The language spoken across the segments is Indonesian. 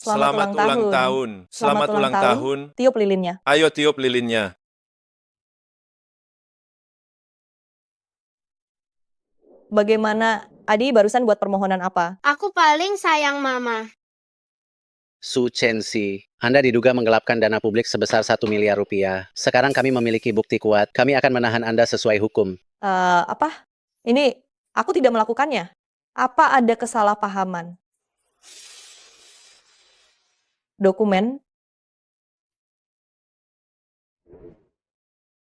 Selamat ulang tahun. Selamat ulang tahun. Tiup lilinnya. Ayo tiup lilinnya. Bagaimana? Adi barusan buat permohonan apa? Aku paling sayang Mama. Su Chensi, Anda diduga menggelapkan dana publik sebesar 1 miliar rupiah. Sekarang kami memiliki bukti kuat. Kami akan menahan Anda sesuai hukum. Apa? Ini, aku tidak melakukannya. Apa ada kesalahpahaman? Dokumen?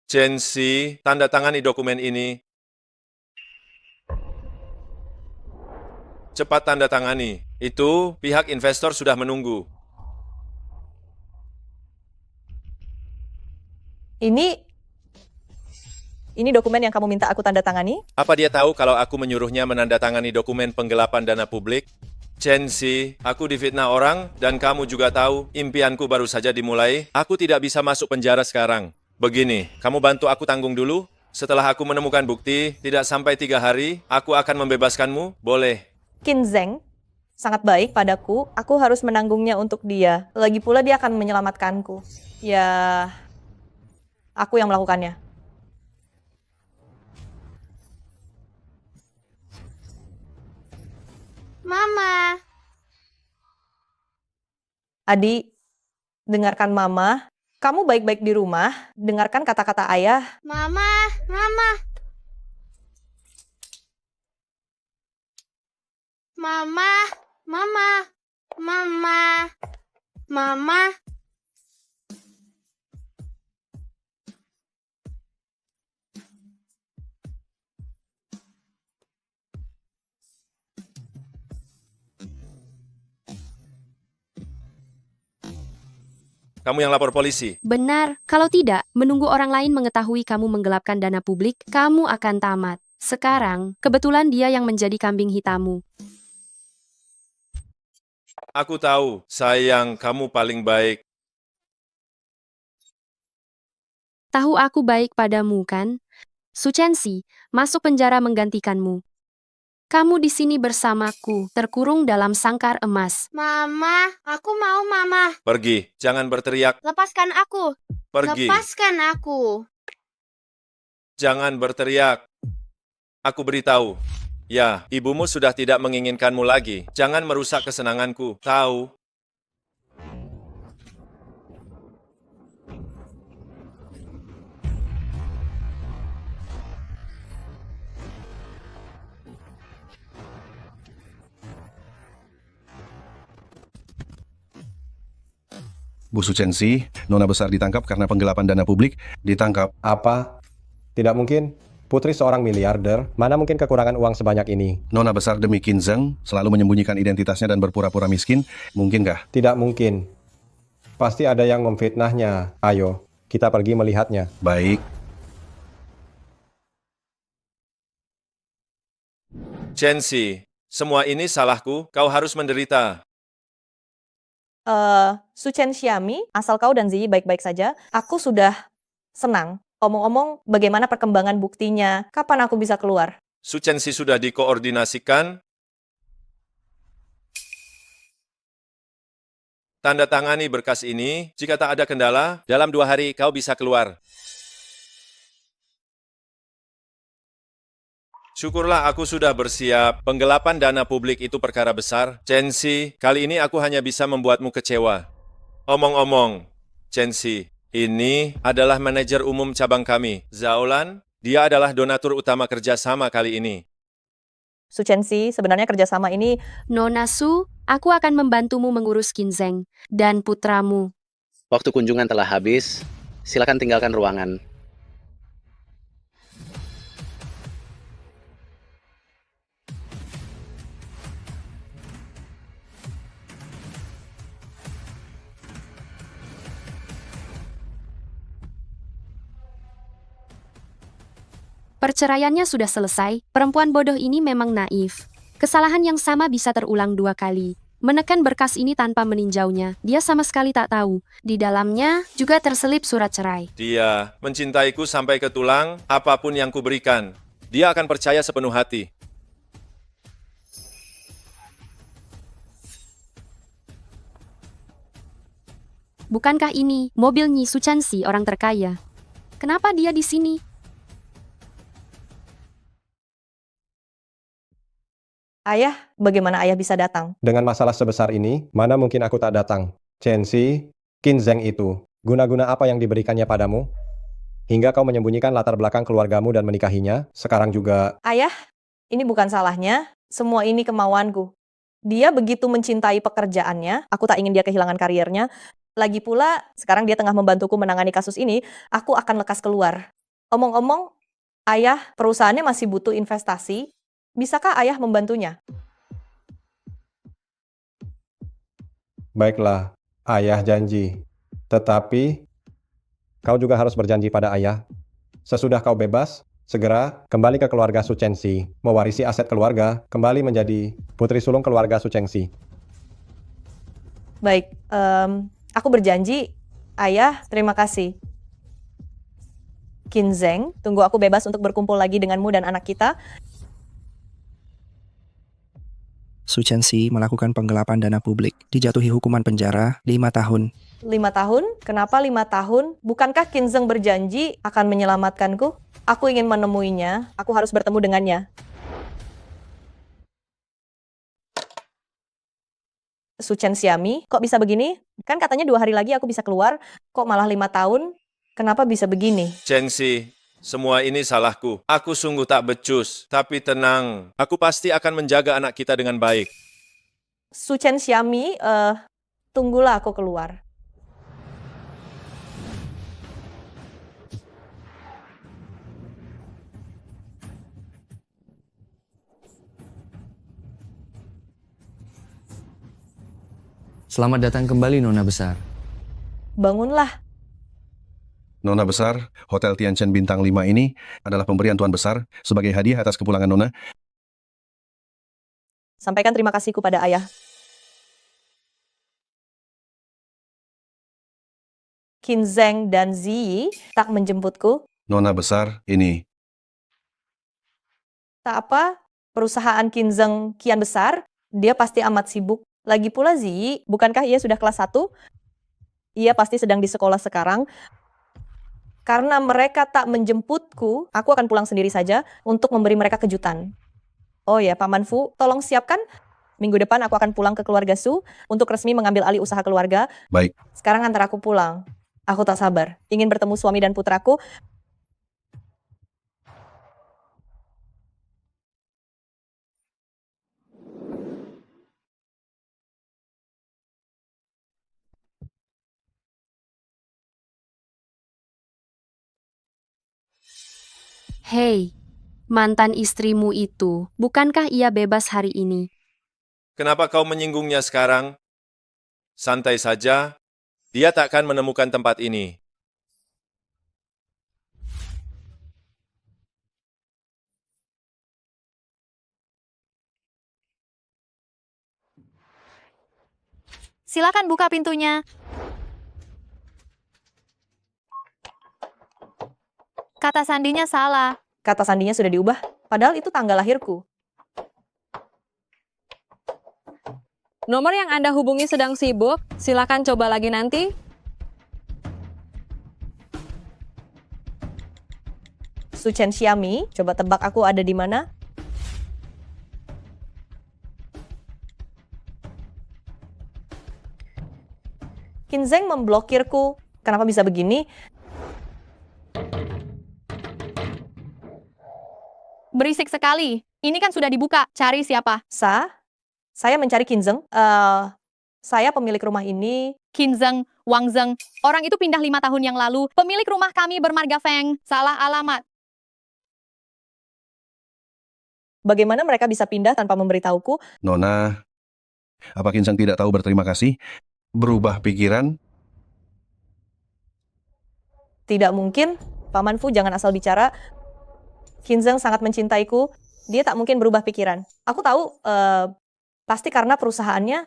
Chensi, tanda tangani dokumen ini. Cepat tanda tangani. Itu pihak investor sudah menunggu. Ini dokumen yang kamu minta aku tanda tangani? Apa dia tahu kalau aku menyuruhnya menandatangani dokumen penggelapan dana publik? Chensi, aku difitnah orang dan kamu juga tahu impianku baru saja dimulai. Aku tidak bisa masuk penjara sekarang. Begini, kamu bantu aku tanggung dulu. Setelah aku menemukan bukti, tidak sampai 3 hari, aku akan membebaskanmu. Boleh. Qin Zheng sangat baik padaku. Aku harus menanggungnya untuk dia. Lagi pula dia akan menyelamatkanku. Ya, aku yang melakukannya. Mama. Adi, dengarkan Mama. Kamu baik-baik di rumah. Dengarkan kata-kata ayah. Mama. Mama. Mama. Mama. Mama. Mama. Kamu yang lapor polisi. Benar, kalau tidak, menunggu orang lain mengetahui kamu menggelapkan dana publik, kamu akan tamat. Sekarang, kebetulan dia yang menjadi kambing hitammu. Aku tahu, sayang, kamu paling baik. Tahu aku baik padamu kan? Su Chensi, masuk penjara menggantikanmu. Kamu di sini bersamaku, terkurung dalam sangkar emas. Mama. Aku mau Mama. Pergi, jangan berteriak. Lepaskan aku. Pergi, Lepaskan aku. jangan berteriak. Aku beritahu. Ya, ibumu sudah tidak menginginkanmu lagi. Jangan merusak kesenanganku. Tahu? Bu Su Chensi, Nona besar ditangkap karena penggelapan dana publik. Ditangkap. Apa? Tidak mungkin. Putri seorang miliarder, mana mungkin kekurangan uang sebanyak ini? Nona besar demi Qin Zheng selalu menyembunyikan identitasnya dan berpura-pura miskin. Mungkinkah? Tidak mungkin. Pasti ada yang memfitnahnya. Ayo, kita pergi melihatnya. Baik. Chensi, semua ini salahku. Kau harus menderita. Su Chen Xiami, asal kau dan Ziyi baik-baik saja, aku sudah senang. Omong-omong, bagaimana perkembangan buktinya? Kapan aku bisa keluar? Su Chensi sudah dikoordinasikan. Tanda tangani berkas ini. Jika tak ada kendala, dalam 2 hari kau bisa keluar. Syukurlah aku sudah bersiap. Penggelapan dana publik itu perkara besar. Chensi, kali ini aku hanya bisa membuatmu kecewa. Omong-omong, Chensi, ini adalah manajer umum cabang kami, Zaolan. Dia adalah donatur utama kerjasama kali ini. Su Chensi, sebenarnya kerjasama ini Nona Su, aku akan membantumu mengurus Qin Zheng dan putramu. Waktu kunjungan telah habis. Silakan tinggalkan ruangan. Perceraiannya sudah selesai, perempuan bodoh ini memang naif. Kesalahan yang sama bisa terulang 2 kali. Menekan berkas ini tanpa meninjaunya, dia sama sekali tak tahu. Di dalamnya juga terselip surat cerai. Dia mencintaiku sampai ke tulang, apapun yang kuberikan. Dia akan percaya sepenuh hati. Bukankah ini mobil Nyi Su Chensi, orang terkaya? Kenapa dia di sini? Ayah, bagaimana ayah bisa datang? Dengan masalah sebesar ini, mana mungkin aku tak datang? Chensi, Qin Zheng itu, guna-guna apa yang diberikannya padamu? Hingga kau menyembunyikan latar belakang keluargamu dan menikahinya, sekarang juga... Ayah, ini bukan salahnya. Semua ini kemauanku. Dia begitu mencintai pekerjaannya, aku tak ingin dia kehilangan karirnya. Lagi pula, sekarang dia tengah membantuku menangani kasus ini, aku akan lekas keluar. Omong-omong, ayah, perusahaannya masih butuh investasi. Bisakah ayah membantunya? Baiklah, ayah janji. Tetapi, kau juga harus berjanji pada ayah. Sesudah kau bebas, segera kembali ke keluarga Su Chensi, mewarisi aset keluarga, kembali menjadi putri sulung keluarga Su Chensi. Baik, aku berjanji, ayah, terima kasih. Qin Zheng, tunggu aku bebas untuk berkumpul lagi denganmu dan anak kita. Su Chensi melakukan penggelapan dana publik, dijatuhi hukuman penjara 5 tahun. 5 tahun? Kenapa 5 tahun? Bukankah Qin Zheng berjanji akan menyelamatkanku? Aku ingin menemuinya, aku harus bertemu dengannya. Su Chen-xiami, kok bisa begini? Kan katanya 2 hari lagi aku bisa keluar, kok malah 5 tahun? Kenapa bisa begini? Chensi, semua ini salahku. Aku sungguh tak becus. Tapi tenang, aku pasti akan menjaga anak kita dengan baik. Su Chen-xiami, tunggulah aku keluar. Selamat datang kembali, Nona Besar. Bangunlah. Nona besar, Hotel Tianchen Bintang 5 ini adalah pemberian Tuan Besar sebagai hadiah atas kepulangan Nona. Sampaikan terima kasihku pada ayah. Qin Zheng dan Ziyi tak menjemputku. Nona besar, ini. Tak apa, perusahaan Qin Zheng kian besar, dia pasti amat sibuk. Lagi pula Ziyi, bukankah ia sudah kelas 1? Ia pasti sedang di sekolah sekarang. Karena mereka tak menjemputku, aku akan pulang sendiri saja untuk memberi mereka kejutan. Oh ya, Paman Fu, tolong siapkan. Minggu depan aku akan pulang ke keluarga Su untuk resmi mengambil alih usaha keluarga. Baik. Sekarang antar aku pulang. Aku tak sabar, ingin bertemu suami dan putraku. Hei, mantan istrimu itu, bukankah ia bebas hari ini? Kenapa kau menyinggungnya sekarang? Santai saja, dia takkan menemukan tempat ini. Silakan buka pintunya. Kata sandinya salah. Kata sandinya sudah diubah, padahal itu tanggal lahirku. Nomor yang Anda hubungi sedang sibuk, silakan coba lagi nanti. Su Chen-xiami, coba tebak aku ada di mana? Qin Zheng memblokirku. Kenapa bisa begini? Berisik sekali. Ini kan sudah dibuka. Cari siapa? Saya mencari Qin Zheng. Saya pemilik rumah ini. Qin Zheng, Wang Zheng. Orang itu pindah 5 tahun yang lalu. Pemilik rumah kami bermarga Feng. Salah alamat. Bagaimana mereka bisa pindah tanpa memberitahuku? Nona, apa Qin Zheng tidak tahu berterima kasih? Berubah pikiran? Tidak mungkin. Paman Fu jangan asal bicara. Qin Zheng sangat mencintaiku. Dia tak mungkin berubah pikiran. Aku tahu, pasti karena perusahaannya.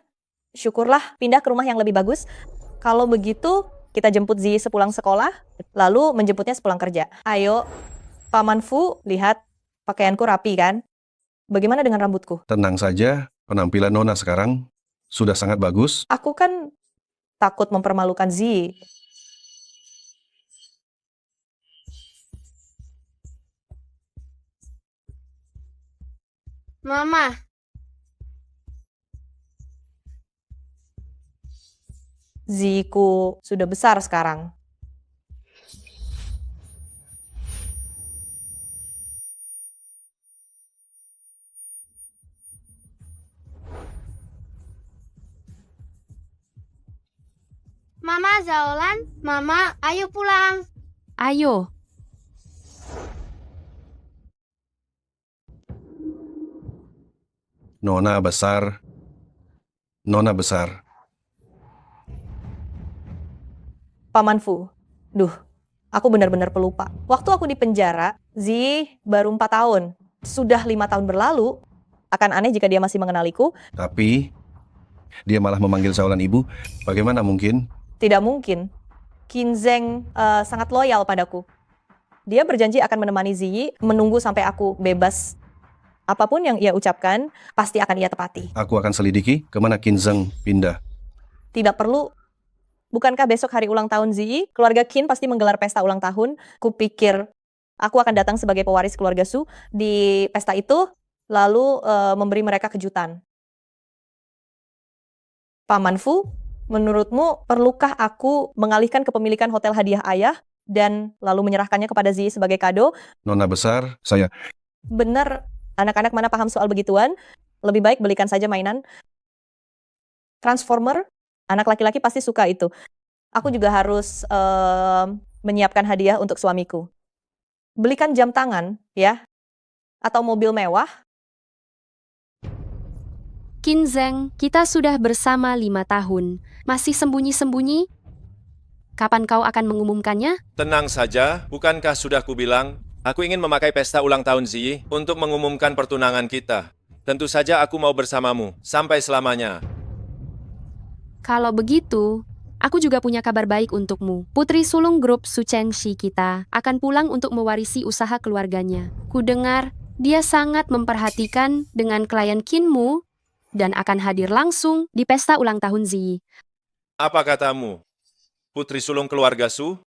Syukurlah pindah ke rumah yang lebih bagus. Kalau begitu, kita jemput Ziyi sepulang sekolah, lalu menjemputnya sepulang kerja. Ayo, Paman Fu, lihat pakaianku rapi kan? Bagaimana dengan rambutku? Tenang saja, penampilan Nona sekarang sudah sangat bagus. Aku kan takut mempermalukan Ziyi. Mama, Ziyiku sudah besar sekarang. Mama Zaolan, Mama, ayo pulang. Ayo, Nona besar. Nona besar. Paman Fu, duh, aku benar-benar pelupa. Waktu aku di penjara, Ziyi baru 4 tahun. Sudah 5 tahun berlalu, akan aneh jika dia masih mengenaliku. Tapi dia malah memanggil Zaolan ibu. Bagaimana mungkin? Tidak mungkin. Qin Zheng sangat loyal padaku. Dia berjanji akan menemani Ziyi menunggu sampai aku bebas. Apapun yang ia ucapkan, pasti akan ia tepati. Aku akan selidiki kemana Qin Zheng pindah. Tidak perlu. Bukankah besok hari ulang tahun Ziyi? Keluarga Qin pasti menggelar pesta ulang tahun. Kupikir aku akan datang sebagai pewaris keluarga Su di pesta itu, lalu memberi mereka kejutan. Paman Fu, menurutmu perlukah aku mengalihkan kepemilikan hotel hadiah ayah dan lalu menyerahkannya kepada Ziyi sebagai kado? Nona besar, saya... Benar, anak-anak mana paham soal begituan? Lebih baik belikan saja mainan. Transformer, anak laki-laki pasti suka itu. Aku juga harus menyiapkan hadiah untuk suamiku. Belikan jam tangan, ya. Atau mobil mewah. Qin Zheng, kita sudah bersama 5 tahun. Masih sembunyi-sembunyi? Kapan kau akan mengumumkannya? Tenang saja, bukankah sudah kubilang, aku ingin memakai pesta ulang tahun Ziyi untuk mengumumkan pertunangan kita. Tentu saja aku mau bersamamu, sampai selamanya. Kalau begitu, aku juga punya kabar baik untukmu. Putri sulung grup Su Chengxi kita akan pulang untuk mewarisi usaha keluarganya. Kudengar, dia sangat memperhatikan dengan klien Qinmu dan akan hadir langsung di pesta ulang tahun Ziyi. Apa katamu? Putri sulung keluarga Su?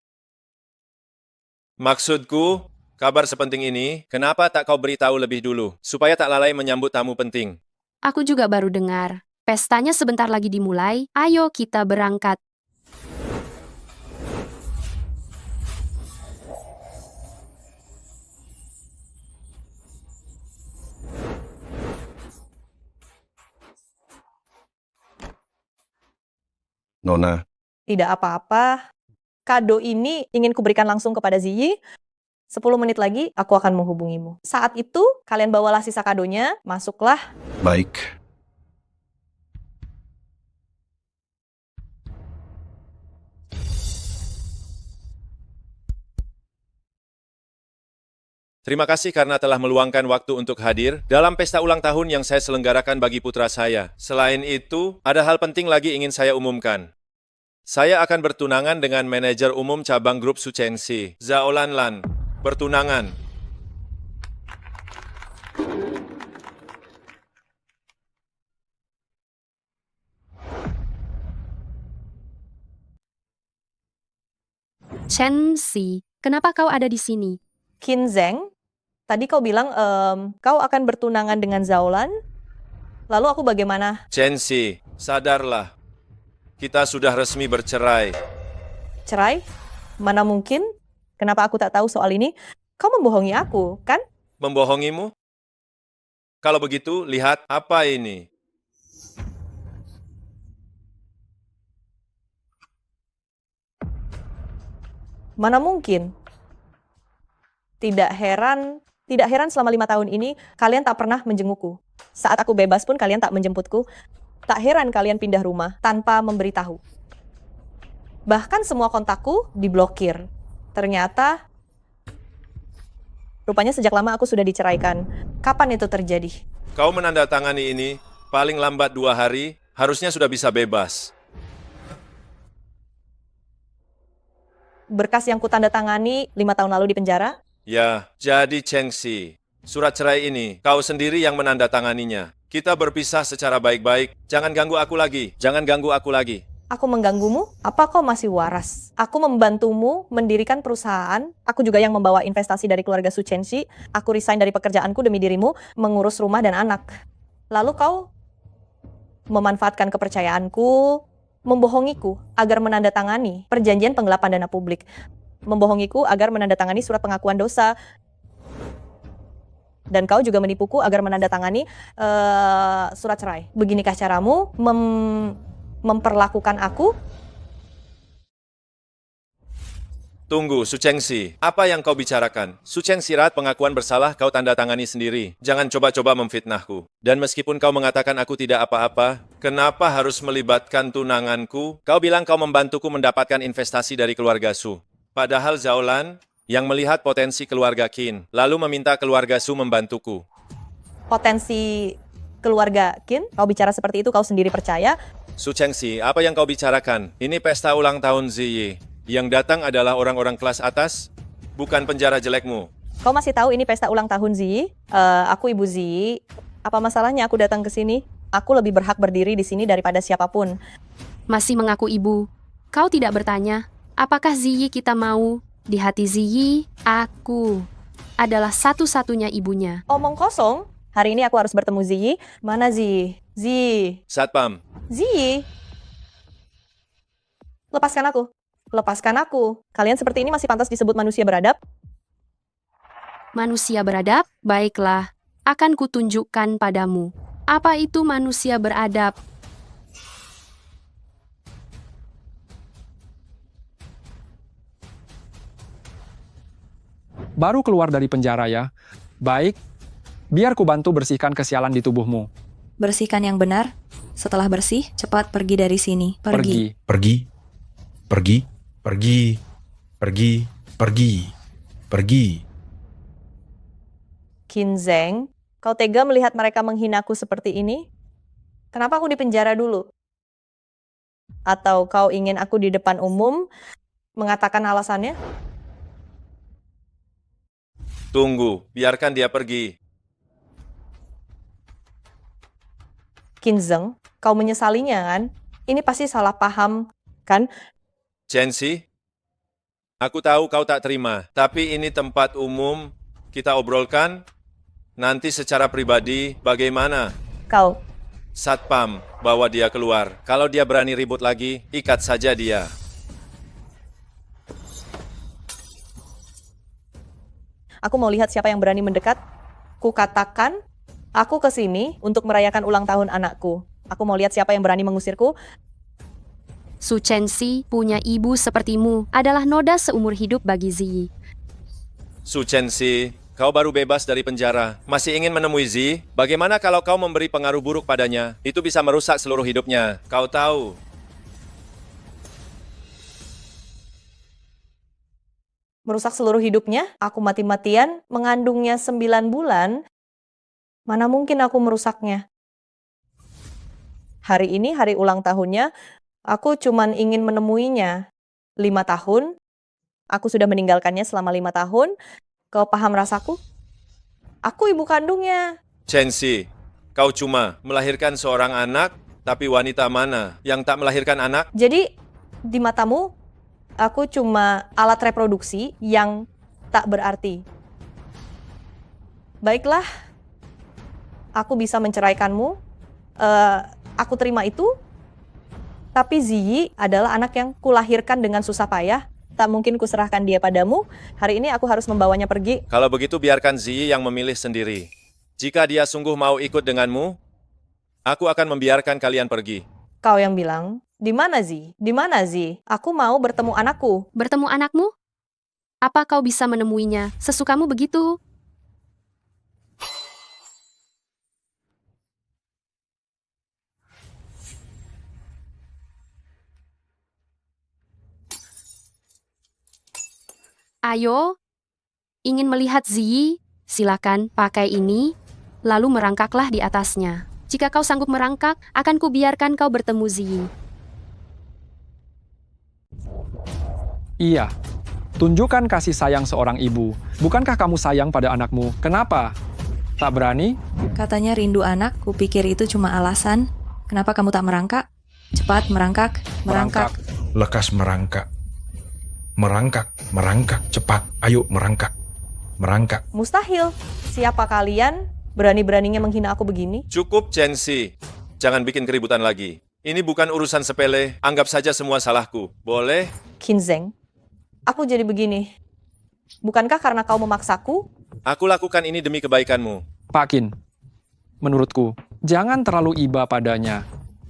Maksudku, kabar sepenting ini, kenapa tak kau beritahu lebih dulu, supaya tak lalai menyambut tamu penting? Aku juga baru dengar. Pestanya sebentar lagi dimulai. Ayo kita berangkat. Nona, Tidak apa-apa. Kado ini ingin kuberikan langsung kepada Ziyi. 10 menit lagi aku akan menghubungimu. Saat itu kalian bawalah sisa kadonya, masuklah. baik. Terima kasih karena telah meluangkan waktu untuk hadir dalam pesta ulang tahun yang saya selenggarakan bagi putra saya. Selain itu, ada hal penting lagi ingin saya umumkan. Saya akan bertunangan dengan manajer umum cabang grup Su Chengxi, Zaolan Lan. Bertunangan. Chen Si, kenapa kau ada di sini? Qin Zheng, tadi kau bilang kau akan bertunangan dengan Zaolan. Lalu aku bagaimana? Chen Si, sadarlah. Kita sudah resmi bercerai. Cerai? Mana mungkin? Kenapa aku tak tahu soal ini? Kau membohongi aku, kan? Membohongimu? Kalau begitu, lihat apa ini. Mana mungkin? Tidak heran selama 5 tahun ini kalian tak pernah menjengukku. Saat aku bebas pun kalian tak menjemputku. Tak heran kalian pindah rumah tanpa memberitahu. Bahkan semua kontakku diblokir. Ternyata, rupanya sejak lama aku sudah diceraikan. Kapan itu terjadi? Kau menandatangani ini, paling lambat 2 hari, harusnya sudah bisa bebas. Berkas yang kutandatangani 5 tahun lalu di penjara? Ya, jadi Chengxi. Surat cerai ini, kau sendiri yang menandatanganinya. Kita berpisah secara baik-baik. Jangan ganggu aku lagi. Jangan ganggu aku lagi. Aku mengganggumu? Apa kau masih waras? Aku membantumu mendirikan perusahaan. Aku juga yang membawa investasi dari keluarga Su Chenxi. Aku resign dari pekerjaanku demi dirimu, mengurus rumah dan anak. Lalu kau memanfaatkan kepercayaanku, membohongiku agar menandatangani perjanjian penggelapan dana publik. Membohongiku agar menandatangani surat pengakuan dosa. Dan kau juga menipuku agar menandatangani surat cerai. Beginikah caramu memperlakukan aku? Tunggu, Su Chengxi. Apa yang kau bicarakan? Su Chengxi rat pengakuan bersalah kau tanda tangani sendiri. Jangan coba-coba memfitnahku. Dan meskipun kau mengatakan aku tidak apa-apa, kenapa harus melibatkan tunanganku? Kau bilang kau membantuku mendapatkan investasi dari keluarga Su. Padahal Zaolan yang melihat potensi keluarga Qin, lalu meminta keluarga Su membantuku. Potensi keluarga Qin? Kau bicara seperti itu, kau sendiri percaya? Su Chengxi, apa yang kau bicarakan? Ini pesta ulang tahun Ziyi. Yang datang adalah orang-orang kelas atas, bukan penjara jelekmu. Kau masih tahu ini pesta ulang tahun Ziyi? Aku ibu Ziyi. Apa masalahnya aku datang ke sini? Aku lebih berhak berdiri di sini daripada siapapun. Masih mengaku ibu. Kau tidak bertanya, apakah Ziyi kita mau? Di hati Ziyi, aku adalah satu-satunya ibunya. Omong kosong. Hari ini aku harus bertemu Ziyi. Mana Ziyi? Ziyi. Satpam. Ziyi. Lepaskan aku. Lepaskan aku. Kalian seperti ini masih pantas disebut manusia beradab? Manusia beradab? Baiklah, akan kutunjukkan padamu. Apa itu manusia beradab? Baru keluar dari penjara ya? Baik, biar ku bantu bersihkan kesialan di tubuhmu. Bersihkan yang benar. Setelah bersih, cepat pergi dari sini. Pergi. Pergi. Pergi. Pergi. Pergi. Pergi. Pergi. Qin Zheng, kau tega melihat mereka menghinaku seperti ini? Kenapa aku dipenjara dulu? Atau kau ingin aku di depan umum mengatakan alasannya? Tunggu, biarkan dia pergi. Qin Zheng, kau menyesalinya kan? Ini pasti salah paham, kan? Chengxi, aku tahu kau tak terima, tapi ini tempat umum, kita obrolkan. Nanti secara pribadi, bagaimana? Kau. Satpam, bawa dia keluar. Kalau dia berani ribut lagi, ikat saja dia. Aku mau lihat siapa yang berani mendekat. Ku katakan, aku ke sini untuk merayakan ulang tahun anakku. Aku mau lihat siapa yang berani mengusirku. Su Chengxi punya ibu sepertimu adalah noda seumur hidup bagi Ziyi. Su Chengxi, kau baru bebas dari penjara. Masih ingin menemui Ziyi? Bagaimana kalau kau memberi pengaruh buruk padanya? Itu bisa merusak seluruh hidupnya. Kau tahu. Merusak seluruh hidupnya? Aku mati-matian mengandungnya 9 bulan. Mana mungkin aku merusaknya? Hari ini hari ulang tahunnya. Aku cuman ingin menemuinya. 5 tahun. Aku sudah meninggalkannya selama 5 tahun. Kau paham rasaku? Aku ibu kandungnya. Chengxi, kau cuma melahirkan seorang anak, tapi wanita mana yang tak melahirkan anak? Jadi, di matamu, aku cuma alat reproduksi yang tak berarti. Baiklah, aku bisa menceraikanmu. Aku terima itu. Tapi Ziyi adalah anak yang kulahirkan dengan susah payah. Tak mungkin kuserahkan dia padamu. Hari ini aku harus membawanya pergi. Kalau begitu biarkan Ziyi yang memilih sendiri. Jika dia sungguh mau ikut denganmu, aku akan membiarkan kalian pergi. Kau yang bilang, di mana Ziyi? Di mana Ziyi? Aku mau bertemu anakku. Bertemu anakmu? Apa kau bisa menemuinya? Sesukamu begitu? Ayo, ingin melihat Ziyi? Silakan pakai ini, lalu merangkaklah di atasnya. Jika kau sanggup merangkak, akan kubiarkan kau bertemu Ziyi. Iya, tunjukkan kasih sayang seorang ibu. Bukankah kamu sayang pada anakmu? Kenapa? Tak berani? Katanya rindu anak, kupikir itu cuma alasan. Kenapa kamu tak merangkak? Cepat, merangkak, merangkak. Lekas merangkak. Merangkak, merangkak, cepat. Ayo merangkak. Merangkak. Mustahil. Siapa kalian berani-beraninya menghina aku begini? Cukup, Chensi. Jangan bikin keributan lagi. Ini bukan urusan sepele, anggap saja semua salahku. Boleh? Kinzeng, aku jadi begini. Bukankah karena kau memaksaku? Aku lakukan ini demi kebaikanmu. Pak Qin, menurutku, jangan terlalu iba padanya.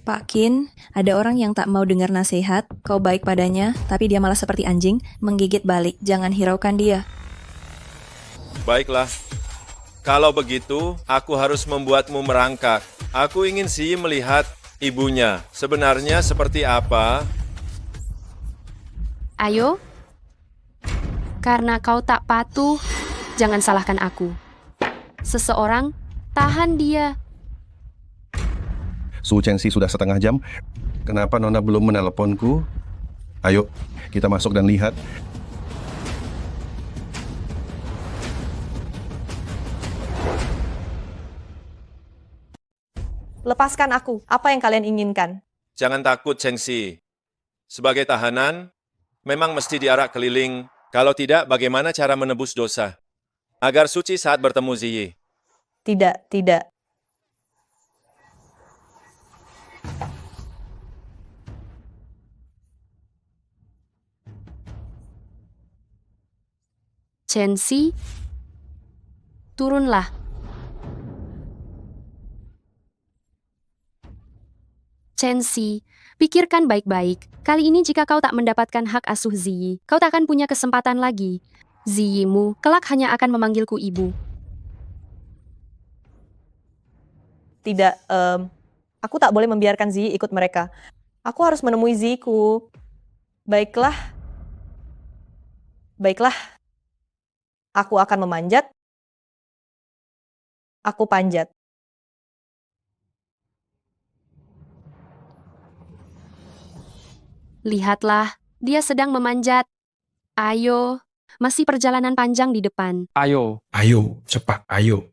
Pak Qin, ada orang yang tak mau dengar nasihat, kau baik padanya, tapi dia malah seperti anjing, menggigit balik. Jangan hiraukan dia. Baiklah. Kalau begitu, aku harus membuatmu merangkak. Aku ingin Ziyi melihat ibunya. Sebenarnya seperti apa? Ayo. Karena kau tak patuh, jangan salahkan aku. Seseorang, tahan dia. Su Chensi sudah setengah jam. Kenapa Nona belum menelponku? Ayo, kita masuk dan lihat. Lepaskan aku. Apa yang kalian inginkan? Jangan takut, Chensi. Sebagai tahanan, memang mesti diarak keliling. Kalau tidak, bagaimana cara menebus dosa? Agar suci saat bertemu Ziyi. Tidak, tidak. Chensi, turunlah. Chensi, pikirkan baik-baik. Kali ini jika kau tak mendapatkan hak asuh Ziyi, kau tak akan punya kesempatan lagi. Ziyimu kelak hanya akan memanggilku ibu. Tidak, aku tak boleh membiarkan Ziyi ikut mereka. Aku harus menemui Ziyiku. Baiklah. Baiklah. Aku akan memanjat. Aku panjat. Lihatlah, dia sedang memanjat. Ayo, masih perjalanan panjang di depan. Ayo. Ayo, cepat, ayo.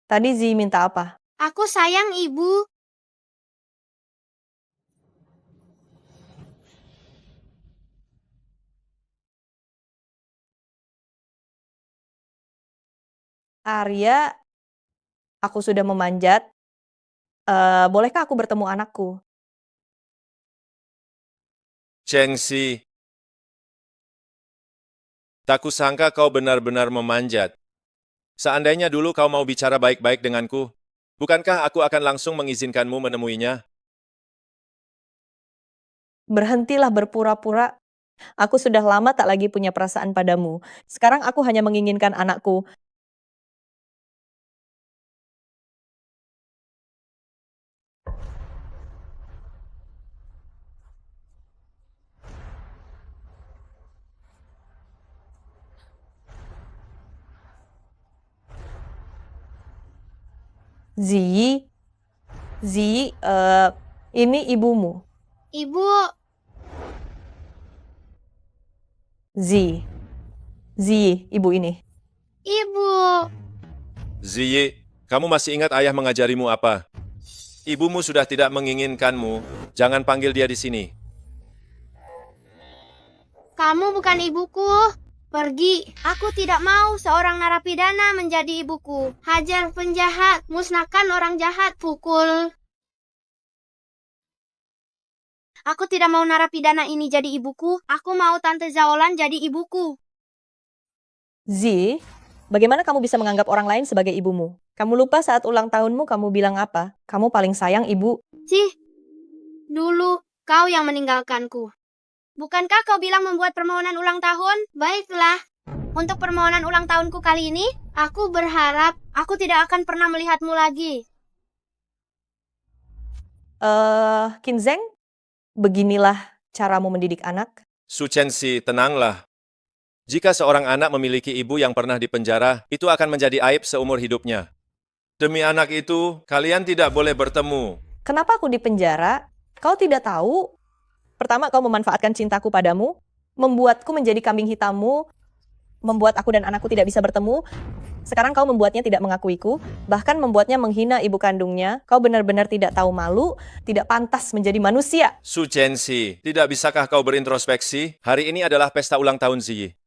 Tadi Ziyi minta apa? Aku sayang ibu. Arya, aku sudah memanjat. Bolehkah aku bertemu anakku? Chensi. Tak kusangka kau benar-benar memanjat. Seandainya dulu kau mau bicara baik-baik denganku, bukankah aku akan langsung mengizinkanmu menemuinya? Berhentilah berpura-pura. Aku sudah lama tak lagi punya perasaan padamu. Sekarang aku hanya menginginkan anakku. Ziyi, Ziyi, ini ibumu. Ibu, Ziyi, ibu ini. ibu. Ziyi, kamu masih ingat ayah mengajarimu apa? Ibumu sudah tidak menginginkanmu, jangan panggil dia di sini. Kamu bukan ibuku. Pergi. Aku tidak mau seorang narapidana menjadi ibuku. Hajar penjahat, musnahkan orang jahat, pukul. Aku tidak mau narapidana ini jadi ibuku. Aku mau Tante Zaolan jadi ibuku. Ziyi, bagaimana kamu bisa menganggap orang lain sebagai ibumu? Kamu lupa saat ulang tahunmu kamu bilang apa? Kamu paling sayang ibu. Dulu kau yang meninggalkanku. Bukankah kau bilang membuat permohonan ulang tahun? Baiklah. Untuk permohonan ulang tahunku kali ini, aku berharap aku tidak akan pernah melihatmu lagi. Kinzeng, beginilah caramu mendidik anak. Su Chensi, tenanglah. Jika seorang anak memiliki ibu yang pernah dipenjara, itu akan menjadi aib seumur hidupnya. Demi anak itu, kalian tidak boleh bertemu. Kenapa aku dipenjara? Kau tidak tahu? Pertama, kau memanfaatkan cintaku padamu, membuatku menjadi kambing hitammu, membuat aku dan anakku tidak bisa bertemu. Sekarang kau membuatnya tidak mengakuiku, bahkan membuatnya menghina ibu kandungnya. Kau benar-benar tidak tahu malu, tidak pantas menjadi manusia. Su Chenxi, tidak bisakah kau berintrospeksi? Hari ini adalah pesta ulang tahun Ziyi.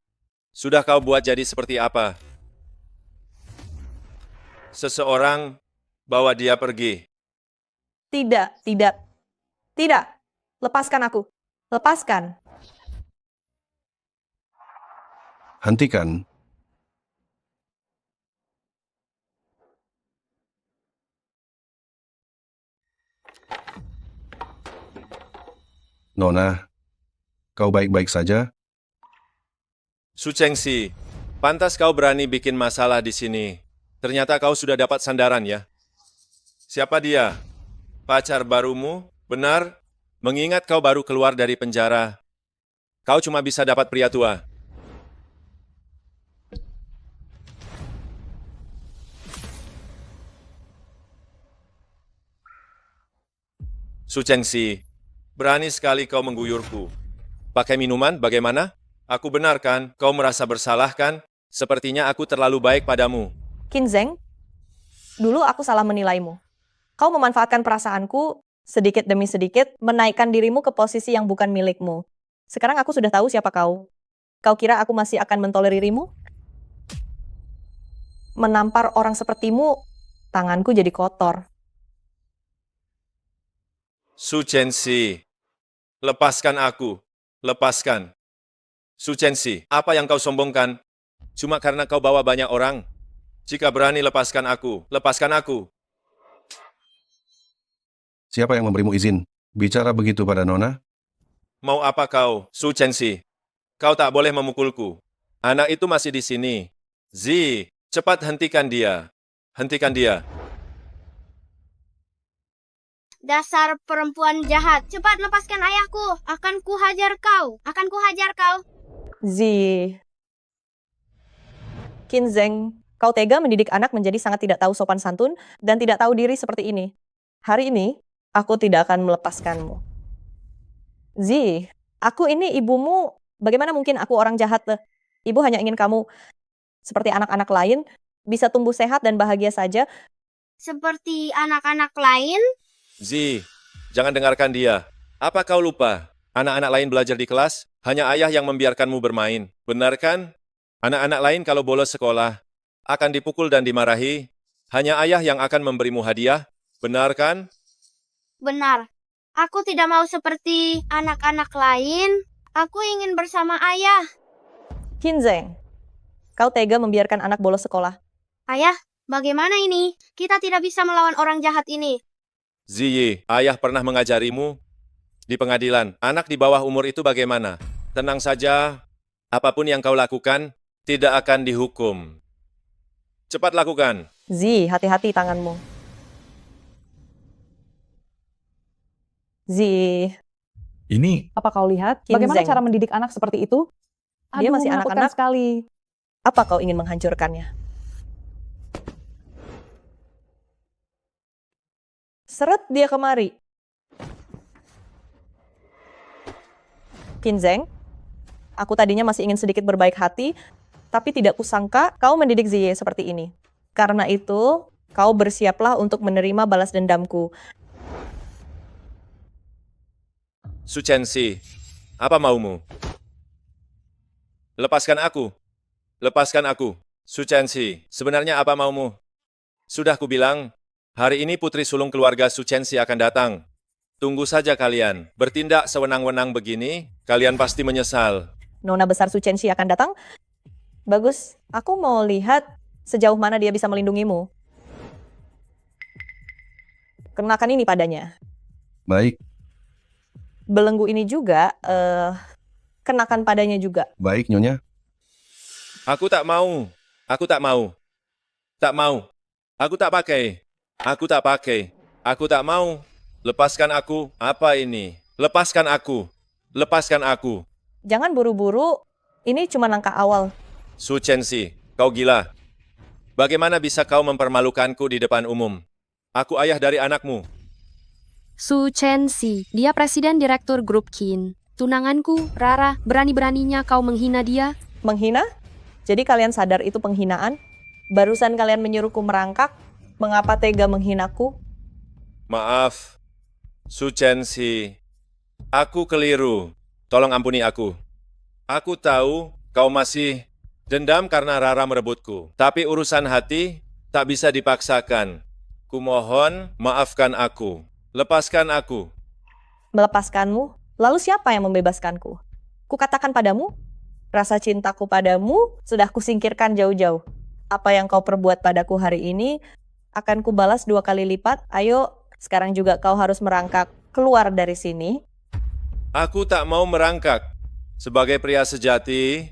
Sudah kau buat jadi seperti apa? Seseorang bawa dia pergi. Tidak, tidak, tidak. Lepaskan aku. Lepaskan. Hentikan. Nona, kau baik-baik saja? Su Chengxi, pantas kau berani bikin masalah di sini. Ternyata kau sudah dapat sandaran ya. Siapa dia? Pacar barumu? Benar? Mengingat kau baru keluar dari penjara, kau cuma bisa dapat pria tua. Su Chengxi, berani sekali kau mengguyurku. Pakai minuman, bagaimana? Aku benar kan? Kau merasa bersalah kan? Sepertinya aku terlalu baik padamu. Qin Zheng, dulu aku salah menilaimu. Kau memanfaatkan perasaanku sedikit demi sedikit, menaikkan dirimu ke posisi yang bukan milikmu. Sekarang aku sudah tahu siapa kau. Kau kira aku masih akan mentoleririmu? Menampar orang sepertimu, tanganku jadi kotor. Su Chengxi, lepaskan aku. Lepaskan. Su Chengxi, apa yang kau sombongkan? Cuma karena kau bawa banyak orang? Jika berani, lepaskan aku. Lepaskan aku. Siapa yang memberimu izin bicara begitu pada Nona? Mau apa kau, Su Chengxi? Kau tak boleh memukulku. Anak itu masih di sini. Zi, cepat hentikan dia. Hentikan dia. Dasar perempuan jahat. Cepat lepaskan ayahku. Akan kuhajar kau. Akan kuhajar kau. Zi. Qin Zheng, kau tega mendidik anak menjadi sangat tidak tahu sopan santun dan tidak tahu diri seperti ini. Hari ini, aku tidak akan melepaskanmu. Zi, aku ini ibumu. Bagaimana mungkin aku orang jahat? Ibu hanya ingin kamu seperti anak-anak lain, bisa tumbuh sehat dan bahagia saja. Seperti anak-anak lain? Zi, jangan dengarkan dia. Apa kau lupa? Anak-anak lain belajar di kelas, hanya ayah yang membiarkanmu bermain. Benar kan? Anak-anak lain kalau bolos sekolah, akan dipukul dan dimarahi. Hanya ayah yang akan memberimu hadiah. Benar kan? Benar. Aku tidak mau seperti anak-anak lain. Aku ingin bersama ayah. Qin Zheng, kau tega membiarkan anak bolos sekolah. Ayah, bagaimana ini? Kita tidak bisa melawan orang jahat ini. Ziyi, ayah pernah mengajarimu di pengadilan. Anak di bawah umur itu bagaimana? Tenang saja, apapun yang kau lakukan tidak akan dihukum. Cepat lakukan. Zi, hati-hati tanganmu. Zi. Ini Apa kau lihat? Qin Bagaimana Zheng. cara mendidik anak seperti itu? Dia Aduh, masih menakutkan anak-anak. sekali. Apa kau ingin menghancurkannya? Seret dia kemari. Qin Zheng, aku tadinya masih ingin sedikit berbaik hati, tapi tidak kusangka kau mendidik Ziye seperti ini. Karena itu, kau bersiaplah untuk menerima balas dendamku. Su Chengxi, apa maumu? Lepaskan aku. Lepaskan aku. Su Chengxi, sebenarnya apa maumu? Sudah kubilang, hari ini putri sulung keluarga Su Chengxi akan datang. Tunggu saja kalian. Bertindak sewenang-wenang begini, kalian pasti menyesal. Nona besar Su Chengxi akan datang. Bagus, aku mau lihat sejauh mana dia bisa melindungimu. Kenakan ini padanya. Baik, Belenggu ini juga, kenakan padanya juga. baik Nyonya. Aku tak mau. Aku tak mau. Tak mau. Aku tak pakai. Aku tak pakai. Aku tak mau. Lepaskan aku. Apa ini? Lepaskan aku. Lepaskan aku. Jangan buru-buru, ini cuma langkah awal. Su Chengxi, kau gila. Bagaimana bisa kau mempermalukanku di depan umum? Aku ayah dari anakmu. Su Chenxi, dia presiden direktur grup Qin. Tunanganku, Rara, berani-beraninya kau menghina dia? Menghina? Jadi kalian sadar itu penghinaan? Barusan kalian menyuruhku merangkak, mengapa tega menghinaku? Maaf, Su Chenxi. Aku keliru. Tolong ampuni aku. Aku tahu kau masih dendam karena Rara merebutku. Tapi urusan hati tak bisa dipaksakan. Kumohon, maafkan aku. Lepaskan aku. Melepaskanmu? Lalu siapa yang membebaskanku? Kukatakan padamu, rasa cintaku padamu sudah kusingkirkan jauh-jauh. Apa yang kau perbuat padaku hari ini akan kubalas 2 kali lipat. Ayo, sekarang juga kau harus merangkak keluar dari sini. Aku tak mau merangkak. Sebagai pria sejati,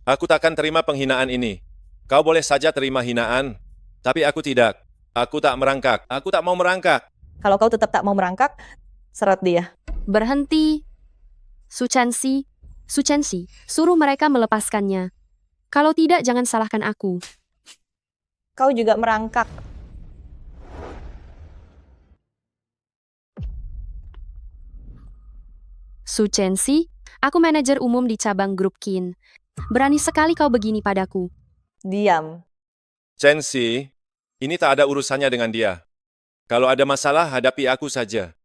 aku takkan terima penghinaan ini. Kau boleh saja terima hinaan, tapi aku tidak. Aku tak merangkak. Aku tak mau merangkak. Kalau kau tetap tak mau merangkak, seret dia. Berhenti. Su Chenxi, suruh mereka melepaskannya. Kalau tidak, jangan salahkan aku. Kau juga merangkak. Su Chenxi, aku manajer umum di cabang grup Qin. Berani sekali kau begini padaku. Diam. Chenxi, ini tak ada urusannya dengan dia. Kalau ada masalah, hadapi aku saja.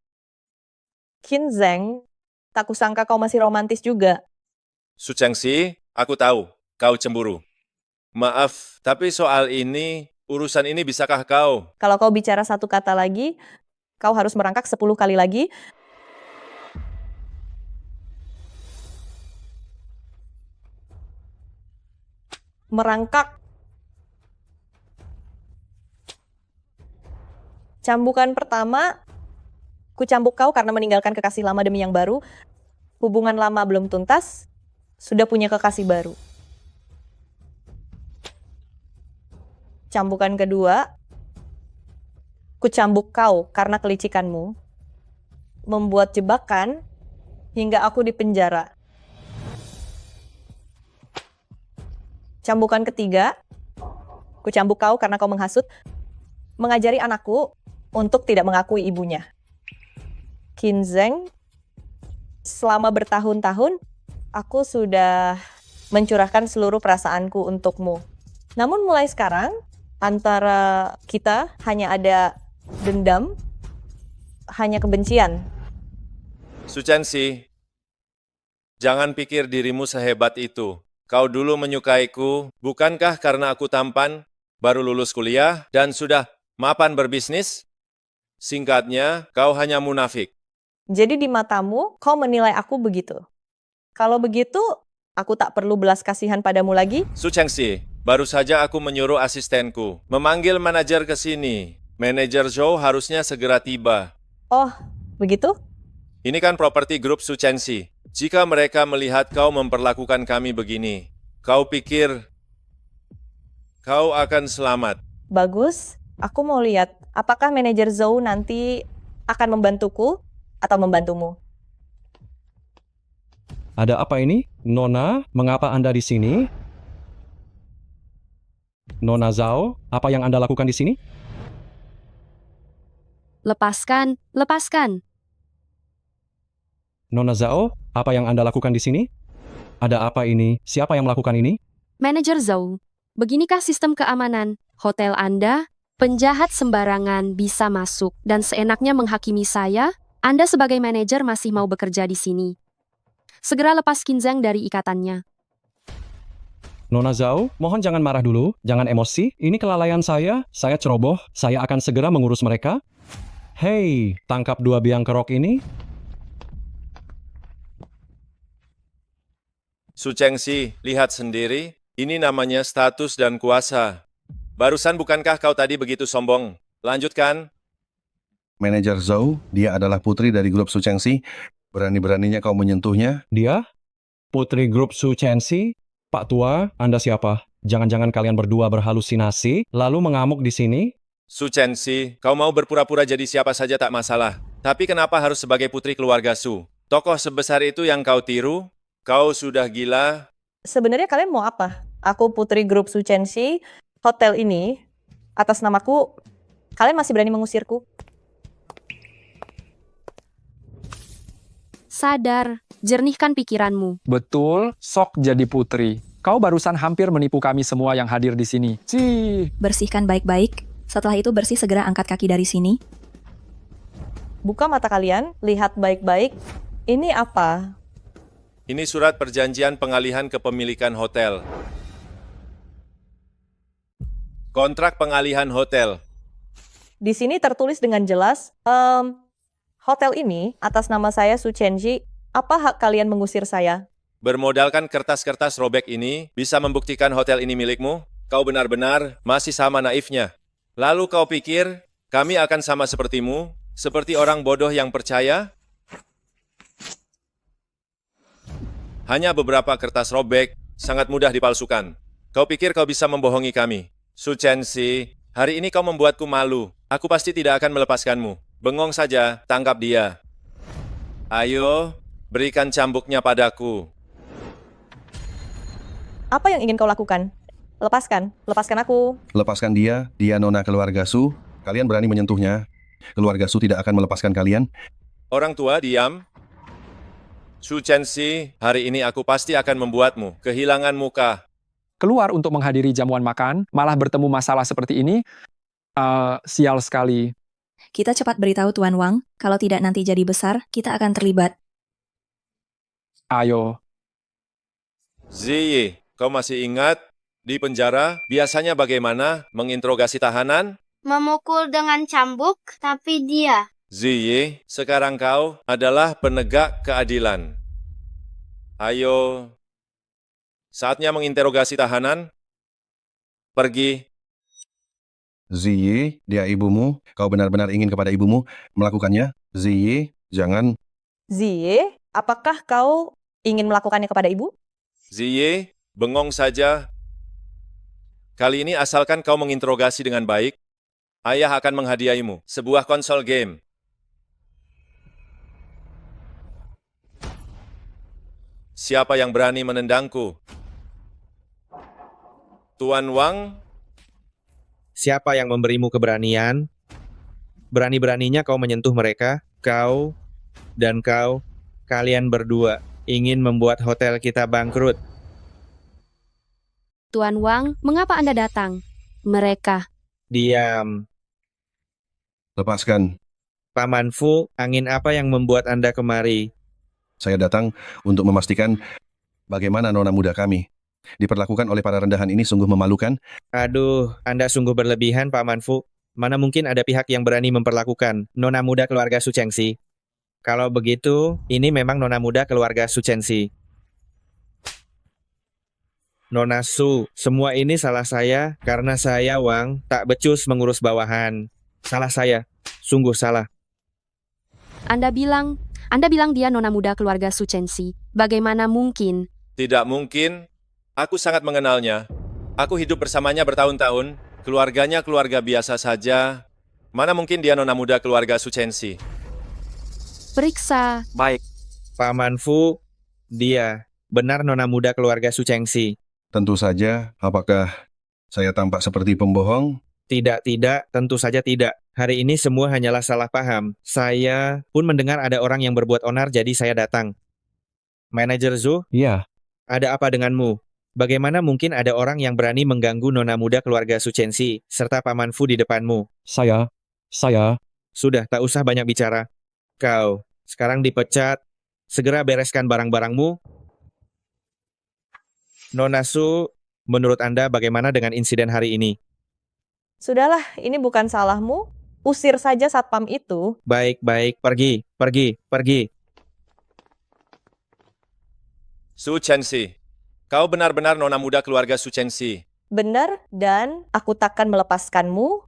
Qin Zheng, tak kusangka kau masih romantis juga. Su Chenxi, aku tahu kau cemburu. Maaf, tapi soal ini, urusan ini bisakah kau? Kalau kau bicara 1 kata lagi, kau harus merangkak 10 kali lagi. Merangkak. Cambukan pertama, ku cambuk kau karena meninggalkan kekasih lama demi yang baru. Hubungan lama belum tuntas, sudah punya kekasih baru. Cambukan kedua, ku cambuk kau karena kelicikanmu. Membuat jebakan hingga aku dipenjara. Cambukan ketiga, ku cambuk kau karena kau menghasut, mengajari anakku untuk tidak mengakui ibunya. Qin Zheng, selama bertahun-tahun, aku sudah mencurahkan seluruh perasaanku untukmu. Namun mulai sekarang, antara kita hanya ada dendam, hanya kebencian. Su Chenxi, jangan pikir dirimu sehebat itu. Kau dulu menyukaiku, bukankah karena aku tampan, baru lulus kuliah, dan sudah mapan berbisnis? Singkatnya, kau hanya munafik. Jadi di matamu, kau menilai aku begitu. Kalau begitu, aku tak perlu belas kasihan padamu lagi. Su Chenxi, baru saja aku menyuruh asistenku memanggil manajer ke sini. Manajer Zhou harusnya segera tiba. Oh, begitu? Ini kan properti grup Su Chenxi. Jika mereka melihat kau memperlakukan kami begini, kau pikir kau akan selamat. Bagus, aku mau lihat apakah manajer Zhou nanti akan membantuku atau membantumu. Ada apa ini? Nona, mengapa Anda di sini? Nona Zhao, apa yang Anda lakukan di sini? Lepaskan, lepaskan. Nona Zhao, apa yang Anda lakukan di sini? Ada apa ini? Siapa yang melakukan ini? Manajer Zhou, beginikah sistem keamanan? Hotel Anda, penjahat sembarangan bisa masuk dan seenaknya menghakimi saya? Anda sebagai manajer masih mau bekerja di sini. Segera lepas Qin Zheng dari ikatannya. Nona Zhao, mohon jangan marah dulu, jangan emosi. Ini kelalaian saya ceroboh, saya akan segera mengurus mereka. Hei, tangkap 2 biang kerok ini. Su Chenxi, lihat sendiri, ini namanya status dan kuasa. Barusan bukankah kau tadi begitu sombong? Lanjutkan. Manajer Zhou, dia adalah putri dari grup Su Chenxi. Berani-beraninya kau menyentuhnya. Dia? Putri grup Su Chenxi? Pak Tua, Anda siapa? Jangan-jangan kalian berdua berhalusinasi, lalu mengamuk di sini? Su Chenxi, kau mau berpura-pura jadi siapa saja tak masalah. Tapi kenapa harus sebagai putri keluarga Su? Tokoh sebesar itu yang kau tiru? Kau sudah gila? Sebenarnya kalian mau apa? Aku putri grup Su Chenxi, hotel ini, atas namaku, kalian masih berani mengusirku? Sadar, jernihkan pikiranmu. Betul, sok jadi putri. Kau barusan hampir menipu kami semua yang hadir di sini. Cih. Bersihkan baik-baik. Setelah itu bersih segera angkat kaki dari sini. Buka mata kalian, lihat baik-baik. Ini apa? Ini surat perjanjian pengalihan kepemilikan hotel. Kontrak pengalihan hotel. Di sini tertulis dengan jelas, hotel ini atas nama saya Su Chenji. Apa hak kalian mengusir saya? Bermodalkan kertas-kertas robek ini bisa membuktikan hotel ini milikmu? Kau benar-benar masih sama naifnya. Lalu kau pikir kami akan sama sepertimu? Seperti orang bodoh yang percaya? Hanya beberapa kertas robek, sangat mudah dipalsukan. Kau pikir kau bisa membohongi kami? Su Chenxi, hari ini kau membuatku malu. Aku pasti tidak akan melepaskanmu. Bengong saja, tangkap dia. Ayo, berikan cambuknya padaku. Apa yang ingin kau lakukan? Lepaskan aku. Lepaskan dia nona keluarga Su. Kalian berani menyentuhnya. Keluarga Su tidak akan melepaskan kalian. Orang tua, diam. Su Chenxi, hari ini aku pasti akan membuatmu kehilangan muka. Keluar untuk menghadiri jamuan makan, malah bertemu masalah seperti ini. Sial sekali. Kita cepat beritahu Tuan Wang, kalau tidak nanti jadi besar, kita akan terlibat. Ayo. Ziyi, kau masih ingat di penjara biasanya bagaimana menginterogasi tahanan? Memukul dengan cambuk, tapi dia. Ziyi, sekarang kau adalah penegak keadilan. Ayo, saatnya menginterogasi tahanan. Pergi. Ziyi, dia ibumu. Kau benar-benar ingin kepada ibumu melakukannya? Ziyi, jangan. Ziye, apakah kau ingin melakukannya kepada ibu? Ziyi, bengong saja. Kali ini asalkan kau menginterogasi dengan baik, ayah akan menghadiahimu sebuah konsol game. Siapa yang berani menendangku? Tuan Wang? Siapa yang memberimu keberanian? Berani-beraninya kau menyentuh mereka, kau dan kau, kalian berdua, ingin membuat hotel kita bangkrut. Tuan Wang, mengapa Anda datang? Mereka. Diam. Lepaskan. Paman Fu, angin apa yang membuat Anda kemari? Saya datang untuk memastikan bagaimana nona muda kami. Diperlakukan oleh para rendahan ini sungguh memalukan. Aduh, Anda sungguh berlebihan, Paman Fu. Mana mungkin ada pihak yang berani memperlakukan nona muda keluarga Su Chenxi. Kalau begitu, ini memang nona muda keluarga Su Chenxi. Nona Su, semua ini salah saya karena saya, Wang, tak becus mengurus bawahan. Salah saya, sungguh salah. Anda bilang dia nona muda keluarga Su Chenxi. Bagaimana mungkin? Tidak mungkin. Aku sangat mengenalnya. Aku hidup bersamanya bertahun-tahun. Keluarganya keluarga biasa saja. Mana mungkin dia nona muda keluarga Su Chenxi? Periksa. Baik. Paman Fu, dia benar nona muda keluarga Su Chenxi. Tentu saja, apakah saya tampak seperti pembohong? Tidak, tentu saja tidak. Hari ini semua hanyalah salah paham. Saya pun mendengar ada orang yang berbuat onar, jadi saya datang. Manajer Zhu? Iya. Ada apa denganmu? Bagaimana mungkin ada orang yang berani mengganggu nona muda keluarga Su Chenxi, serta Paman Fu di depanmu? Saya. Sudah, tak usah banyak bicara. Kau, sekarang dipecat. Segera bereskan barang-barangmu. Nona Su, menurut Anda bagaimana dengan insiden hari ini? Sudahlah, ini bukan salahmu. Usir saja satpam itu. Baik, pergi. Su Chenxi, kau benar-benar nona muda keluarga Su Chenxi. Benar, dan aku takkan melepaskanmu.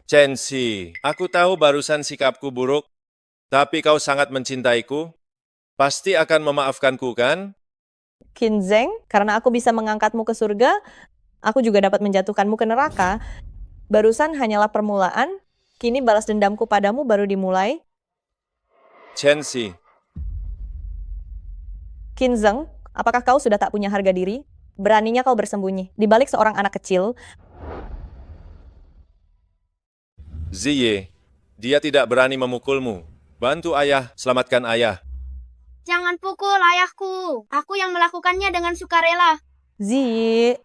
Chenxi, aku tahu barusan sikapku buruk, tapi kau sangat mencintaiku. Pasti akan memaafkanku, kan? Qin Zheng, karena aku bisa mengangkatmu ke surga, aku juga dapat menjatuhkanmu ke neraka. Barusan hanyalah permulaan, kini balas dendamku padamu baru dimulai. Chenxi, Qin Zheng, apakah kau sudah tak punya harga diri? Beraninya kau bersembunyi di balik seorang anak kecil. Ziyi, dia tidak berani memukulmu. Bantu ayah, selamatkan ayah. Jangan pukul ayahku. Aku yang melakukannya dengan sukarela. Zi,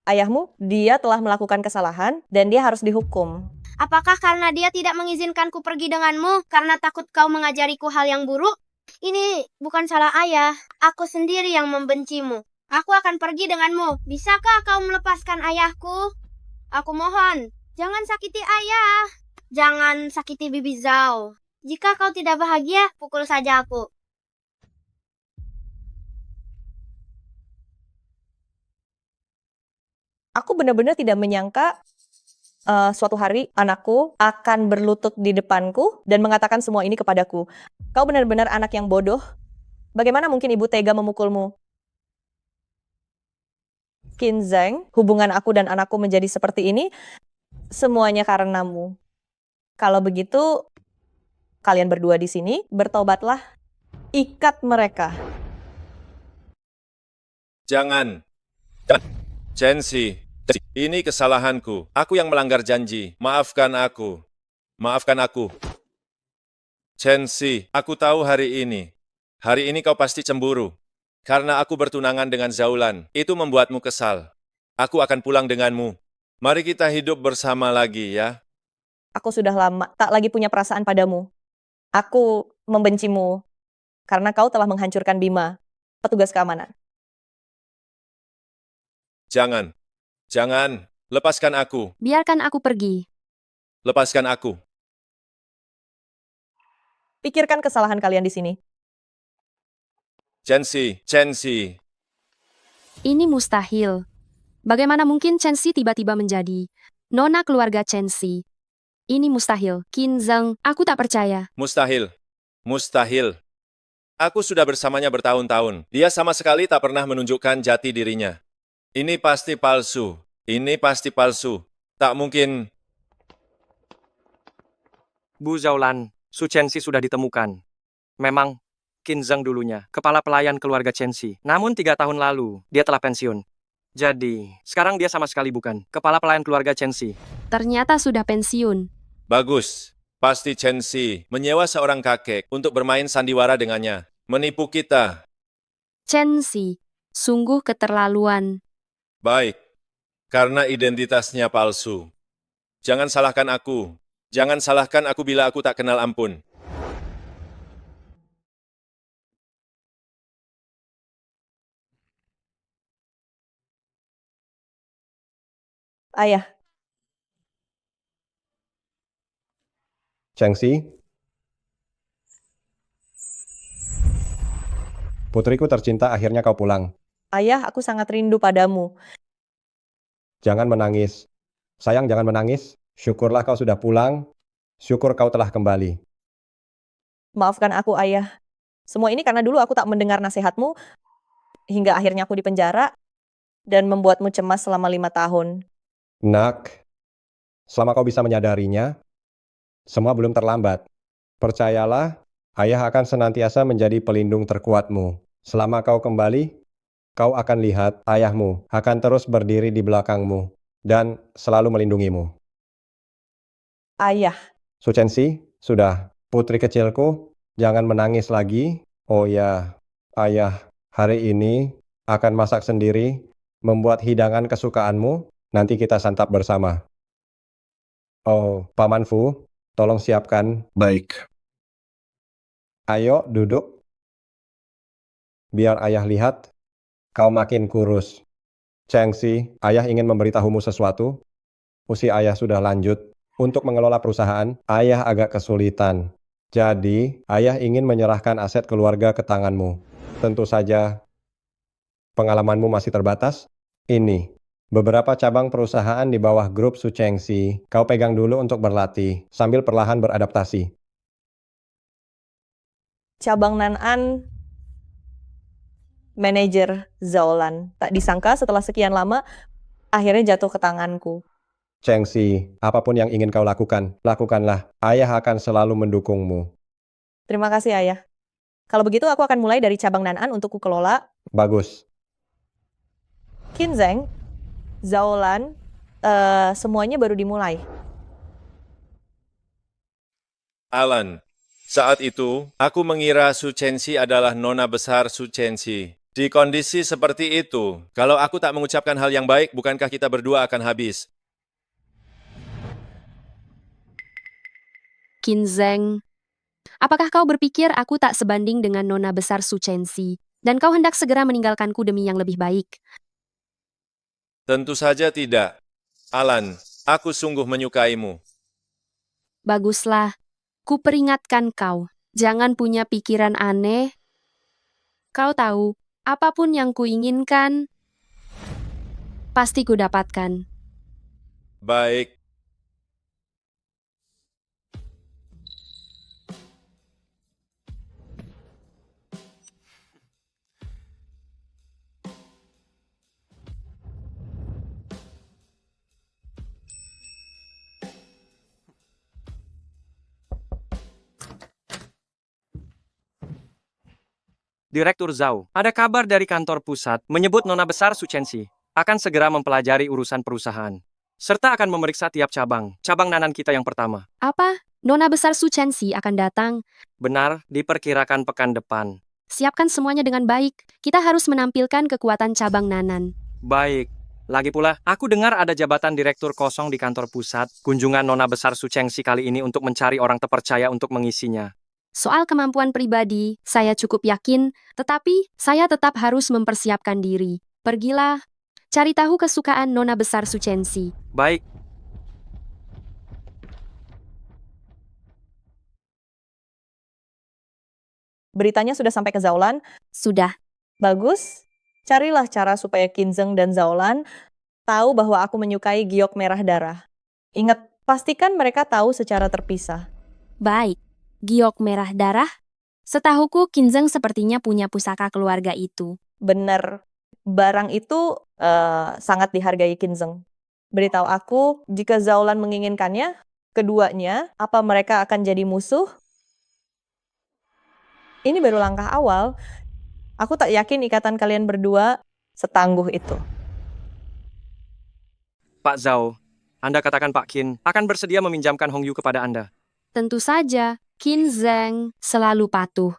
ayahmu, dia telah melakukan kesalahan dan dia harus dihukum. Apakah karena dia tidak mengizinkanku pergi denganmu karena takut kau mengajariku hal yang buruk? Ini bukan salah ayah. Aku sendiri yang membencimu. Aku akan pergi denganmu. Bisakah kau melepaskan ayahku? Aku mohon, jangan sakiti ayah. Jangan sakiti Bibi Zhao. Jika kau tidak bahagia, pukul saja aku. Aku benar-benar tidak menyangka suatu hari anakku akan berlutut di depanku dan mengatakan semua ini kepadaku. Kau benar-benar anak yang bodoh. Bagaimana mungkin ibu tega memukulmu? Qin Zheng, hubungan aku dan anakku menjadi seperti ini, semuanya karenamu. Kalau begitu, kalian berdua di sini, bertobatlah, ikat mereka. Jangan. Chen-Si, ini kesalahanku. Aku yang melanggar janji. Maafkan aku. Maafkan aku. Chen-Si, aku tahu hari ini. Hari ini kau pasti cemburu. Karena aku bertunangan dengan Zaulan. Itu membuatmu kesal. Aku akan pulang denganmu. Mari kita hidup bersama lagi ya. Aku sudah lama tak lagi punya perasaan padamu. Aku membencimu karena kau telah menghancurkan Bima, petugas keamanan. Jangan. Jangan. Lepaskan aku. Biarkan aku pergi. Lepaskan aku. Pikirkan kesalahan kalian di sini. Chen-Si, Chen-Si. Ini mustahil. Bagaimana mungkin Chen-Si tiba-tiba menjadi nona keluarga Chen-Si? Ini mustahil. Qin Zheng, aku tak percaya. Mustahil. Mustahil. Aku sudah bersamanya bertahun-tahun. Dia sama sekali tak pernah menunjukkan jati dirinya. Ini pasti palsu. Ini pasti palsu. Tak mungkin. Bu Zaulan, Su Chen-Si sudah ditemukan. Memang, Qin Zheng dulunya, kepala pelayan keluarga Chen-Si. Namun 3 tahun lalu, dia telah pensiun. Jadi, sekarang dia sama sekali bukan kepala pelayan keluarga Chen-Si. Ternyata sudah pensiun. Bagus. Pasti Chen-Si menyewa seorang kakek untuk bermain sandiwara dengannya. Menipu kita. Chen-Si, sungguh keterlaluan. Baik. Karena identitasnya palsu. Jangan salahkan aku. Jangan salahkan aku bila aku tak kenal ampun. Ayah, Chen-Si, putriku tercinta, akhirnya kau pulang. ayah, aku sangat rindu padamu. Jangan menangis. Sayang, jangan menangis. Syukurlah kau sudah pulang. Syukur kau telah kembali. Maafkan aku, ayah. Semua ini karena dulu aku tak mendengar nasihatmu, hingga akhirnya aku dipenjara, dan membuatmu cemas selama 5 tahun. Nak, selama kau bisa menyadarinya, semua belum terlambat. Percayalah, ayah akan senantiasa menjadi pelindung terkuatmu. Selama kau kembali, kau akan lihat ayahmu akan terus berdiri di belakangmu dan selalu melindungimu. Ayah, Su Chen-Si, sudah. Putri kecilku, jangan menangis lagi. Oh ya, ayah hari ini akan masak sendiri, membuat hidangan kesukaanmu. Nanti kita santap bersama. Oh, Paman Fu, tolong siapkan. Baik. Ayo, duduk. Biar ayah lihat, kau makin kurus. Chen-Si, ayah ingin memberitahumu sesuatu. Usia ayah sudah lanjut. Untuk mengelola perusahaan, ayah agak kesulitan. Jadi, ayah ingin menyerahkan aset keluarga ke tanganmu. Tentu saja, pengalamanmu masih terbatas. Ini, beberapa cabang perusahaan di bawah grup Su Chen-Si, kau pegang dulu untuk berlatih, sambil perlahan beradaptasi. cabang Nan'an, manajer Zaulan. Tak disangka setelah sekian lama, akhirnya jatuh ke tanganku. Chen-Si, apapun yang ingin kau lakukan, lakukanlah. Ayah akan selalu mendukungmu. Terima kasih, ayah. Kalau begitu, aku akan mulai dari cabang Nan'an untuk kukelola. Bagus. Qin Zheng, Zaulan, semuanya baru dimulai. Alan, Saat itu, aku mengira Su Chenxi adalah nona besar Su Chenxi. Di kondisi seperti itu, kalau aku tak mengucapkan hal yang baik, bukankah kita berdua akan habis? Qin Zheng, apakah kau berpikir aku tak sebanding dengan nona besar Su Chenxi, dan kau hendak segera meninggalkanku demi yang lebih baik? Tentu saja tidak. Alan, aku sungguh menyukaimu. Baguslah, ku peringatkan kau, jangan punya pikiran aneh. Kau tahu, apapun yang kuinginkan, pasti ku dapatkan. Baik. Direktur Zhao, ada kabar dari kantor pusat menyebut nona besar Su Chenxi akan segera mempelajari urusan perusahaan, serta akan memeriksa tiap cabang nanan kita yang pertama. Apa? Nona besar Su Chenxi akan datang? Benar, diperkirakan pekan depan. Siapkan semuanya dengan baik. Kita harus menampilkan kekuatan cabang nanan. Baik. Lagi pula, aku dengar ada jabatan direktur kosong di kantor pusat. Kunjungan nona besar Su Chenxi kali ini untuk mencari orang terpercaya untuk mengisinya. Soal kemampuan pribadi, saya cukup yakin, tetapi saya tetap harus mempersiapkan diri. Pergilah, cari tahu kesukaan nona besar Su Chenxi. Baik. Beritanya sudah sampai ke Zaolan? Sudah. Bagus. Carilah cara supaya Qin Zheng dan Zaolan tahu bahwa aku menyukai giok merah darah. Ingat, pastikan mereka tahu secara terpisah. Baik. Giok merah darah? Setahuku Qin Zheng sepertinya punya pusaka keluarga itu. Benar. Barang itu sangat dihargai Qin Zheng. Beritahu aku, jika Zaolan menginginkannya, keduanya, apa mereka akan jadi musuh? Ini baru langkah awal. Aku tak yakin ikatan kalian berdua setangguh itu. Pak Zhao, Anda katakan Pak Qin akan bersedia meminjamkan Hong Yu kepada Anda. Tentu saja, Qin Zheng selalu patuh.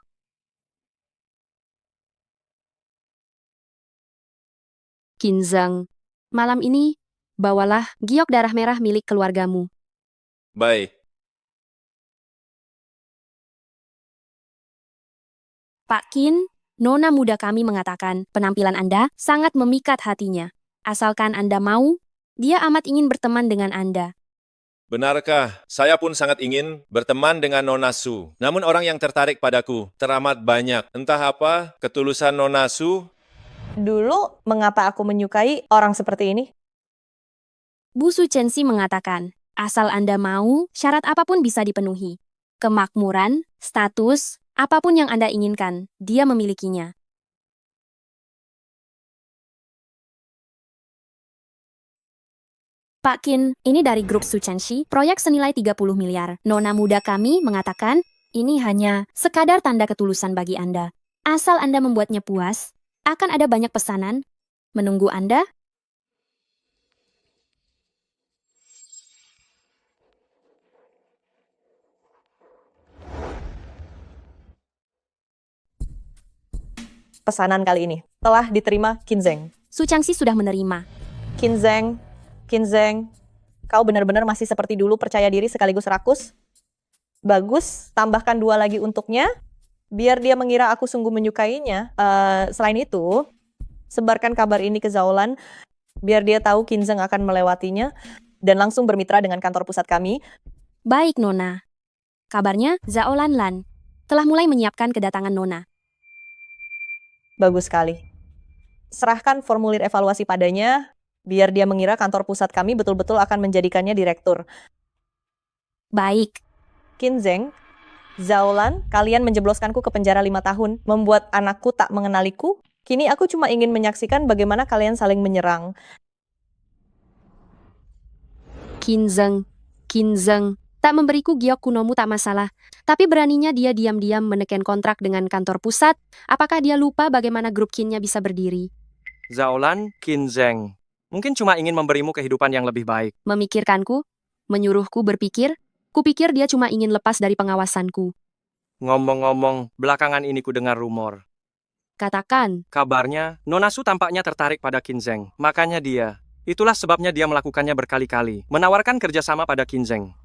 Qin Zheng, malam ini, bawalah giok darah merah milik keluargamu. Baik. Pak Qin, nona muda kami mengatakan penampilan Anda sangat memikat hatinya. Asalkan Anda mau, dia amat ingin berteman dengan Anda. Benarkah? Saya pun sangat ingin berteman dengan Nona Su. Namun orang yang tertarik padaku teramat banyak. Entah apa ketulusan Nona Su. Dulu, mengapa aku menyukai orang seperti ini? Bu Su Chenxi mengatakan, asal Anda mau, syarat apapun bisa dipenuhi. Kemakmuran, status, apapun yang Anda inginkan, dia memilikinya. Pak Qin, ini dari grup Su Chenxi, proyek senilai 30 miliar. Nona muda kami mengatakan, ini hanya sekadar tanda ketulusan bagi Anda. Asal Anda membuatnya puas, akan ada banyak pesanan menunggu Anda. Pesanan kali ini telah diterima Qin Zheng. Su Chenxi sudah menerima. Qin Zheng, kau benar-benar masih seperti dulu percaya diri sekaligus rakus? Bagus, tambahkan 2 lagi untuknya, biar dia mengira aku sungguh menyukainya. Selain itu, sebarkan kabar ini ke Zaolan, biar dia tahu Qin Zheng akan melewatinya, dan langsung bermitra dengan kantor pusat kami. Baik, Nona. Kabarnya, Zaolan Lan telah mulai menyiapkan kedatangan Nona. Bagus sekali. Serahkan formulir evaluasi padanya, biar dia mengira kantor pusat kami betul-betul akan menjadikannya direktur. Baik. Qin Zheng, Zaolan, kalian menjebloskanku ke penjara 5 tahun, membuat anakku tak mengenaliku. Kini aku cuma ingin menyaksikan bagaimana kalian saling menyerang. Qin Zheng, tak memberiku giok kunomu tak masalah. Tapi beraninya dia diam-diam meneken kontrak dengan kantor pusat. Apakah dia lupa bagaimana grup Qin-nya bisa berdiri? Zaolan, Qin Zheng. Mungkin cuma ingin memberimu kehidupan yang lebih baik. Memikirkanku, menyuruhku berpikir, kupikir dia cuma ingin lepas dari pengawasanku. Ngomong-ngomong, belakangan ini ku dengar rumor. Katakan, Kabarnya, Nona Su tampaknya tertarik pada Kinzeng. Makanya itulah sebabnya dia melakukannya berkali-kali. Menawarkan kerjasama pada Kinzeng.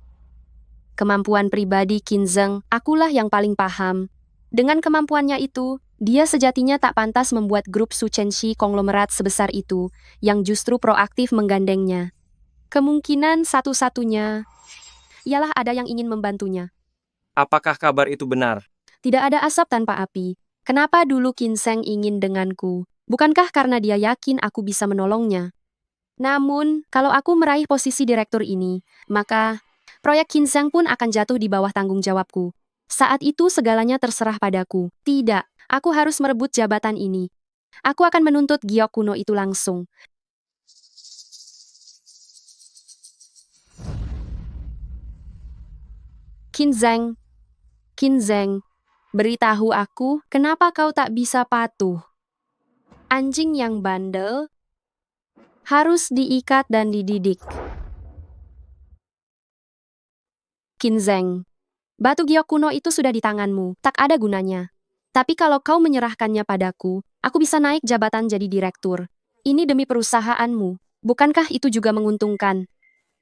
kemampuan pribadi Kinzeng, akulah yang paling paham. Dengan kemampuannya itu, dia sejatinya tak pantas membuat grup Su Chenxi konglomerat sebesar itu, yang justru proaktif menggandengnya. Kemungkinan satu-satunya ialah ada yang ingin membantunya. Apakah kabar itu benar? Tidak ada asap tanpa api. Kenapa dulu Kinzeng ingin denganku? Bukankah karena dia yakin aku bisa menolongnya? Namun, kalau aku meraih posisi direktur ini, maka proyek Kinzeng pun akan jatuh di bawah tanggung jawabku. Saat itu segalanya terserah padaku. Tidak, aku harus merebut jabatan ini. Aku akan menuntut giok kuno itu langsung. Kinzeng, beritahu aku kenapa kau tak bisa patuh. Anjing yang bandel harus diikat dan dididik. Kinzeng, batu giok kuno itu sudah di tanganmu, tak ada gunanya. Tapi kalau kau menyerahkannya padaku, aku bisa naik jabatan jadi direktur. Ini demi perusahaanmu. Bukankah itu juga menguntungkan?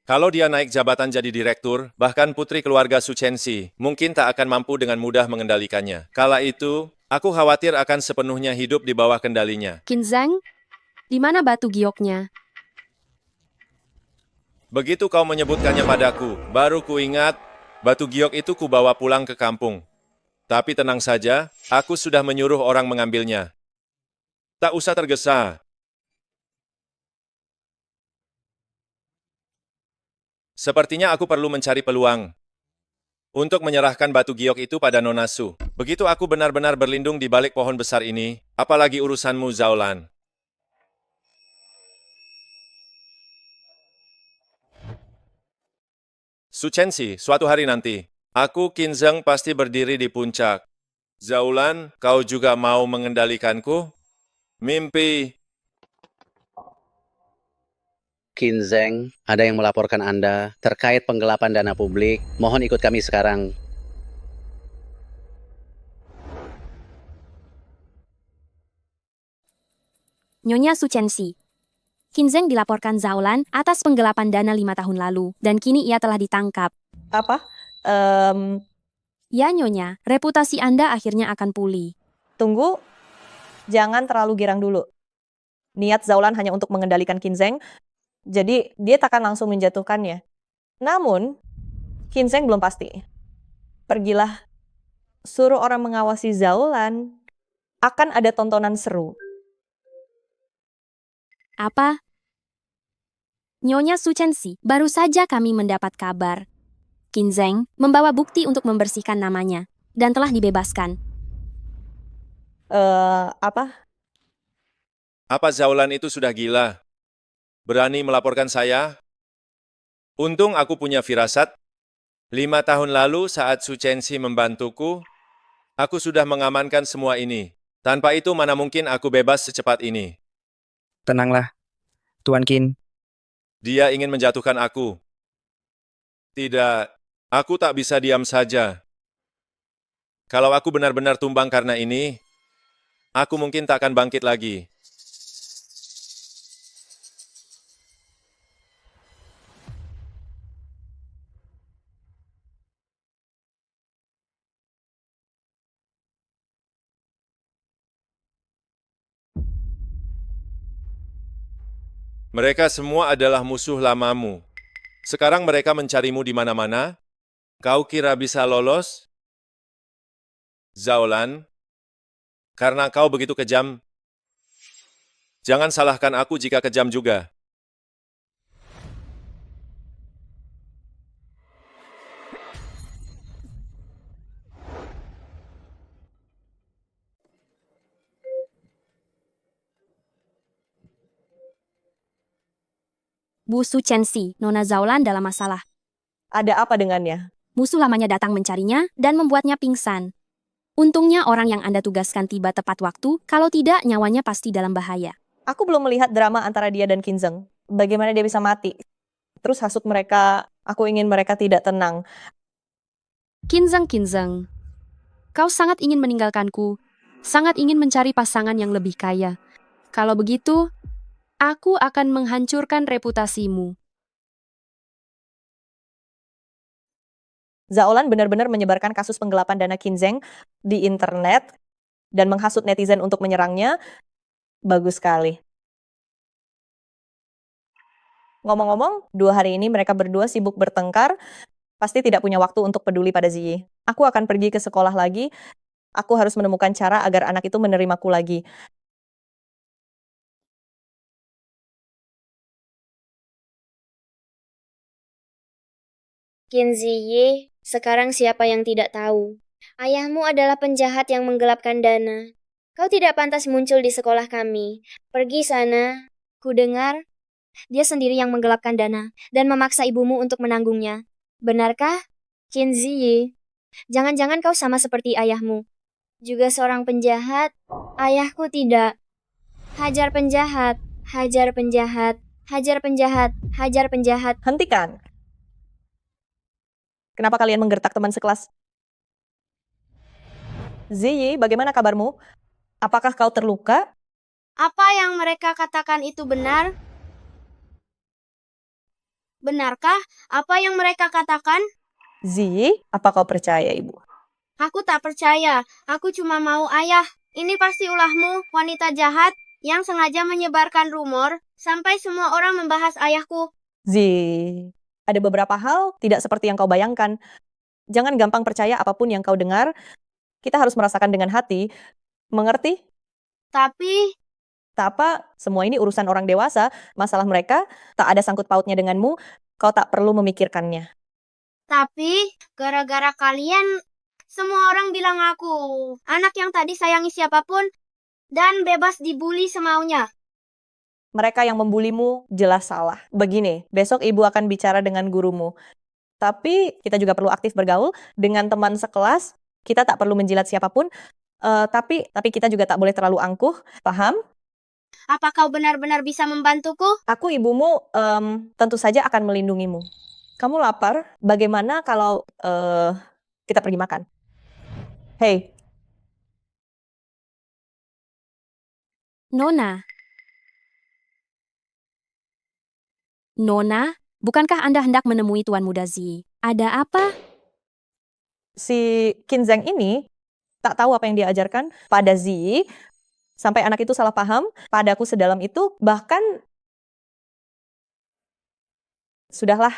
Kalau dia naik jabatan jadi direktur, bahkan putri keluarga Su Chenxi mungkin tak akan mampu dengan mudah mengendalikannya. Kala itu, aku khawatir akan sepenuhnya hidup di bawah kendalinya. Kinzeng, di mana batu gioknya? Begitu kau menyebutkannya padaku, baru ku ingat batu giok itu kubawa pulang ke kampung. Tapi tenang saja, aku sudah menyuruh orang mengambilnya. Tak usah tergesa. Sepertinya aku perlu mencari peluang untuk menyerahkan batu giok itu pada Nona Su. Begitu aku benar-benar berlindung di balik pohon besar ini, apalagi urusanmu, Zhaolan. Su Chenxi, suatu hari nanti, aku Kinzeng pasti berdiri di puncak. Zhaolan, kau juga mau mengendalikanku? Mimpi. Kinzeng, ada yang melaporkan Anda terkait penggelapan dana publik. Mohon ikut kami sekarang. Nyonya Su Chenxi, Kinzeng dilaporkan Zhaolan atas penggelapan dana 5 tahun lalu, dan kini ia telah ditangkap. Apa? Ya Nyonya, reputasi Anda akhirnya akan pulih. Tunggu, jangan terlalu girang dulu. Niat Zhaolan hanya untuk mengendalikan Kinzeng, jadi dia tak akan langsung menjatuhkannya. Namun, Kinzeng belum pasti. Pergilah, suruh orang mengawasi Zhaolan. Akan ada tontonan seru. Apa? Nyonya Su Chenxi, baru saja kami mendapat kabar. Kinzeng membawa bukti untuk membersihkan namanya, dan telah dibebaskan. Apa? Apa Zhaolan itu sudah gila? Berani melaporkan saya? Untung aku punya firasat. 5 tahun lalu saat Su Chenxi membantuku, aku sudah mengamankan semua ini. Tanpa itu mana mungkin aku bebas secepat ini. Tenanglah, Tuan Qin. Dia ingin menjatuhkan aku. Tidak, aku tak bisa diam saja. Kalau aku benar-benar tumbang karena ini, aku mungkin tak akan bangkit lagi. Mereka semua adalah musuh lamamu. Sekarang mereka mencarimu di mana-mana. Kau kira bisa lolos? Zhaolan, karena kau begitu kejam, jangan salahkan aku jika kejam juga. Bu Su Chenxi, Nona Zhaolan dalam masalah. Ada apa dengannya? Musuh lamanya datang mencarinya dan membuatnya pingsan. Untungnya orang yang Anda tugaskan tiba tepat waktu, kalau tidak nyawanya pasti dalam bahaya. Aku belum melihat drama antara dia dan Kinzeng. Bagaimana dia bisa mati? Terus hasut mereka, aku ingin mereka tidak tenang. Kinzeng. Kau sangat ingin meninggalkanku, sangat ingin mencari pasangan yang lebih kaya. Kalau begitu, aku akan menghancurkan reputasimu. Zaolan benar-benar menyebarkan kasus penggelapan dana Kinzeng di internet dan menghasut netizen untuk menyerangnya. Bagus sekali. Ngomong-ngomong, 2 hari ini mereka berdua sibuk bertengkar, pasti tidak punya waktu untuk peduli pada Ziyi. Aku akan pergi ke sekolah lagi, aku harus menemukan cara agar anak itu menerimaku lagi. Qin Ziyi, sekarang siapa yang tidak tahu? Ayahmu adalah penjahat yang menggelapkan dana. Kau tidak pantas muncul di sekolah kami. Pergi sana. Ku dengar, dia sendiri yang menggelapkan dana dan memaksa ibumu untuk menanggungnya. Benarkah, Qin Ziyi? Jangan-jangan kau sama seperti ayahmu. Juga seorang penjahat? Ayahku tidak. Hajar penjahat, hajar penjahat, hajar penjahat, hajar penjahat. Hentikan. Kenapa kalian menggertak teman sekelas? Ziyi, bagaimana kabarmu? Apakah kau terluka? Apa yang mereka katakan itu benar? Benarkah apa yang mereka katakan? Ziyi, apa kau percaya, Ibu? Aku tak percaya. Aku cuma mau ayah. Ini pasti ulahmu, wanita jahat, yang sengaja menyebarkan rumor, sampai semua orang membahas ayahku. Ziyi, ada beberapa hal tidak seperti yang kau bayangkan. Jangan gampang percaya apapun yang kau dengar. Kita harus merasakan dengan hati. Mengerti? Tapi, Tak apa, semua ini urusan orang dewasa. Masalah mereka tak ada sangkut pautnya denganmu. Kau tak perlu memikirkannya. gara-gara kalian, semua orang bilang aku anak yang tadi sayangi siapapun dan bebas dibully semaunya. Mereka yang membulimu jelas salah. Begini, besok ibu akan bicara dengan gurumu. Tapi kita juga perlu aktif bergaul dengan teman sekelas. Kita tak perlu menjilat siapapun. Tapi kita juga tak boleh terlalu angkuh. Paham? Apa kau benar-benar bisa membantuku? Aku ibumu tentu saja akan melindungimu. Kamu lapar? Bagaimana kalau kita pergi makan? Hei, Nona. Nona, bukankah Anda hendak menemui Tuan Muda Ziyi? Ada apa? si Kinzeng ini tak tahu apa yang dia ajarkan pada Ziyi, sampai anak itu salah paham padaku sedalam itu. Bahkan sudahlah,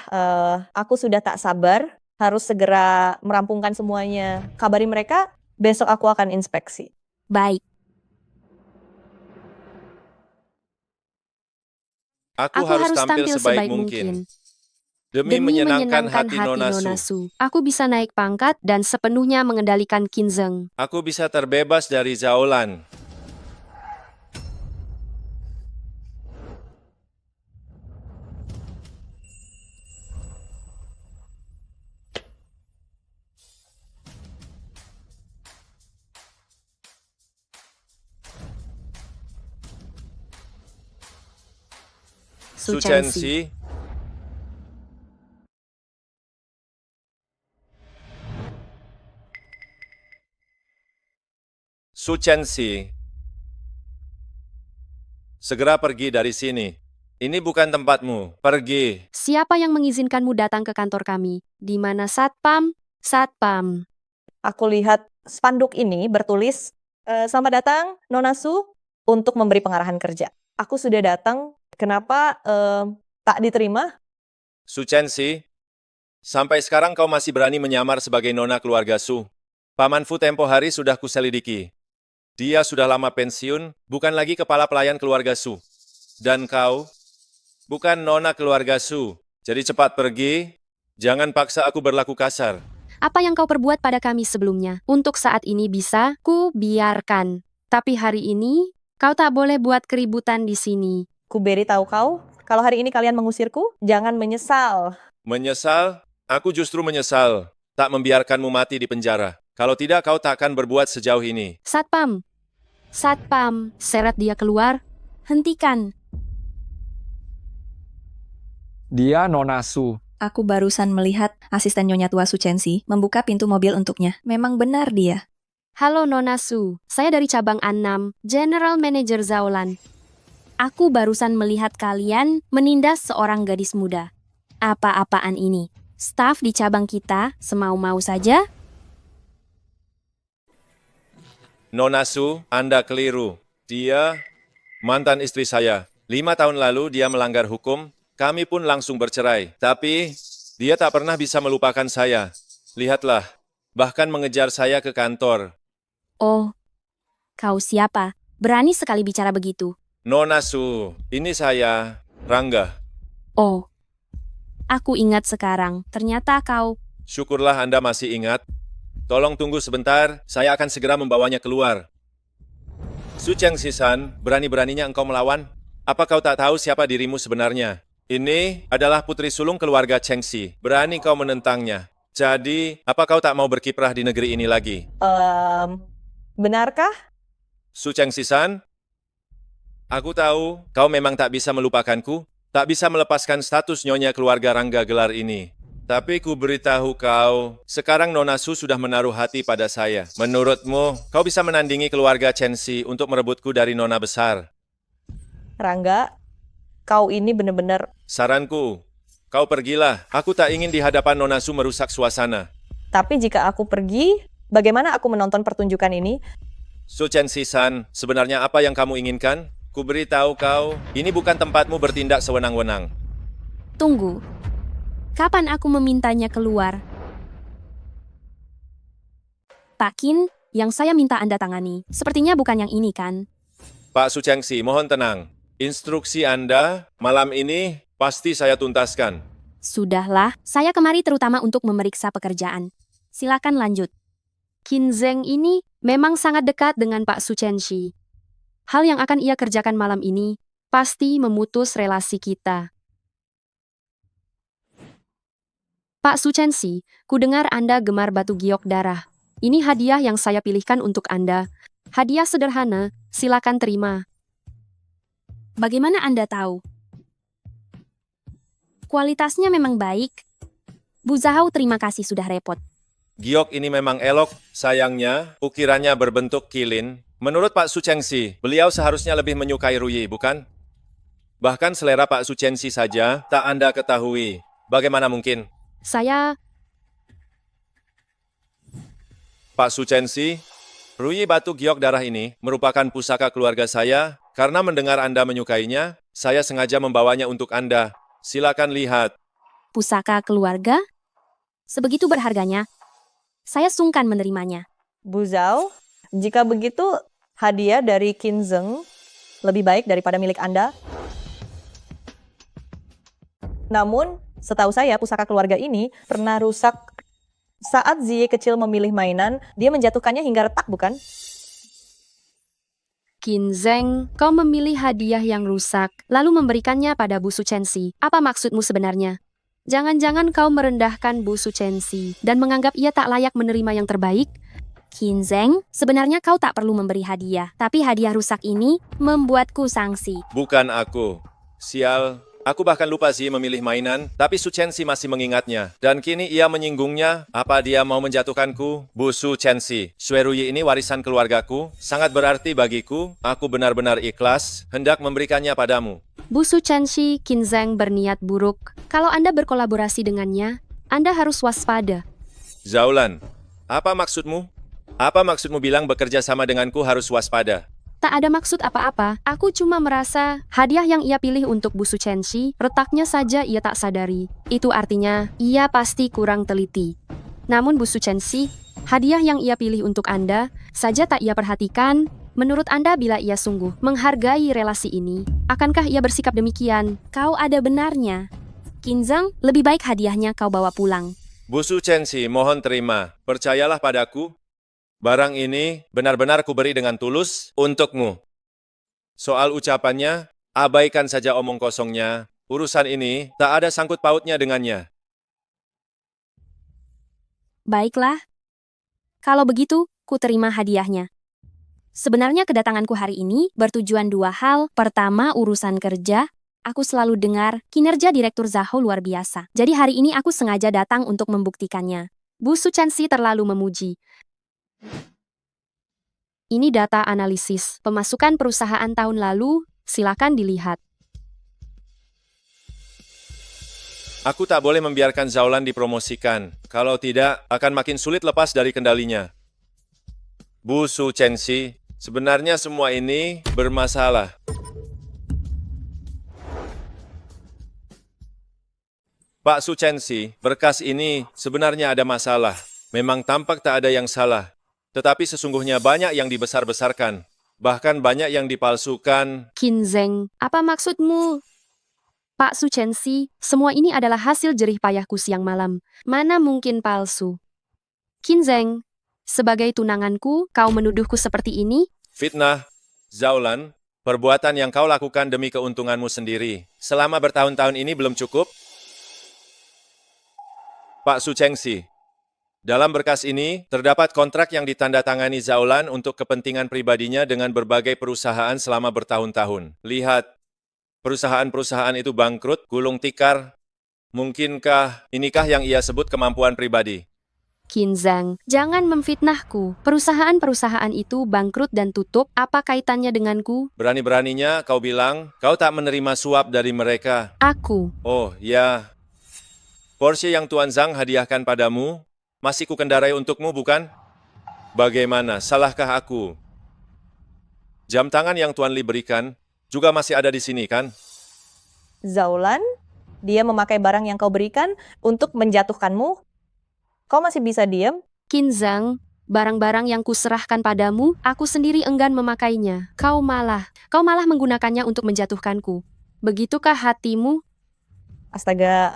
aku sudah tak sabar harus segera merampungkan semuanya. Kabari mereka, besok aku akan inspeksi. Baik. Aku harus tampil sebaik mungkin. Demi menyenangkan hati Nona Su. Aku bisa naik pangkat dan sepenuhnya mengendalikan Kinzeng. Aku bisa terbebas dari Zaolan. Su Chenxi. Su Chenxi. Segera pergi dari sini. Ini bukan tempatmu. Pergi. Siapa yang mengizinkanmu datang ke kantor kami? Di mana Satpam? Satpam. Aku lihat spanduk ini bertulis, selamat datang Nona Su untuk memberi pengarahan kerja. Aku sudah datang, kenapa tak diterima? Su Chenxi, sampai sekarang kau masih berani menyamar sebagai nona keluarga Su. Paman Fu tempo hari sudah kuselidiki. Dia sudah lama pensiun, bukan lagi kepala pelayan keluarga Su. Dan kau, bukan nona keluarga Su. Jadi cepat pergi, jangan paksa aku berlaku kasar. Apa yang kau perbuat pada kami sebelumnya? Untuk saat ini bisa, ku biarkan. Tapi hari ini, kau tak boleh buat keributan di sini. Ku beri tahu kau, kalau hari ini kalian mengusirku, jangan menyesal. Menyesal? Aku justru menyesal. Tak membiarkanmu mati di penjara. Kalau tidak, kau tak akan berbuat sejauh ini. Satpam. Satpam, seret dia keluar. Hentikan. Dia Nona Su. Aku barusan melihat asisten Nyonya Tua Su Chenxi membuka pintu mobil untuknya. Memang benar dia. Halo Nona Su, saya dari cabang A6, General Manager Zaolan. Aku barusan melihat kalian menindas seorang gadis muda. Apa-apaan ini? Staf di cabang kita semau-mau saja? Nona Su, Anda keliru. Dia mantan istri saya. 5 tahun lalu dia melanggar hukum, kami pun langsung bercerai. Tapi dia tak pernah bisa melupakan saya. Lihatlah, bahkan mengejar saya ke kantor. Oh, kau siapa? Berani sekali bicara begitu. Nona Su, ini saya, Rangga. Oh, aku ingat sekarang. Ternyata kau... Syukurlah Anda masih ingat. Tolong tunggu sebentar, saya akan segera membawanya keluar. Su Chengxi-san, berani-beraninya engkau melawan? Apa kau tak tahu siapa dirimu sebenarnya? Ini adalah putri sulung keluarga Chengxi. Berani kau menentangnya. Jadi, apa kau tak mau berkiprah di negeri ini lagi? Benarkah? Su Chengxi-san, aku tahu kau memang tak bisa melupakanku, tak bisa melepaskan status nyonya keluarga Rangga Gelar ini. Tapi ku beritahu kau, sekarang Nona Su sudah menaruh hati pada saya. Menurutmu, kau bisa menandingi keluarga Chengxi untuk merebutku dari Nona besar? Rangga, kau ini benar-benar... Saranku, kau pergilah. Aku tak ingin di hadapan Nona Su merusak suasana. Tapi jika aku pergi, bagaimana aku menonton pertunjukan ini? Su Chengxi-san, sebenarnya apa yang kamu inginkan? Ku beritahu kau, ini bukan tempatmu bertindak sewenang-wenang. Tunggu. Kapan aku memintanya keluar? Pak Qin, yang saya minta Anda tangani, sepertinya bukan yang ini kan? Pak Su Chengxi, mohon tenang. Instruksi Anda malam ini pasti saya tuntaskan. Sudahlah, saya kemari terutama untuk memeriksa pekerjaan. Silakan lanjut. Qin Zeng ini memang sangat dekat dengan Pak Su Chengxi. Hal yang akan ia kerjakan malam ini pasti memutus relasi kita. Pak Su Chengxi, kudengar Anda gemar batu giok darah. Ini hadiah yang saya pilihkan untuk Anda. Hadiah sederhana, silakan terima. Bagaimana Anda tahu? Kualitasnya memang baik. Bu Zhao, terima kasih sudah repot. Giok ini memang elok, sayangnya ukirannya berbentuk kilin. Menurut Pak Su Chengxi, beliau seharusnya lebih menyukai Ruyi, bukan? Bahkan selera Pak Su Chengxi saja tak Anda ketahui. Bagaimana mungkin? Pak Su Chengxi, Ruyi batu giok darah ini merupakan pusaka keluarga saya. Karena mendengar Anda menyukainya, saya sengaja membawanya untuk Anda. Silakan lihat. Pusaka keluarga? Sebegitu berharganya? Saya sungkan menerimanya. Bu Zhao, jika begitu hadiah dari Qin Zeng lebih baik daripada milik Anda. Namun, setahu saya pusaka keluarga ini pernah rusak saat Ziye kecil memilih mainan, dia menjatuhkannya hingga retak, bukan? Qin Zeng, kau memilih hadiah yang rusak, lalu memberikannya pada Bu Su Chengxi. Apa maksudmu sebenarnya? Jangan-jangan kau merendahkan Bu Su Chengxi dan menganggap ia tak layak menerima yang terbaik? Qin Zeng, sebenarnya kau tak perlu memberi hadiah, tapi hadiah rusak ini membuatku sangsi. Bukan aku. Sial, aku bahkan lupa sih memilih mainan, tapi Su Chengxi masih mengingatnya. Dan kini ia menyinggungnya. Apa dia mau menjatuhkanku? Bu Su Chengxi, Sui Ruyi ini warisan keluargaku, sangat berarti bagiku. Aku benar-benar ikhlas, hendak memberikannya padamu. Bu Su Chengxi, Qin Zeng berniat buruk. Kalau Anda berkolaborasi dengannya, Anda harus waspada. Zaolan, apa maksudmu? Apa maksudmu bilang bekerja sama denganku harus waspada? Tak ada maksud apa-apa, aku cuma merasa hadiah yang ia pilih untuk Bu Su Chengxi, retaknya saja ia tak sadari. Itu artinya, ia pasti kurang teliti. Namun Bu Su Chengxi, hadiah yang ia pilih untuk Anda, saja tak ia perhatikan. Menurut Anda bila ia sungguh menghargai relasi ini, akankah ia bersikap demikian? Kau ada benarnya. Qin Zeng, lebih baik hadiahnya kau bawa pulang. Bu Su Chengxi, mohon terima. Percayalah padaku. Barang ini benar-benar kuberi dengan tulus untukmu. Soal ucapannya, abaikan saja omong kosongnya. Urusan ini tak ada sangkut pautnya dengannya. Baiklah. Kalau begitu, ku terima hadiahnya. Sebenarnya kedatanganku hari ini bertujuan dua hal. Pertama, urusan kerja. Aku selalu dengar kinerja Direktur Zhao luar biasa. Jadi hari ini aku sengaja datang untuk membuktikannya. Bu Su Chengxi terlalu memuji. Ini data analisis pemasukan perusahaan tahun lalu, silakan dilihat. Aku tak boleh membiarkan Zaulan dipromosikan. Kalau tidak, akan makin sulit lepas dari kendalinya. Bu Su Chenxi, sebenarnya semua ini bermasalah. Pak Su Chenxi, berkas ini sebenarnya ada masalah. Memang tampak tak ada yang salah. Tetapi sesungguhnya banyak yang dibesar-besarkan. Bahkan banyak yang dipalsukan. Qin Zheng, apa maksudmu? Pak Su Chenxi, semua ini adalah hasil jerih payahku siang malam. Mana mungkin palsu? Qin Zheng, sebagai tunanganku, kau menuduhku seperti ini? Fitnah, Zaulan, perbuatan yang kau lakukan demi keuntunganmu sendiri. Selama bertahun-tahun ini belum cukup? Pak Su Chenxi, dalam berkas ini, terdapat kontrak yang ditandatangani Zaulan untuk kepentingan pribadinya dengan berbagai perusahaan selama bertahun-tahun. Lihat, perusahaan-perusahaan itu bangkrut, gulung tikar. Mungkinkah inikah yang ia sebut kemampuan pribadi? Qin Zheng, jangan memfitnahku. Perusahaan-perusahaan itu bangkrut dan tutup, apa kaitannya denganku? Berani-beraninya kau bilang, kau tak menerima suap dari mereka. Aku. Oh, ya. Porsche yang Tuan Zhang hadiahkan padamu, masih kukendarai untukmu, bukan? Bagaimana, salahkah aku? Jam tangan yang Tuan Li berikan juga masih ada di sini, kan? Zaulan, dia memakai barang yang kau berikan untuk menjatuhkanmu. Kau masih bisa diam? Qin Zheng, barang-barang yang kuserahkan padamu, aku sendiri enggan memakainya. Kau malah menggunakannya untuk menjatuhkanku. Begitukah hatimu? Astaga,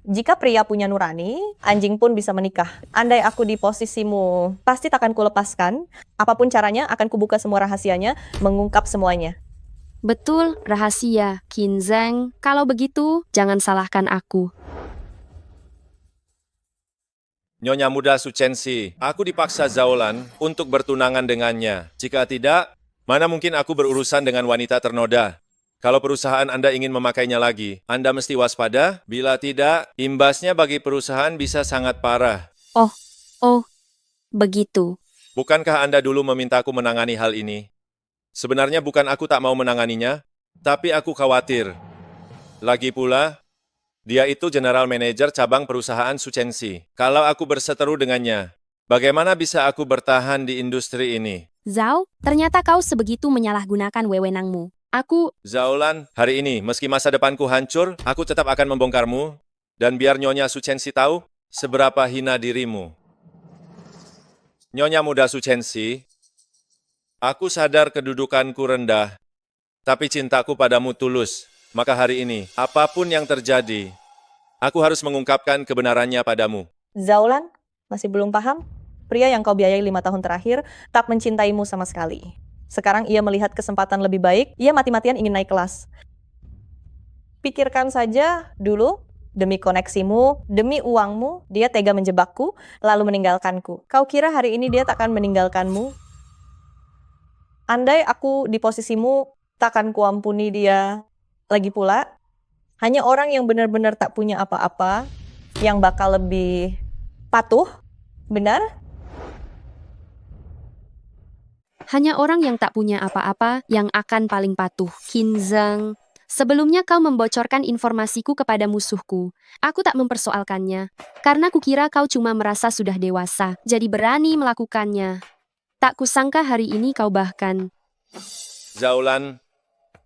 jika pria punya nurani, anjing pun bisa menikah. Andai aku di posisimu, pasti takkan kulepaskan. Apapun caranya, akan kubuka semua rahasianya, mengungkap semuanya. Betul, rahasia. Qin Zheng, kalau begitu, jangan salahkan aku. Nyonya muda Su Chenxi, aku dipaksa Zaulan untuk bertunangan dengannya. Jika tidak, mana mungkin aku berurusan dengan wanita ternoda? Kalau perusahaan Anda ingin memakainya lagi, Anda mesti waspada. Bila tidak, imbasnya bagi perusahaan bisa sangat parah. Oh, begitu. Bukankah Anda dulu memintaku menangani hal ini? Sebenarnya bukan aku tak mau menanganinya, tapi aku khawatir. Lagi pula, dia itu general manager cabang perusahaan Su Chenxi. Kalau aku berseteru dengannya, bagaimana bisa aku bertahan di industri ini? Zhao, ternyata kau sebegitu menyalahgunakan wewenangmu. Zaulan, hari ini, meski masa depanku hancur, aku tetap akan membongkarmu, dan biar Nyonya Su Chenxi tahu seberapa hina dirimu. Nyonya muda Su Chenxi, aku sadar kedudukanku rendah, tapi cintaku padamu tulus. Maka hari ini, apapun yang terjadi, aku harus mengungkapkan kebenarannya padamu. Zaulan, masih belum paham? Pria yang kau biayai 5 tahun terakhir tak mencintaimu sama sekali. Sekarang ia melihat kesempatan lebih baik, ia mati-matian ingin naik kelas. Pikirkan saja dulu, demi koneksimu, demi uangmu, dia tega menjebakku, lalu meninggalkanku. Kau kira hari ini dia takkan meninggalkanmu? Andai aku di posisimu, takkan kuampuni dia. Lagi pula, hanya orang yang benar-benar tak punya apa-apa, yang bakal lebih patuh, benar? Hanya orang yang tak punya apa-apa yang akan paling patuh. Qin Zheng, sebelumnya kau membocorkan informasiku kepada musuhku. Aku tak mempersoalkannya, karena kukira kau cuma merasa sudah dewasa, jadi berani melakukannya. Tak kusangka hari ini kau bahkan... Zaulan,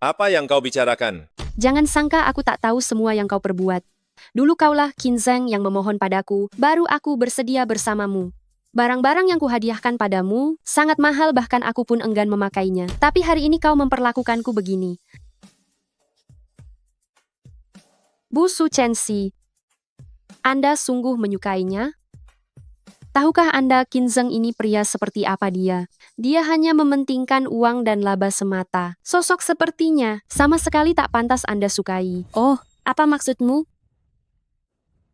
apa yang kau bicarakan? Jangan sangka aku tak tahu semua yang kau perbuat. Dulu kaulah Qin Zheng yang memohon padaku, baru aku bersedia bersamamu. Barang-barang yang kuhadiahkan padamu sangat mahal, bahkan aku pun enggan memakainya. Tapi hari ini kau memperlakukanku begini. Bu Su Chenxi, Anda sungguh menyukainya? Tahukah Anda Qin Zheng ini pria seperti apa dia? Dia hanya mementingkan uang dan laba semata. Sosok sepertinya sama sekali tak pantas Anda sukai. Oh, apa maksudmu?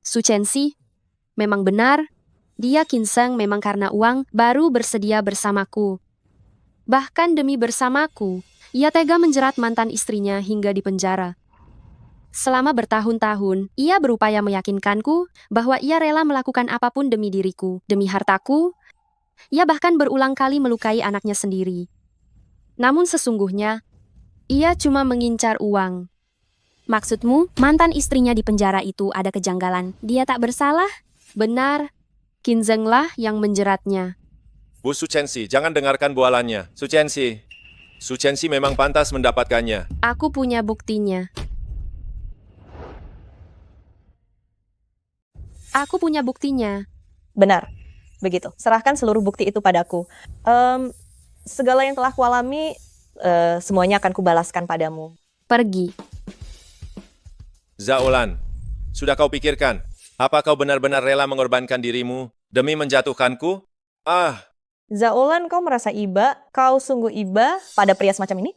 Su Chenxi, memang benar. Dia Qin Zheng memang karena uang baru bersedia bersamaku. Bahkan demi bersamaku, ia tega menjerat mantan istrinya hingga dipenjara. Selama bertahun-tahun, ia berupaya meyakinkanku bahwa ia rela melakukan apapun demi diriku, demi hartaku, Ia bahkan berulang kali melukai anaknya sendiri. Namun sesungguhnya, ia cuma mengincar uang. Maksudmu, mantan istrinya di penjara itu ada kejanggalan. Dia tak bersalah? Benar, Qin Zhenglah yang menjeratnya. Bu Su Chenxi, jangan dengarkan bualannya. Su Chenxi memang pantas mendapatkannya. Aku punya buktinya. Aku punya buktinya. Benar, begitu. Serahkan seluruh bukti itu padaku. Segala yang telah kualami, semuanya akan kubalaskan padamu. Pergi. Zaolan, sudah kau pikirkan? Apa kau benar-benar rela mengorbankan dirimu demi menjatuhkanku? Zaolan, kau merasa iba? Kau sungguh iba pada pria semacam ini?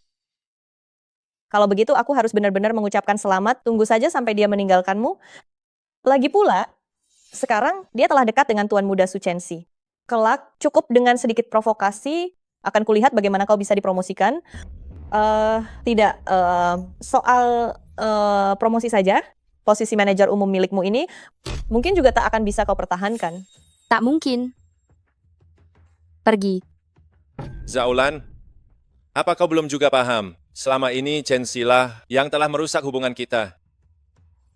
Kalau begitu, aku harus benar-benar mengucapkan selamat. Tunggu saja sampai dia meninggalkanmu. Lagi pula, sekarang dia telah dekat dengan Tuan Muda Su Chenxi. Kelak, cukup dengan sedikit provokasi, akan kulihat bagaimana kau bisa dipromosikan. Soal promosi saja, posisi manajer umum milikmu ini mungkin juga tak akan bisa kau pertahankan. Tak mungkin. Pergi. Zaolan, apa kau belum juga paham? Selama ini Chenxi lah yang telah merusak hubungan kita.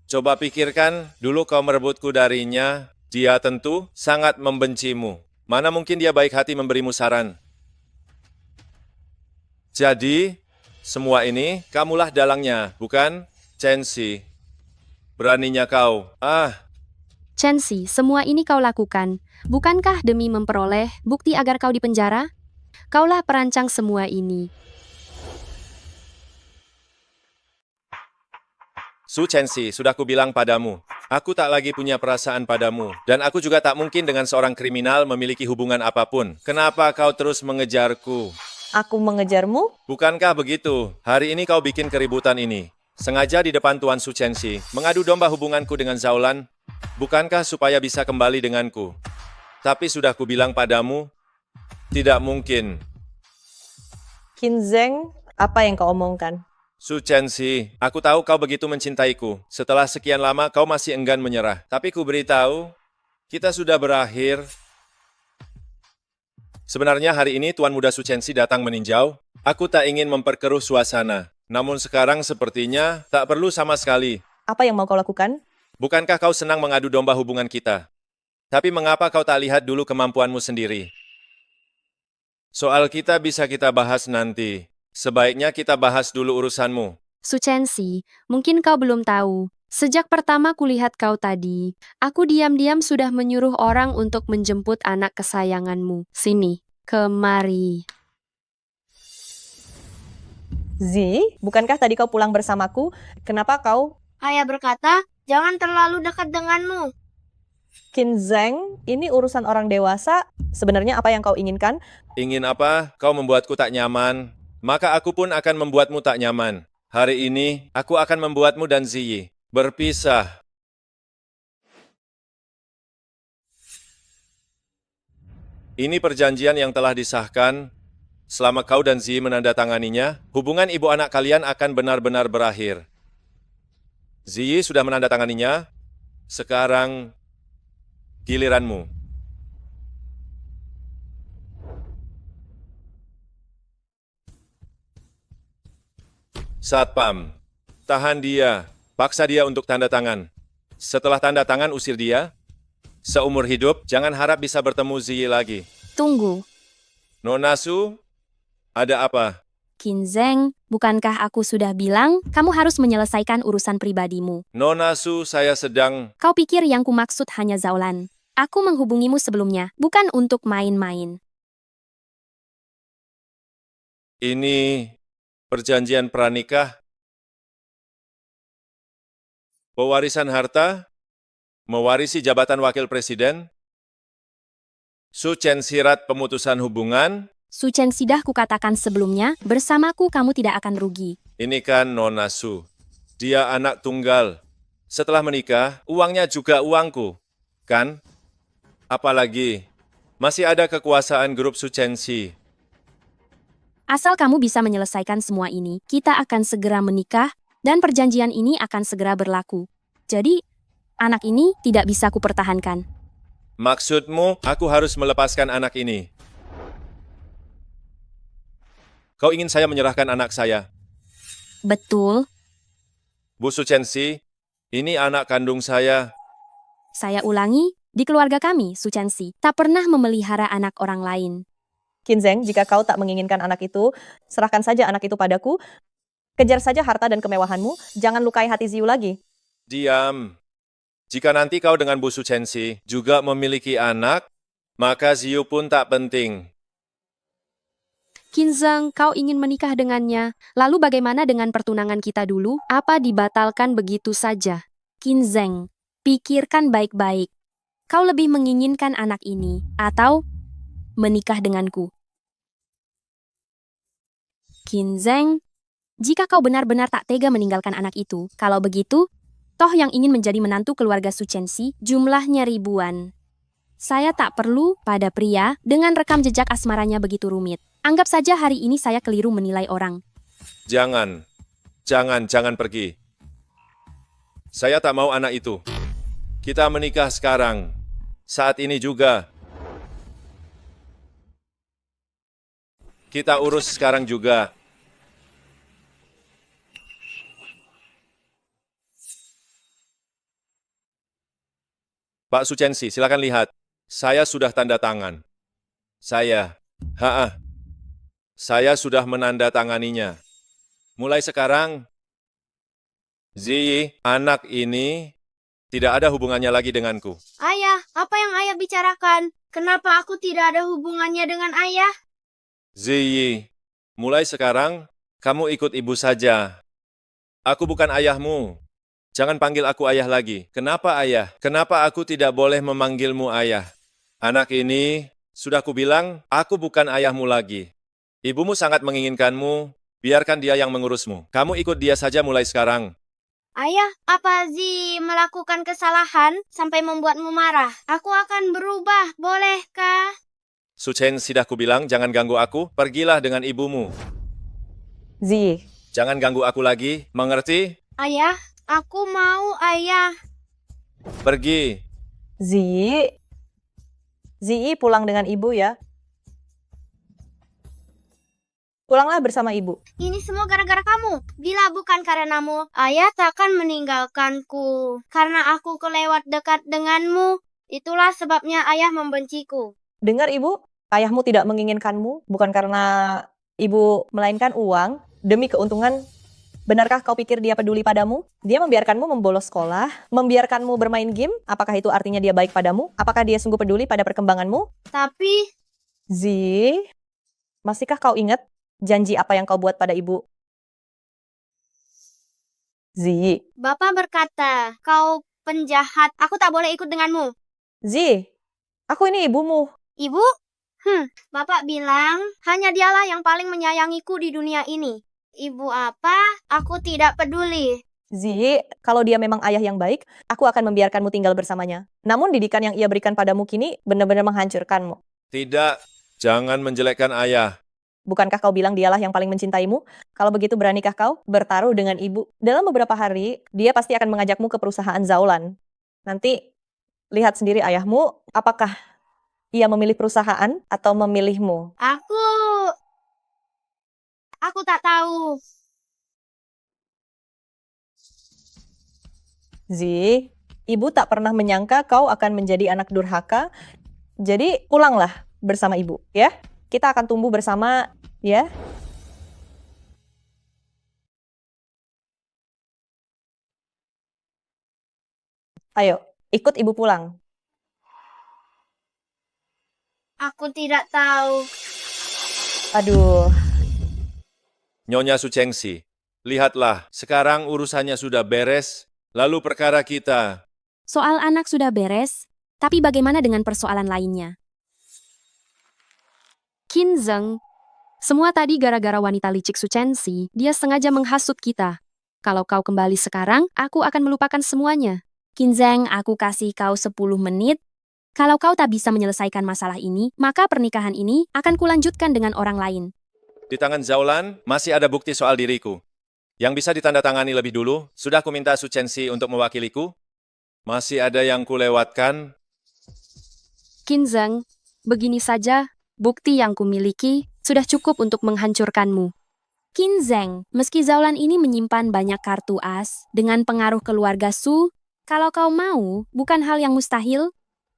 Coba pikirkan, dulu kau merebutku darinya, dia tentu sangat membencimu. Mana mungkin dia baik hati memberimu saran. Jadi, semua ini kamulah dalangnya, bukan? Chenxi, beraninya kau. Chenxi, semua ini kau lakukan. Bukankah demi memperoleh bukti agar kau dipenjara? Kaulah perancang semua ini. Su Chenxi, sudah kubilang padamu, aku tak lagi punya perasaan padamu, dan aku juga tak mungkin dengan seorang kriminal memiliki hubungan apapun. Kenapa kau terus mengejarku? Aku mengejarmu? Bukankah begitu? Hari ini kau bikin keributan ini. Sengaja di depan Tuan Su Chenxi, mengadu domba hubunganku dengan Zaolan. Bukankah supaya bisa kembali denganku? Tapi sudah kubilang padamu, tidak mungkin. Qin Zheng, apa yang kau omongkan? Su Chenxi, aku tahu kau begitu mencintaiku. Setelah sekian lama kau masih enggan menyerah. Tapi ku beritahu, kita sudah berakhir. Sebenarnya hari ini Tuan Muda Su Chenxi datang meninjau. Aku tak ingin memperkeruh suasana. Namun sekarang sepertinya tak perlu sama sekali. Apa yang mau kau lakukan? Bukankah kau senang mengadu domba hubungan kita? Tapi mengapa kau tak lihat dulu kemampuanmu sendiri? Soal kita bisa kita bahas nanti. Sebaiknya kita bahas dulu urusanmu. Su Chenxi, mungkin kau belum tahu. Sejak pertama kulihat kau tadi, aku diam-diam sudah menyuruh orang untuk menjemput anak kesayanganmu. Sini, kemari. Zi, bukankah tadi kau pulang bersamaku? Kenapa kau? Ayah berkata, jangan terlalu dekat denganmu. Qin Zheng, ini urusan orang dewasa. Sebenarnya apa yang kau inginkan? Ingin apa? Kau membuatku tak nyaman. Maka aku pun akan membuatmu tak nyaman. Hari ini, aku akan membuatmu dan Ziyi berpisah. Ini perjanjian yang telah disahkan. Selama kau dan Ziyi menandatanganinya, hubungan ibu anak kalian akan benar-benar berakhir. Ziyi sudah menandatanganinya. Sekarang, giliranmu. Satpam, tahan dia. Paksa dia untuk tanda tangan. Setelah tanda tangan, usir dia. Seumur hidup, jangan harap bisa bertemu Ziyi lagi. Tunggu, Nona Su, ada apa? Qin Zheng, bukankah aku sudah bilang kamu harus menyelesaikan urusan pribadimu? Nona Su, saya sedang... Kau pikir yang kumaksud hanya Zaolan? Aku menghubungimu sebelumnya, bukan untuk main-main. Ini perjanjian pranikah? Pewarisan harta? Mewarisi jabatan wakil presiden? Su Chenxi sirat pemutusan hubungan? Su Chenxi dah kukatakan sebelumnya, bersamaku kamu tidak akan rugi. Ini kan Nona Su. Dia anak tunggal. Setelah menikah, uangnya juga uangku. Kan? Apalagi, masih ada kekuasaan grup Su Chenxi. Asal kamu bisa menyelesaikan semua ini, kita akan segera menikah, dan perjanjian ini akan segera berlaku. Jadi, anak ini tidak bisa kupertahankan. Maksudmu, aku harus melepaskan anak ini? Kau ingin saya menyerahkan anak saya? Betul, Bu Suchensi, ini anak kandung saya. saya ulangi, di keluarga kami, Suchensi, tak pernah memelihara anak orang lain. Kinzeng, jika kau tak menginginkan anak itu, serahkan saja anak itu padaku. Kejar saja harta dan kemewahanmu, jangan lukai hati Ziyu lagi. Diam. Jika nanti kau dengan Bu Suchensi juga memiliki anak, maka Ziyu pun tak penting. Kinzeng, kau ingin menikah dengannya. Lalu bagaimana dengan pertunangan kita dulu? Apa dibatalkan begitu saja? Kinzeng, pikirkan baik-baik. Kau lebih menginginkan anak ini, atau menikah denganku? Kinzeng, jika kau benar-benar tak tega meninggalkan anak itu, kalau begitu, toh yang ingin menjadi menantu keluarga Suchensi jumlahnya ribuan. Saya tak perlu pada pria dengan rekam jejak asmaranya begitu rumit. Anggap saja hari ini saya keliru menilai orang. Jangan pergi. Saya tak mau anak itu. Kita menikah sekarang. Saat ini juga. Kita urus sekarang juga. Pak Suchensi, silakan lihat. Saya sudah tanda tangan. Saya sudah menandatanganinya. Mulai sekarang, Ziyi, anak ini tidak ada hubungannya lagi denganku. Ayah, apa yang ayah bicarakan? Kenapa aku tidak ada hubungannya dengan ayah? Ziyi, mulai sekarang, kamu ikut ibu saja. Aku bukan ayahmu. Jangan panggil aku ayah lagi. Kenapa ayah? Kenapa aku tidak boleh memanggilmu ayah? Anak ini, sudah kubilang, aku bukan ayahmu lagi. Ibumu sangat menginginkanmu, biarkan dia yang mengurusmu. Kamu ikut dia saja mulai sekarang. Ayah, apa Zi melakukan kesalahan sampai membuatmu marah? Aku akan berubah, bolehkah? Suchen, sudah kubilang, jangan ganggu aku, pergilah dengan ibumu. Ziyi, Jangan ganggu aku lagi, mengerti? Ayah, aku mau ayah. Pergi. Ziyi pulang dengan ibu ya. Pulanglah bersama ibu. Ini semua gara-gara kamu. Bila bukan karenamu, ayah takkan meninggalkanku. Karena aku kelewat dekat denganmu, itulah sebabnya ayah membenciku. Dengar ibu, ayahmu tidak menginginkanmu, bukan karena ibu melainkan uang, demi keuntungan. Benarkah kau pikir dia peduli padamu? Dia membiarkanmu membolos sekolah, membiarkanmu bermain game, apakah itu artinya dia baik padamu? Apakah dia sungguh peduli pada perkembanganmu? Tapi, Zi, masihkah kau ingat janji apa yang kau buat pada ibu? Zi, Bapak berkata, kau penjahat, aku tak boleh ikut denganmu. Zi, aku ini ibumu. Ibu? Bapak bilang, hanya dialah yang paling menyayangiku di dunia ini. Ibu apa? Aku tidak peduli. Zi, kalau dia memang ayah yang baik, aku akan membiarkanmu tinggal bersamanya. Namun didikan yang ia berikan padamu kini benar-benar menghancurkanmu. Tidak, jangan menjelekkan ayah. Bukankah kau bilang dialah yang paling mencintaimu? Kalau begitu beranikah kau bertaruh dengan ibu? Dalam beberapa hari, dia pasti akan mengajakmu ke perusahaan Zaulan. Nanti, lihat sendiri ayahmu, apakah ia memilih perusahaan atau memilihmu? Aku tak tahu. Zi, ibu tak pernah menyangka kau akan menjadi anak durhaka. Jadi pulanglah bersama ibu, ya. Kita akan tumbuh bersama, ya. Ayo, ikut ibu pulang. Aku tidak tahu. Aduh. Nyonya Suchengsi, lihatlah, sekarang urusannya sudah beres, lalu perkara kita. Soal anak sudah beres, tapi bagaimana dengan persoalan lainnya? Kinzeng, semua tadi gara-gara wanita licik Suchensi, dia sengaja menghasut kita. Kalau kau kembali sekarang, aku akan melupakan semuanya. Kinzeng, aku kasih kau 10 menit. Kalau kau tak bisa menyelesaikan masalah ini, maka pernikahan ini akan kulanjutkan dengan orang lain. Di tangan Zaulan, masih ada bukti soal diriku. Yang bisa ditandatangani lebih dulu, sudah kuminta Suchensi untuk mewakiliku. Masih ada yang kulewatkan. Qinzheng, begini saja, bukti yang kumiliki sudah cukup untuk menghancurkanmu. Qinzheng, meski Zaulan ini menyimpan banyak kartu as dengan pengaruh keluarga Su, kalau kau mau, bukan hal yang mustahil.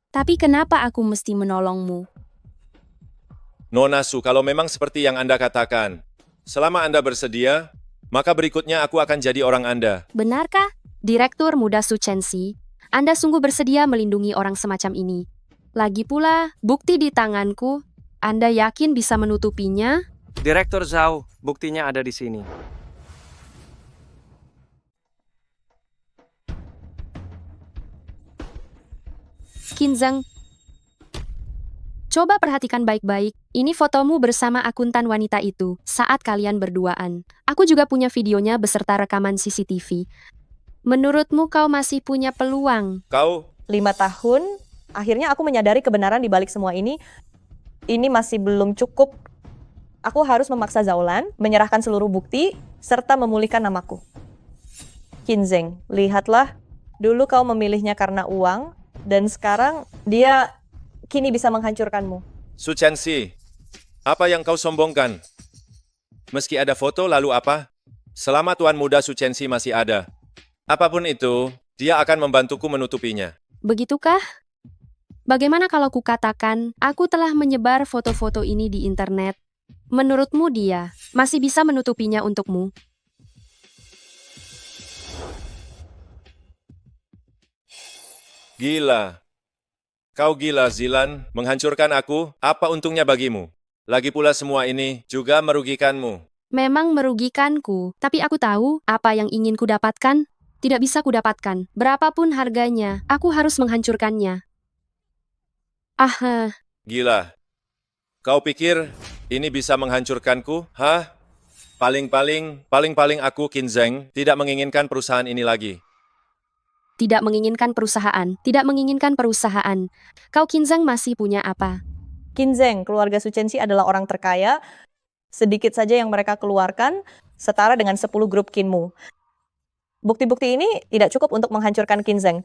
Tapi kenapa aku mesti menolongmu? Nona Su, kalau memang seperti yang Anda katakan, selama Anda bersedia, maka berikutnya aku akan jadi orang Anda. Benarkah? Direktur Muda Su Chenxi, Anda sungguh bersedia melindungi orang semacam ini. Lagi pula, bukti di tanganku, Anda yakin bisa menutupinya? Direktur Zhao, buktinya ada di sini. Qinzheng, coba perhatikan baik-baik. Ini fotomu bersama akuntan wanita itu saat kalian berduaan. Aku juga punya videonya beserta rekaman CCTV. Menurutmu kau masih punya peluang? Kau 5 tahun, akhirnya aku menyadari kebenaran di balik semua ini. Ini masih belum cukup. Aku harus memaksa Zaulan, menyerahkan seluruh bukti, serta memulihkan namaku. Qinzheng, lihatlah. Dulu kau memilihnya karena uang, dan sekarang dia kini bisa menghancurkanmu. Su Chenxi, apa yang kau sombongkan? Meski ada foto, lalu apa? Selama Tuan Muda Su Chenxi masih ada, apapun itu, dia akan membantuku menutupinya. Begitukah? Bagaimana kalau kukatakan, aku telah menyebar foto-foto ini di internet? Menurutmu dia masih bisa menutupinya untukmu? Gila. Kau gila, Zilan. Menghancurkan aku, apa untungnya bagimu? Lagi pula semua ini juga merugikanmu. Memang merugikanku, tapi aku tahu apa yang ingin kudapatkan. Tidak bisa kudapatkan. Berapapun harganya, aku harus menghancurkannya. Ah, Gila. Kau pikir ini bisa menghancurkanku? Hah? Paling-paling aku, Qinzheng, tidak menginginkan perusahaan ini lagi. tidak menginginkan perusahaan. Kau Qinzheng masih punya apa? Qinzheng, keluarga Su Chenxi adalah orang terkaya. Sedikit saja yang mereka keluarkan, setara dengan 10 grup Qinmu. Bukti-bukti ini tidak cukup untuk menghancurkan Qinzheng.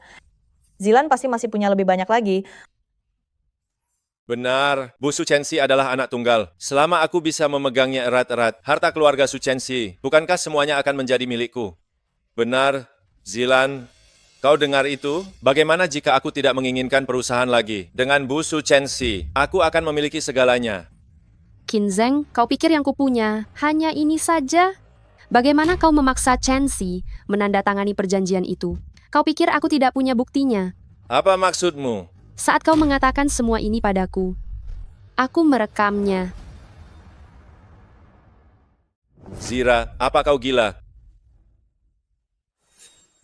Zilan pasti masih punya lebih banyak lagi. Benar, Bu Su Chenxi adalah anak tunggal. Selama aku bisa memegangnya erat-erat, harta keluarga Su Chenxi, bukankah semuanya akan menjadi milikku? Benar, Zilan. Kau dengar itu? Bagaimana jika aku tidak menginginkan perusahaan lagi? Dengan Bu Su Chenxi, aku akan memiliki segalanya. Qinzheng, kau pikir yang kupunya hanya ini saja? Bagaimana kau memaksa Chenxi menandatangani perjanjian itu? Kau pikir aku tidak punya buktinya? Apa maksudmu? Saat kau mengatakan semua ini padaku, aku merekamnya. Zira, apa kau gila?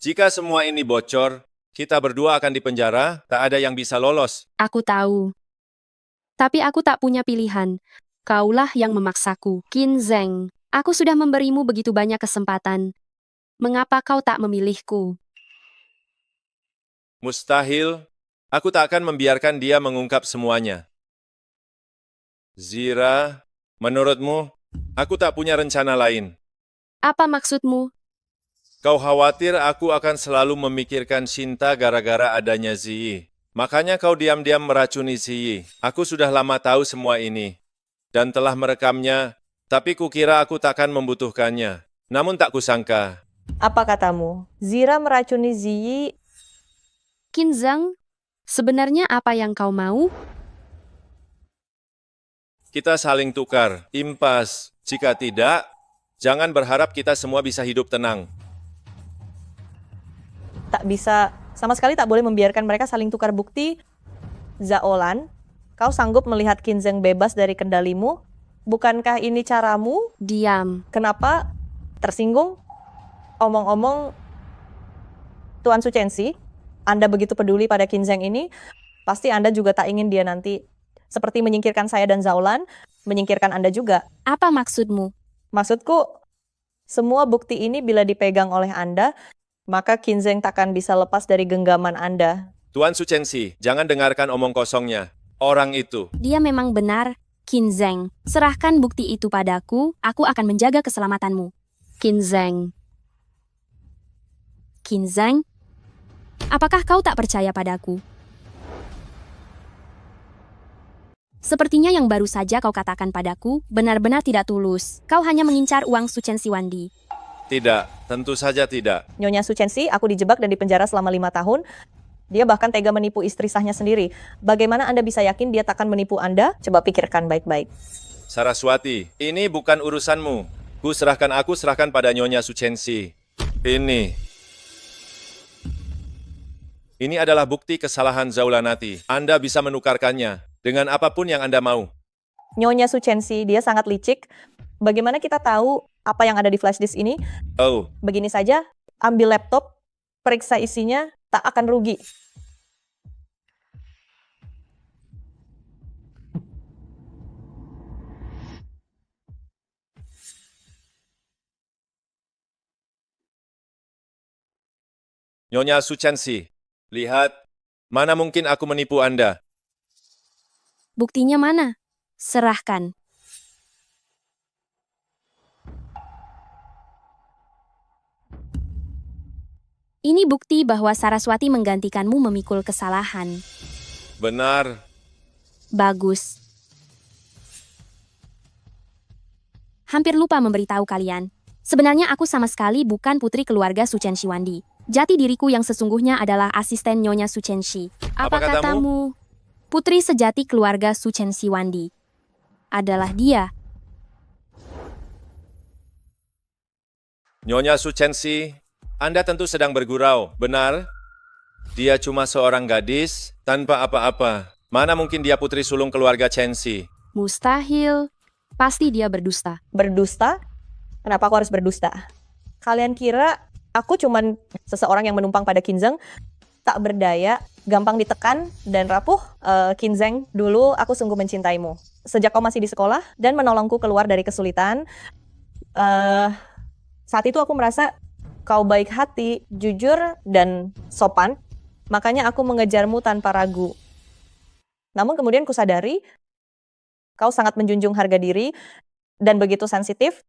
Jika semua ini bocor, kita berdua akan dipenjara, tak ada yang bisa lolos. Aku tahu. Tapi aku tak punya pilihan. Kaulah yang memaksaku. Qinzheng, aku sudah memberimu begitu banyak kesempatan. Mengapa kau tak memilihku? Mustahil, aku tak akan membiarkan dia mengungkap semuanya. Zira, menurutmu, aku tak punya rencana lain. Apa maksudmu? Kau khawatir aku akan selalu memikirkan Shinta gara-gara adanya Ziyi. Makanya kau diam-diam meracuni Ziyi. Aku sudah lama tahu semua ini. Dan telah merekamnya, tapi kukira aku takkan membutuhkannya. Namun tak kusangka. Apa katamu? Zira meracuni Ziyi. Qinzheng, sebenarnya apa yang kau mau? Kita saling tukar, impas. Jika tidak, jangan berharap kita semua bisa hidup tenang. Tak bisa, sama sekali tak boleh membiarkan mereka saling tukar bukti. Zaulan, kau sanggup melihat Qinzheng bebas dari kendalimu? Bukankah ini caramu? Diam. Kenapa? Tersinggung? Omong-omong, Tuan Su Chenxi, Anda begitu peduli pada Qinzheng ini, pasti Anda juga tak ingin dia nanti seperti menyingkirkan saya dan Zaulan, menyingkirkan Anda juga. Apa maksudmu? Maksudku, semua bukti ini bila dipegang oleh Anda, maka Qinzheng takkan bisa lepas dari genggaman Anda. Tuan Su Chenxi, jangan dengarkan omong kosongnya. Orang itu. Dia memang benar. Qinzheng, serahkan bukti itu padaku, aku akan menjaga keselamatanmu. Qinzheng, Qinzheng, apakah kau tak percaya padaku? Sepertinya yang baru saja kau katakan padaku benar-benar tidak tulus. Kau hanya mengincar uang Su Chen Wandi. Tidak, tentu saja tidak. Nyonya Su Chen, aku dijebak dan dipenjara selama 5 tahun. Dia bahkan tega menipu istri sahnya sendiri. Bagaimana Anda bisa yakin dia takkan menipu Anda? Coba pikirkan baik-baik. Saraswati, ini bukan urusanmu. Aku serahkan pada Nyonya Su Chen. Ini adalah bukti kesalahan Zaulanati. Anda bisa menukarkannya dengan apapun yang Anda mau. Nyonya Su Chen, dia sangat licik. Bagaimana kita tahu apa yang ada di flash disk ini? Oh, Begini saja, ambil laptop, periksa isinya, tak akan rugi. Nyonya Su Chen, lihat, mana mungkin aku menipu Anda? Buktinya mana? Serahkan. Ini bukti bahwa Saraswati menggantikanmu memikul kesalahan. Benar. Bagus. Hampir lupa memberitahu kalian. Sebenarnya aku sama sekali bukan putri keluarga Su Chen Wandi. Jati diriku yang sesungguhnya adalah asisten Nyonya Su Chen. Apa katamu? Putri sejati keluarga Su Chen Wandi adalah dia. Nyonya Su Chen, Anda tentu sedang bergurau, benar? Dia cuma seorang gadis tanpa apa-apa. Mana mungkin dia putri sulung keluarga Chen. Mustahil. Pasti dia berdusta. Berdusta? Kenapa aku harus berdusta? Kalian kira aku cuman seseorang yang menumpang pada Kinzeng, tak berdaya, gampang ditekan, dan rapuh? Kinzeng, dulu aku sungguh mencintaimu. Sejak kau masih di sekolah dan menolongku keluar dari kesulitan, saat itu aku merasa kau baik hati, jujur, dan sopan, makanya aku mengejarmu tanpa ragu. Namun kemudian kusadari, kau sangat menjunjung harga diri, dan begitu sensitif,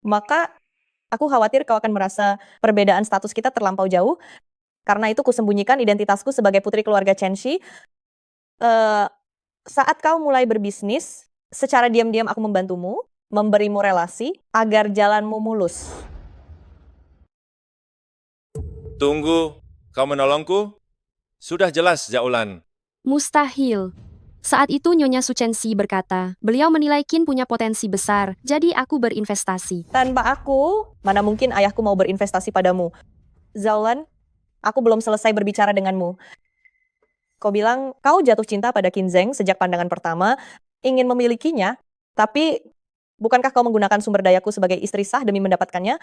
maka aku khawatir kau akan merasa perbedaan status kita terlampau jauh. Karena itu kusembunyikan identitasku sebagai putri keluarga Chen Shi. Saat kau mulai berbisnis, secara diam-diam aku membantumu, memberimu relasi, agar jalanmu mulus. Tunggu, kau menolongku? Sudah jelas, Zaulan. Mustahil. Saat itu Nyonya Su Chen berkata, beliau menilai Qin punya potensi besar, jadi aku berinvestasi. Tanpa aku, mana mungkin ayahku mau berinvestasi padamu? Zaulan, aku belum selesai berbicara denganmu. Kau bilang kau jatuh cinta pada Kinzeng sejak pandangan pertama, ingin memilikinya, tapi bukankah kau menggunakan sumber dayaku sebagai istri sah demi mendapatkannya?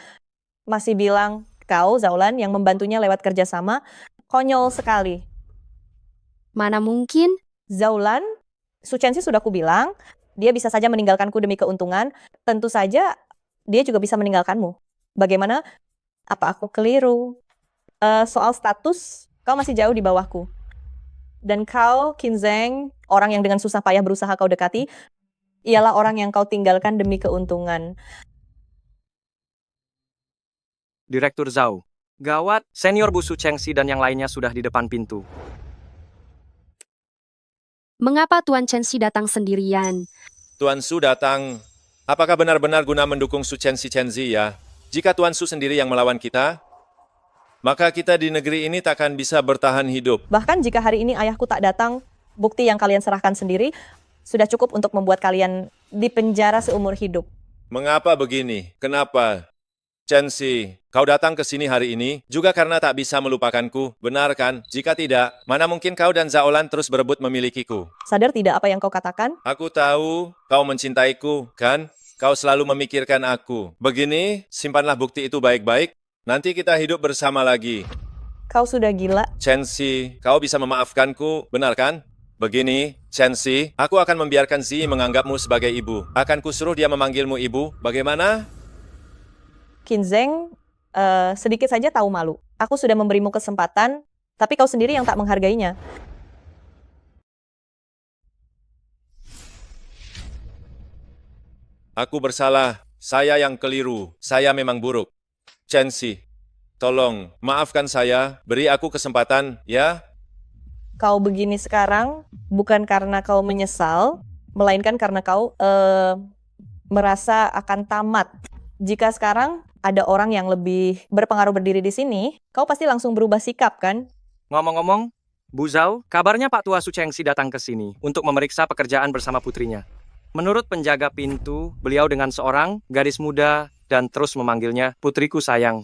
Masih bilang kau, Zaulan, yang membantunya lewat kerjasama, konyol sekali. Mana mungkin? Zaulan, Su Chen sudah kubilang, dia bisa saja meninggalkanku demi keuntungan, tentu saja dia juga bisa meninggalkanmu. Bagaimana? Apa aku keliru? Soal status, kau masih jauh di bawahku. Dan kau, Kinzeng, orang yang dengan susah payah berusaha kau dekati, ialah orang yang kau tinggalkan demi keuntungan. Direktur Zhao. Gawat, senior Bu Su Chengxi dan yang lainnya sudah di depan pintu. Mengapa Tuan Chen datang sendirian? Tuan Su datang. Apakah benar-benar guna mendukung Su Chen ya? Jika Tuan Su sendiri yang melawan kita, maka kita di negeri ini takkan bisa bertahan hidup. Bahkan jika hari ini ayahku tak datang, bukti yang kalian serahkan sendiri sudah cukup untuk membuat kalian dipenjara seumur hidup. Mengapa begini? Kenapa? Chen, kau datang ke sini hari ini juga karena tak bisa melupakanku, benar kan? Jika tidak, mana mungkin kau dan Zaulan terus berebut memilikiku? Sadar tidak apa yang kau katakan? Aku tahu kau mencintaiku, kan? Kau selalu memikirkan aku. Begini, simpanlah bukti itu baik-baik. Nanti kita hidup bersama lagi. Kau sudah gila. Chen, kau bisa memaafkanku, benar kan? Begini, Chen, aku akan membiarkan Zi menganggapmu sebagai ibu. Akan kusuruh dia memanggilmu ibu. Bagaimana? Kinzeng, sedikit saja tahu malu. Aku sudah memberimu kesempatan, tapi kau sendiri yang tak menghargainya. Aku bersalah. Saya yang keliru. Saya memang buruk. Chen, tolong maafkan saya. Beri aku kesempatan, ya? kau begini sekarang bukan karena kau menyesal, melainkan karena kau merasa akan tamat. Jika sekarang ada orang yang lebih berpengaruh berdiri di sini, kau pasti langsung berubah sikap, kan? Ngomong-ngomong, Bu Zhao, kabarnya Pak Tua Su Chengxi datang ke sini untuk memeriksa pekerjaan bersama putrinya. Menurut penjaga pintu, beliau dengan seorang gadis muda dan terus memanggilnya putriku sayang.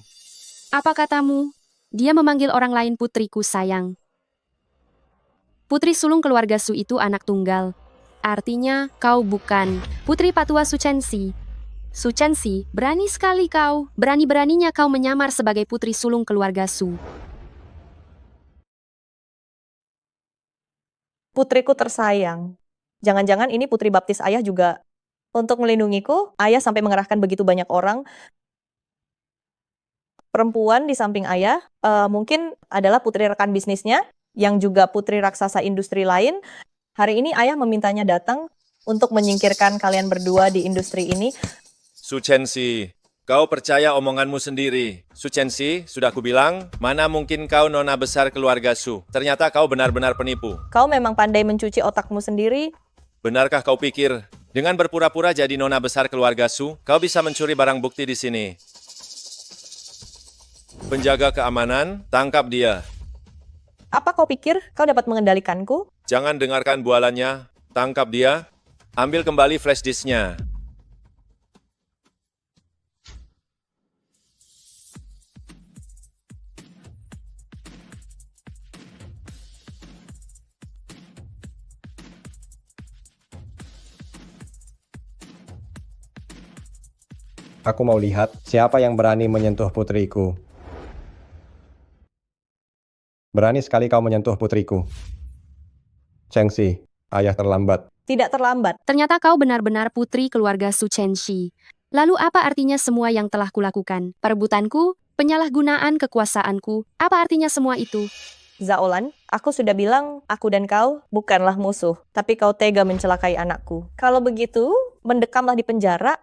Apa katamu? Dia memanggil orang lain putriku sayang. Putri sulung keluarga Su itu anak tunggal. Artinya, kau bukan putri Patua Su Chengxi. Su Chengxi, berani sekali kau. Berani-beraninya kau menyamar sebagai putri sulung keluarga Su. Putriku tersayang. Jangan-jangan ini putri baptis ayah juga. Untuk melindungiku, ayah sampai mengerahkan begitu banyak orang. Perempuan di samping ayah mungkin adalah putri rekan bisnisnya, yang juga putri raksasa industri lain. Hari ini ayah memintanya datang untuk menyingkirkan kalian berdua di industri ini. Su Chengxi, kau percaya omonganmu sendiri. Su Chengxi, sudah kubilang, mana mungkin kau nona besar keluarga Su. Ternyata kau benar-benar penipu. Kau memang pandai mencuci otakmu sendiri. Benarkah kau pikir, dengan berpura-pura jadi nona besar keluarga Su, kau bisa mencuri barang bukti di sini? Penjaga keamanan, tangkap dia. Apa kau pikir kau dapat mengendalikanku? Jangan dengarkan bualannya, tangkap dia, ambil kembali flash disknya. Aku mau lihat siapa yang berani menyentuh putriku. Berani sekali kau menyentuh putriku. Chengxi, ayah terlambat. Tidak terlambat. Ternyata kau benar-benar putri keluarga Su Chengxi. Lalu apa artinya semua yang telah kulakukan? Perebutanku, penyalahgunaan kekuasaanku, apa artinya semua itu? Zaolan, aku sudah bilang aku dan kau bukanlah musuh, tapi kau tega mencelakai anakku. Kalau begitu, mendekamlah di penjara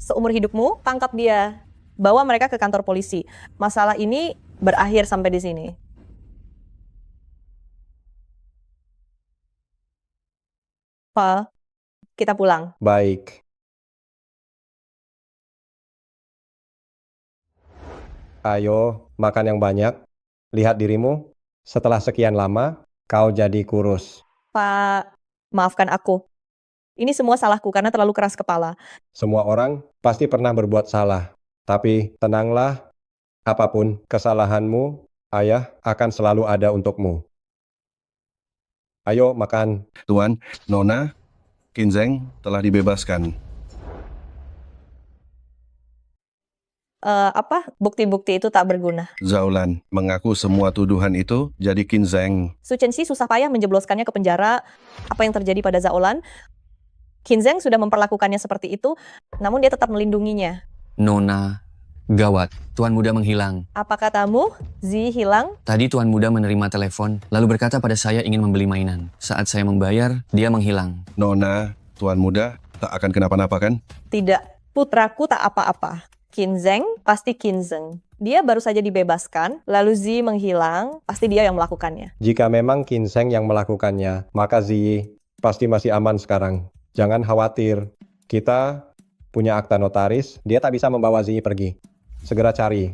seumur hidupmu, tangkap dia. Bawa mereka ke kantor polisi. Masalah ini berakhir sampai di sini. Pa, kita pulang. Baik. Ayo, makan yang banyak. Lihat dirimu. Setelah sekian lama, kau jadi kurus. Pak, maafkan aku. Ini semua salahku karena terlalu keras kepala. Semua orang pasti pernah berbuat salah. Tapi tenanglah, apapun kesalahanmu, ayah akan selalu ada untukmu. Ayo makan. Tuan, Nona, Qinzheng telah dibebaskan. Bukti-bukti itu tak berguna. Zaolan mengaku semua tuduhan itu jadi Qinzheng. Su Chengxi susah payah menjebloskannya ke penjara. Apa yang terjadi pada Zaolan? Qinzheng sudah memperlakukannya seperti itu, namun dia tetap melindunginya. Nona, gawat. Tuan muda menghilang. Apa katamu? Zi hilang? Tadi tuan muda menerima telepon, lalu berkata pada saya ingin membeli mainan. Saat saya membayar, dia menghilang. Nona, tuan muda tak akan kenapa-napa kan? Tidak, putraku tak apa-apa. Qinzheng pasti Qinzheng. Dia baru saja dibebaskan, lalu Zi menghilang, pasti dia yang melakukannya. Jika memang Qinzheng yang melakukannya, maka Zi pasti masih aman sekarang. Jangan khawatir, kita punya akta notaris, dia tak bisa membawa Zi pergi. Segera cari.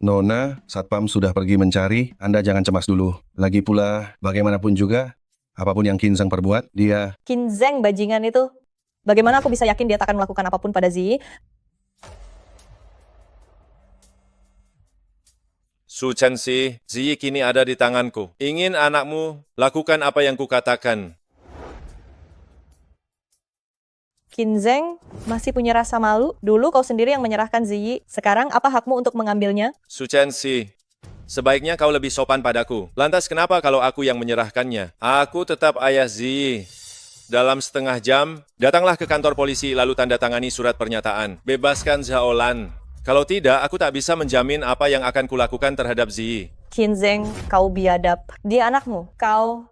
Nona, Satpam sudah pergi mencari, Anda jangan cemas dulu. Lagi pula, bagaimanapun juga, apapun yang Qinzheng perbuat, dia... Qinzheng bajingan itu. Bagaimana aku bisa yakin dia tak akan melakukan apapun pada Zi? Su Chengxi, Zi kini ada di tanganku. Ingin anakmu lakukan apa yang kukatakan. Qinzheng masih punya rasa malu. Dulu kau sendiri yang menyerahkan Ziyi. Sekarang apa hakmu untuk mengambilnya? Su Chengxi, sebaiknya kau lebih sopan padaku. Lantas kenapa kalau aku yang menyerahkannya? Aku tetap ayah Ziyi. Dalam setengah jam, datanglah ke kantor polisi lalu tanda tangani surat pernyataan. Bebaskan Zaolan. Kalau tidak, aku tak bisa menjamin apa yang akan kulakukan terhadap Ziyi. Qinzheng, kau biadab. Dia anakmu. Kau...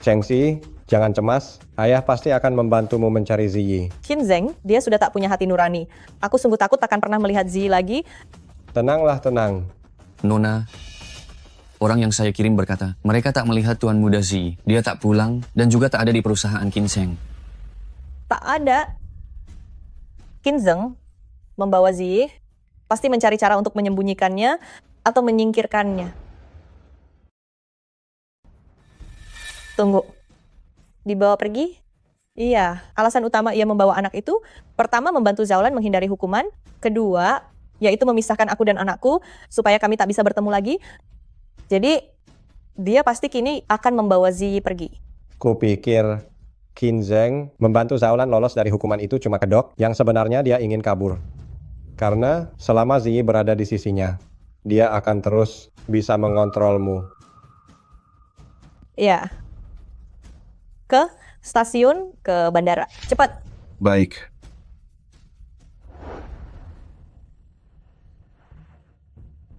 Chengxi, jangan cemas. Ayah pasti akan membantumu mencari Ziyi. Qinzheng, dia sudah tak punya hati nurani. Aku sungguh takut akan pernah melihat Ziyi lagi. Tenanglah, tenang. Nona, Orang yang saya kirim berkata, mereka tak melihat Tuan Muda Zi. Dia tak pulang dan juga tak ada di perusahaan Kinseng. Tak ada. Kinzeng membawa Ziyi, pasti mencari cara untuk menyembunyikannya atau menyingkirkannya. Tunggu. Dibawa pergi? Iya, alasan utama ia membawa anak itu, pertama membantu Zaulan menghindari hukuman, kedua, yaitu memisahkan aku dan anakku, supaya kami tak bisa bertemu lagi. Jadi, dia pasti kini akan membawa Ziyi pergi. Kupikir Kinzeng membantu Zaulan lolos dari hukuman itu cuma kedok, yang sebenarnya dia ingin kabur. Karena selama Ziyi berada di sisinya, dia akan terus bisa mengontrolmu. Iya. Ke stasiun, ke bandara. Cepat. Baik.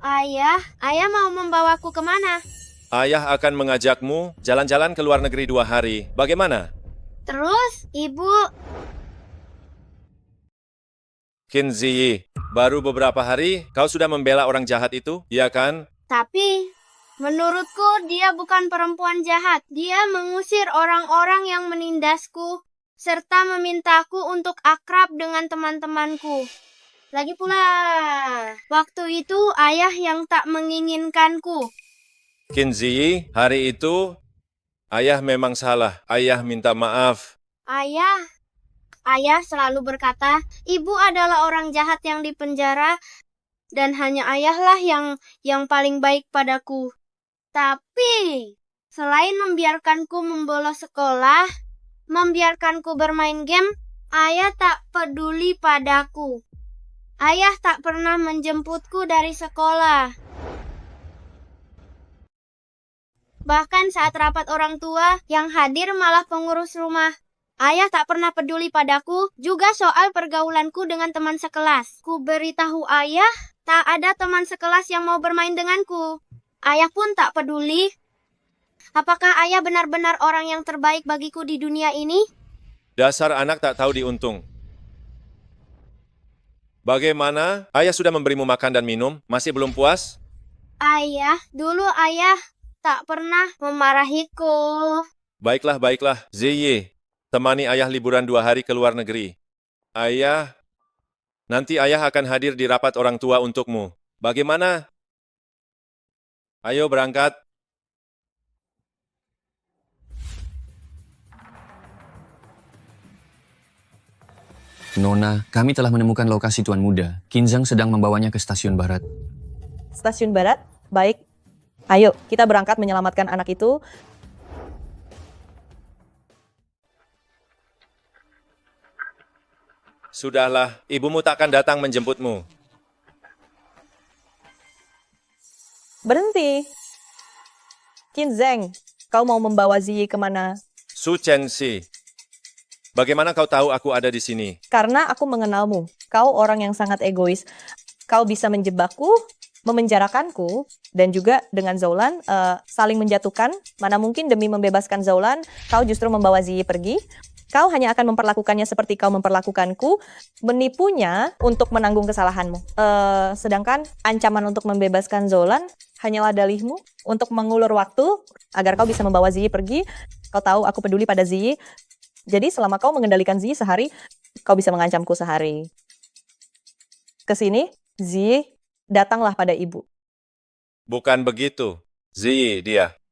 Ayah mau membawaku kemana? Ayah akan mengajakmu jalan-jalan ke luar negeri 2 hari. Bagaimana? Terus, Ibu, Qin Ziyi, baru beberapa hari kau sudah membela orang jahat itu, ya kan? tapi menurutku dia bukan perempuan jahat. Dia mengusir orang-orang yang menindasku, serta memintaku untuk akrab dengan teman-temanku. Lagi pula, waktu itu ayah yang tak menginginkanku. Qin Ziyi, hari itu ayah memang salah. Ayah minta maaf. Ayah selalu berkata, ibu adalah orang jahat yang dipenjara, dan hanya ayahlah yang paling baik padaku. Tapi, selain membiarkanku membolos sekolah, membiarkanku bermain game, ayah tak peduli padaku. Ayah tak pernah menjemputku dari sekolah. Bahkan saat rapat orang tua, yang hadir malah pengurus rumah. Ayah tak pernah peduli padaku, juga soal pergaulanku dengan teman sekelas. Ku beritahu ayah, tak ada teman sekelas yang mau bermain denganku. Ayah pun tak peduli. Apakah ayah benar-benar orang yang terbaik bagiku di dunia ini? Dasar anak tak tahu diuntung. Bagaimana? Ayah sudah memberimu makan dan minum, masih belum puas? Dulu ayah tak pernah memarahiku. Baiklah. Ziyi, temani ayah liburan 2 hari ke luar negeri. Nanti ayah akan hadir di rapat orang tua untukmu. Bagaimana? Ayo berangkat. Nona, kami telah menemukan lokasi Tuan Muda. Kinzeng sedang membawanya ke stasiun barat. Stasiun barat? Baik. Ayo, kita berangkat menyelamatkan anak itu. Sudahlah, ibumu tak akan datang menjemputmu. Berhenti. Kinzeng, kau mau membawa Ziyi kemana? Su Chenxi, bagaimana kau tahu aku ada di sini? Karena aku mengenalmu. Kau orang yang sangat egois. Kau bisa menjebakku, memenjarakanku, dan juga dengan Zaulan saling menjatuhkan. Mana mungkin demi membebaskan Zaulan, kau justru membawa Ziyi pergi. Kau hanya akan memperlakukannya seperti kau memperlakukanku, menipunya untuk menanggung kesalahanmu. Sedangkan ancaman untuk membebaskan Zaulan hanyalah dalihmu untuk mengulur waktu agar kau bisa membawa Ziyi pergi. Kau tahu aku peduli pada Ziyi. Jadi selama kau mengendalikan Ziyi sehari, kau bisa mengancamku sehari. Kesini, Ziyi, datanglah pada ibu. Bukan begitu. Ziyi,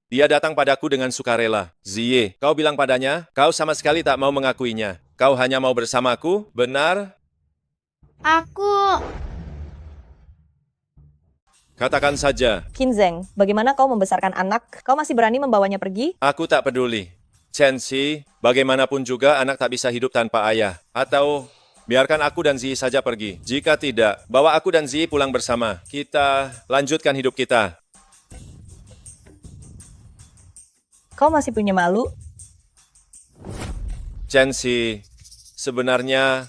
Dia datang padaku dengan sukarela. Ziyi, kau bilang padanya, kau sama sekali tak mau mengakuinya. Kau hanya mau bersamaku, benar? Katakan saja. Kinzeng, bagaimana kau membesarkan anak? Kau masih berani membawanya pergi? Aku tak peduli. Chenxi, bagaimanapun juga anak tak bisa hidup tanpa ayah. Atau biarkan aku dan Ziyi saja pergi. Jika tidak, bawa aku dan Ziyi pulang bersama. Kita lanjutkan hidup kita. Kau masih punya malu? Chenxi, sebenarnya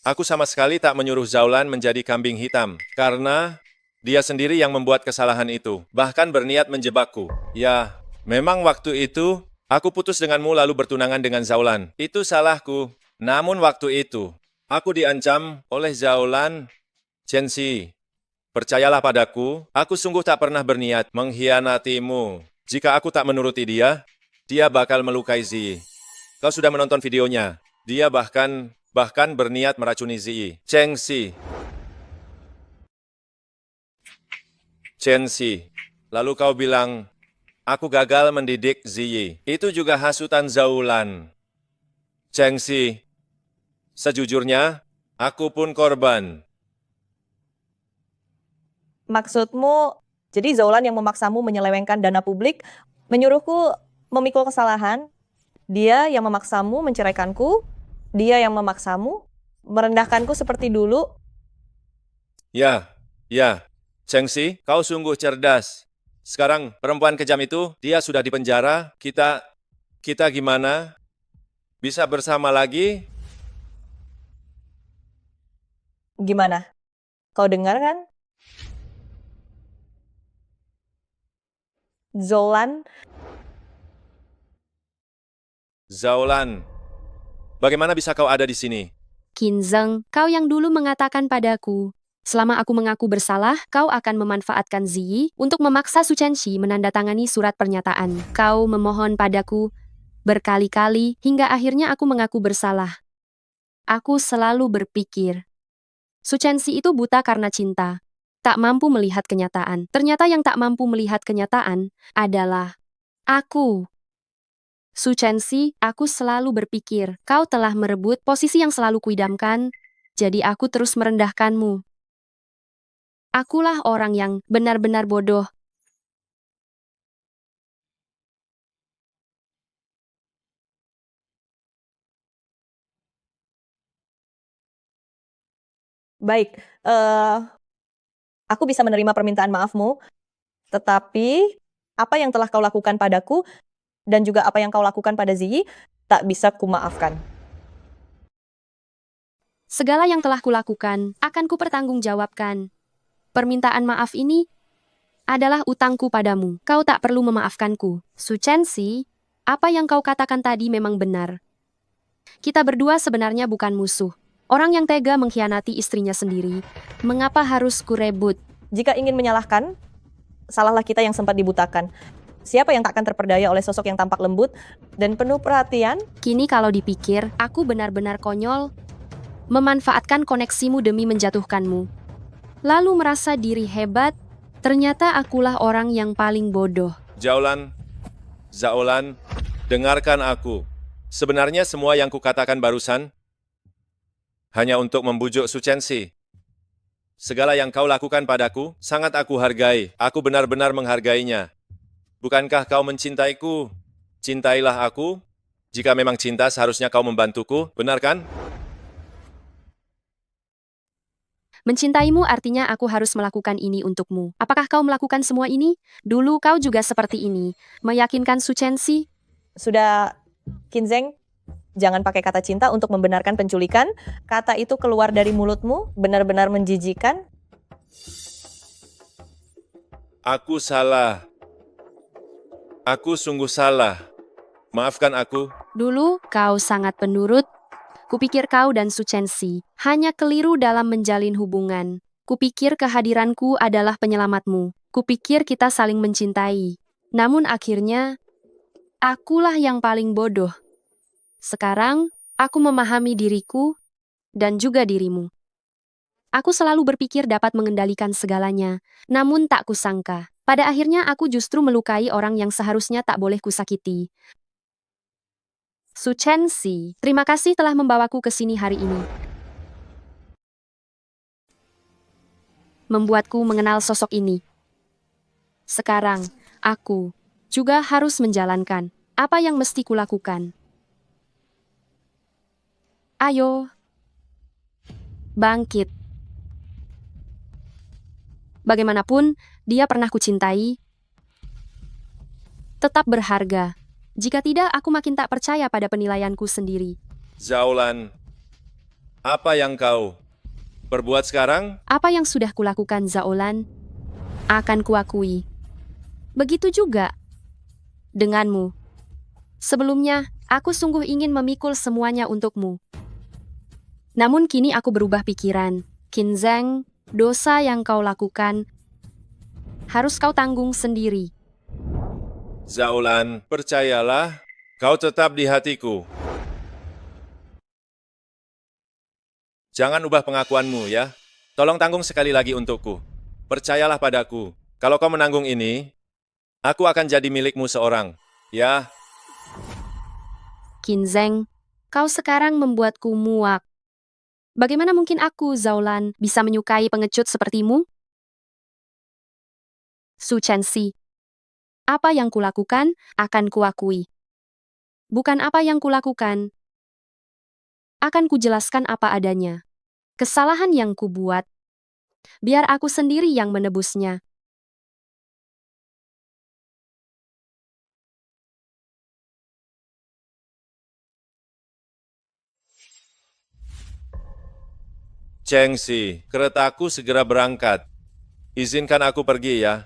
aku sama sekali tak menyuruh Zaulan menjadi kambing hitam. Karena dia sendiri yang membuat kesalahan itu. Bahkan berniat menjebakku. Ya, memang waktu itu aku putus denganmu lalu bertunangan dengan Zaulan. Itu salahku. Namun waktu itu, aku diancam oleh Zaulan. Chenxi, Percayalah padaku, aku sungguh tak pernah berniat mengkhianatimu. Jika aku tak menuruti dia, dia bakal melukai Ziyi. Kau sudah menonton videonya. Dia bahkan berniat meracuni Ziyi. Chengxi. Chenxi. Lalu kau bilang, aku gagal mendidik Ziyi. Itu juga hasutan Zaulan. Chengxi. Sejujurnya, aku pun korban. Maksudmu, jadi Zaulan yang memaksamu menyelewengkan dana publik, menyuruhku memikul kesalahan, dia yang memaksamu menceraikanku, dia yang memaksamu merendahkanku seperti dulu. Ya. Chengxi, kau sungguh cerdas. Sekarang perempuan kejam itu, dia sudah di penjara. Kita gimana? Bisa bersama lagi? Gimana? Kau dengar kan? Zaulan, bagaimana bisa kau ada di sini? Qin Zheng, kau yang dulu mengatakan padaku, selama aku mengaku bersalah, kau akan memanfaatkan Ziyi untuk memaksa Su Chenxi menandatangani surat pernyataan. Kau memohon padaku berkali-kali hingga akhirnya aku mengaku bersalah. Aku selalu berpikir, Su Chenxi itu buta karena cinta, tak mampu melihat kenyataan. Ternyata yang tak mampu melihat kenyataan adalah aku. Su Chenxi, aku selalu berpikir, kau telah merebut posisi yang selalu kuidamkan, jadi aku terus merendahkanmu. Akulah orang yang benar-benar bodoh. Baik, aku bisa menerima permintaan maafmu, tetapi apa yang telah kau lakukan padaku dan juga apa yang kau lakukan pada Ziyi tak bisa kumaafkan. Segala yang telah kulakukan akan kupertanggungjawabkan. Permintaan maaf ini adalah utangku padamu. Kau tak perlu memaafkanku. Su Chenxi, apa yang kau katakan tadi memang benar. Kita berdua sebenarnya bukan musuh. Orang yang tega mengkhianati istrinya sendiri. Mengapa harus kurebut? Jika ingin menyalahkan, salahlah kita yang sempat dibutakan. Siapa yang tak akan terperdaya oleh sosok yang tampak lembut dan penuh perhatian? Kini kalau dipikir, aku benar-benar konyol. Memanfaatkan koneksimu demi menjatuhkanmu. Lalu merasa diri hebat, ternyata akulah orang yang paling bodoh. Zaulan, dengarkan aku. Sebenarnya semua yang kukatakan barusan hanya untuk membujuk Su Chenxi. Segala yang kau lakukan padaku sangat aku hargai. Aku benar-benar menghargainya. Bukankah kau mencintaiku? Cintailah aku. Jika memang cinta, seharusnya kau membantuku, benar kan? Mencintaimu artinya aku harus melakukan ini untukmu. Apakah kau melakukan semua ini? Dulu kau juga seperti ini. Meyakinkan Su Chenxi? Sudah, Qin Zheng, jangan pakai kata cinta untuk membenarkan penculikan. Kata itu keluar dari mulutmu, benar-benar menjijikan. Aku salah. Aku sungguh salah. Maafkan aku. Dulu kau sangat penurut. Kupikir kau dan Su Chenxi hanya keliru dalam menjalin hubungan. Kupikir kehadiranku adalah penyelamatmu. Kupikir kita saling mencintai. Namun akhirnya, akulah yang paling bodoh. Sekarang, aku memahami diriku dan juga dirimu. Aku selalu berpikir dapat mengendalikan segalanya, namun tak kusangka. Pada akhirnya aku justru melukai orang yang seharusnya tak boleh kusakiti. Su Chenxi, terima kasih telah membawaku ke sini hari ini. Membuatku mengenal sosok ini. Sekarang, aku juga harus menjalankan apa yang mesti kulakukan. Ayo, bangkit. Bagaimanapun, dia pernah kucintai. Tetap berharga. Jika tidak, aku makin tak percaya pada penilaianku sendiri. Zaulan, apa yang kau perbuat sekarang? Apa yang sudah kulakukan Zaulan, akan kuakui. Begitu juga denganmu. Sebelumnya, aku sungguh ingin memikul semuanya untukmu. Namun kini aku berubah pikiran. Qin Zheng, Dosa yang kau lakukan harus kau tanggung sendiri. Zaulan, percayalah, kau tetap di hatiku. Jangan ubah pengakuanmu ya. Tolong tanggung sekali lagi untukku. Percayalah padaku. Kalau kau menanggung ini, aku akan jadi milikmu seorang. Ya, Kinzeng, kau sekarang membuatku muak. Bagaimana mungkin aku, Zaulan, bisa menyukai pengecut sepertimu? Su Chenxi, apa yang kulakukan akan kuakui. Bukan apa yang kulakukan, akan kujelaskan apa adanya. Kesalahan yang kubuat, biar aku sendiri yang menebusnya. Chengxi, keretaku segera berangkat. Izinkan aku pergi ya.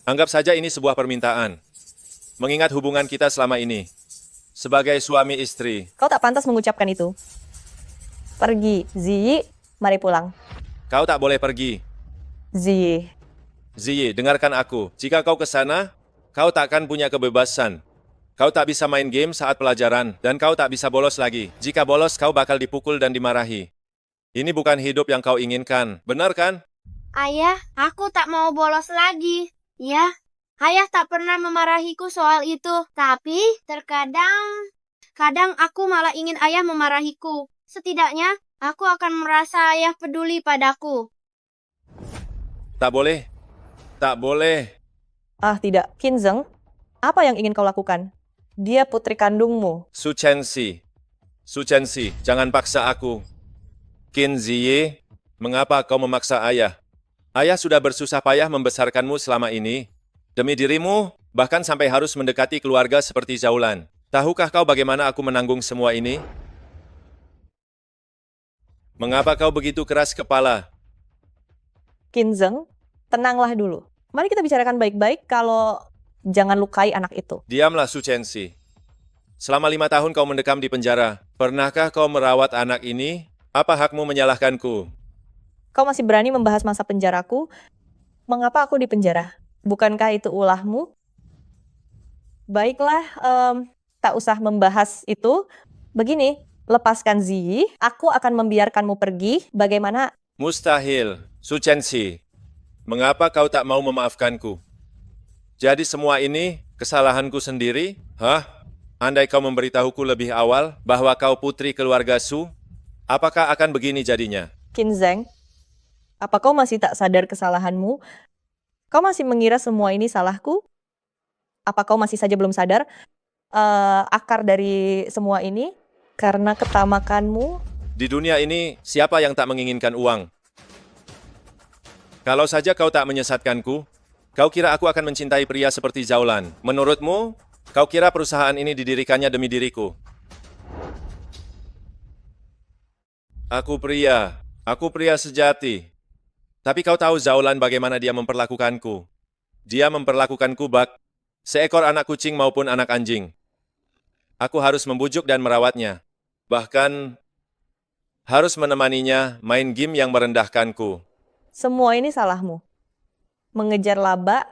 Anggap saja ini sebuah permintaan. Mengingat hubungan kita selama ini. Sebagai suami istri, Kau tak pantas mengucapkan itu. Pergi, Ziyi, mari pulang. kau tak boleh pergi. Ziyi, Ziyi, dengarkan aku. Jika kau ke sana, kau takkan punya kebebasan. Kau tak bisa main game saat pelajaran, dan kau tak bisa bolos lagi. Jika bolos, kau bakal dipukul dan dimarahi. Ini bukan hidup yang kau inginkan, benar kan? Ayah, aku tak mau bolos lagi. Ya, ayah tak pernah memarahiku soal itu. Tapi, kadang aku malah ingin ayah memarahiku. Setidaknya, aku akan merasa ayah peduli padaku. Tak boleh. Tak boleh. ah tidak. Kinzeng, apa yang ingin kau lakukan? Dia putri kandungmu. Su Chenxi. Su Chenxi, jangan paksa aku. Qin Ziyi, mengapa kau memaksa ayah? Ayah sudah bersusah payah membesarkanmu selama ini. Demi dirimu, bahkan sampai harus mendekati keluarga seperti Zaulan. Tahukah kau bagaimana aku menanggung semua ini? Mengapa kau begitu keras kepala? Kinzeng, tenanglah dulu. Mari kita bicarakan baik-baik kalau jangan lukai anak itu. Diamlah, Su Chenxi. Selama 5 tahun kau mendekam di penjara. Pernahkah kau merawat anak ini? Apa hakmu menyalahkanku? Kau masih berani membahas masa penjaraku? Mengapa aku di penjara? Bukankah itu ulahmu? Baiklah, tak usah membahas itu. Begini, lepaskan Ziyi, aku akan membiarkanmu pergi. Bagaimana? Mustahil, Su Chenxi. Mengapa kau tak mau memaafkanku? Jadi semua ini kesalahanku sendiri? Hah? Andai kau memberitahuku lebih awal bahwa kau putri keluarga Su, apakah akan begini jadinya? Kinzeng, apa kau masih tak sadar kesalahanmu? Kau masih mengira semua ini salahku? Apa kau masih saja belum sadar akar dari semua ini? Karena ketamakanmu. Di dunia ini, siapa yang tak menginginkan uang? Kalau saja kau tak menyesatkanku, kau kira aku akan mencintai pria seperti Zaulan. Menurutmu, kau kira perusahaan ini didirikannya demi diriku? Aku pria sejati. Tapi kau tahu Zaulan bagaimana dia memperlakukanku. Dia memperlakukanku bak seekor anak kucing maupun anak anjing. Aku harus membujuk dan merawatnya. Bahkan harus menemaninya main game yang merendahkanku. Semua ini salahmu. Mengejar laba,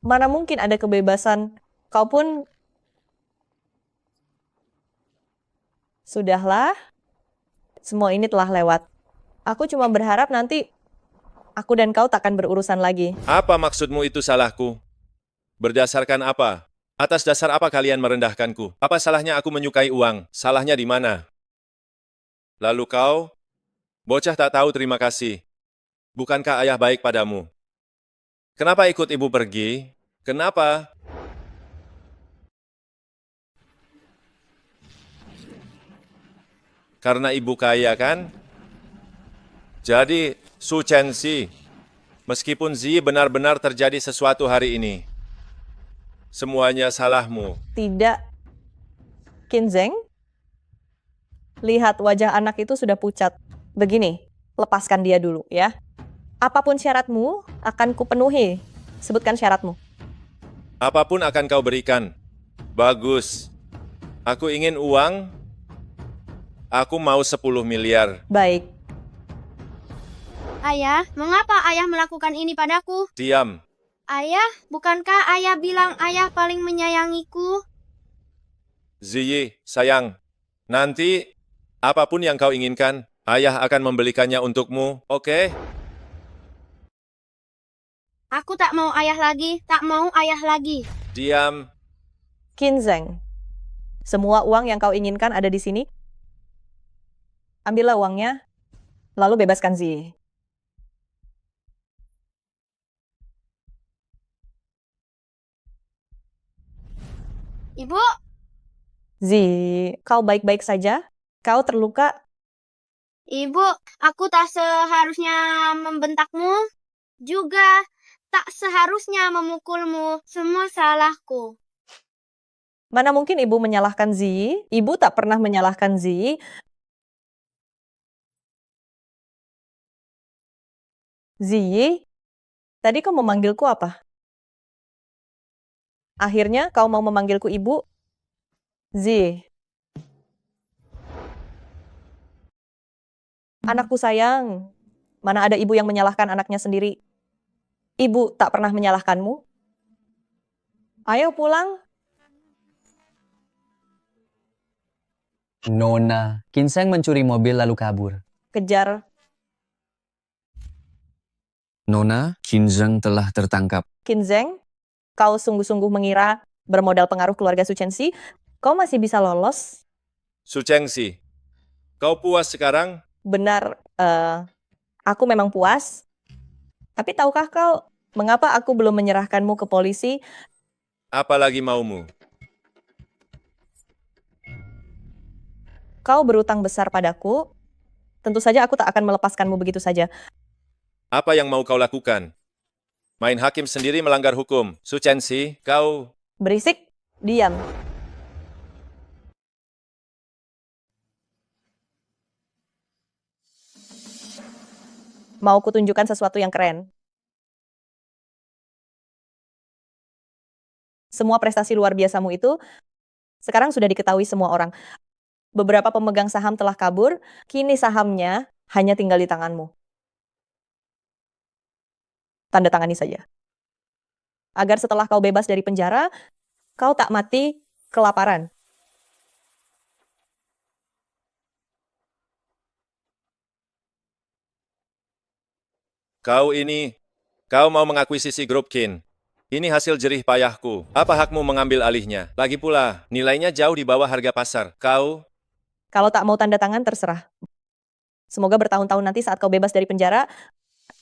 mana mungkin ada kebebasan. Kau pun... Sudahlah, semua ini telah lewat. Aku cuma berharap nanti aku dan kau takkan berurusan lagi. Apa maksudmu itu salahku? Berdasarkan apa? Atas dasar apa kalian merendahkanku? Apa salahnya aku menyukai uang? Salahnya di mana? Lalu kau? Bocah tak tahu terima kasih. Bukankah ayah baik padamu? Kenapa ikut ibu pergi? Kenapa? Karena ibu kaya kan? Jadi, Su Chenxi, meskipun Ziyi benar-benar terjadi sesuatu hari ini, semuanya salahmu. Tidak. Kinzeng, lihat wajah anak itu sudah pucat. Begini, lepaskan dia dulu ya. Apapun syaratmu akan kupenuhi. Sebutkan syaratmu. Apapun akan kau berikan. Bagus. Aku ingin uang. Aku mau 10 miliar. Baik, Ayah, mengapa ayah melakukan ini padaku? Diam. Ayah, bukankah ayah bilang ayah paling menyayangiku? Ziyi, sayang. Nanti, apapun yang kau inginkan, ayah akan membelikannya untukmu, oke? Aku tak mau ayah lagi, tak mau ayah lagi. Diam. Kinzeng. Semua uang yang kau inginkan ada di sini. Ambillah uangnya, lalu bebaskan Zi. Ibu, Zi, kau baik-baik saja? Kau terluka? ibu, aku tak seharusnya membentakmu. Juga tak seharusnya memukulmu. Semua salahku. Mana mungkin ibu menyalahkan Zi? Ibu tak pernah menyalahkan Zi. Zi, tadi kau memanggilku apa? Akhirnya kau mau memanggilku ibu? Zi. Anakku sayang, mana ada ibu yang menyalahkan anaknya sendiri? Ibu tak pernah menyalahkanmu? Ayo pulang. Nona, Kinseng mencuri mobil lalu kabur. Kejar. Nona, Kinzeng telah tertangkap. Kinzeng, kau sungguh-sungguh mengira bermodal pengaruh keluarga Suchensi, kau masih bisa lolos? Suchengsi, kau puas sekarang? Benar, aku memang puas. Tapi tahukah kau, mengapa aku belum menyerahkanmu ke polisi? Apalagi maumu? Kau berutang besar padaku, tentu saja aku tak akan melepaskanmu begitu saja. Apa yang mau kau lakukan? Main hakim sendiri melanggar hukum. Suchensi, kau... Berisik, diam. Mau kutunjukkan sesuatu yang keren. Semua prestasi luar biasamu itu sekarang sudah diketahui semua orang. Beberapa pemegang saham telah kabur, kini sahamnya hanya tinggal di tanganmu. Tanda tangani saja. Agar setelah kau bebas dari penjara, kau tak mati kelaparan. Kau mau mengakuisisi grup Kin. Ini hasil jerih payahku. Apa hakmu mengambil alihnya? Lagi pula, nilainya jauh di bawah harga pasar. Kau... Kalau tak mau tanda tangan, terserah. Semoga bertahun-tahun nanti saat kau bebas dari penjara,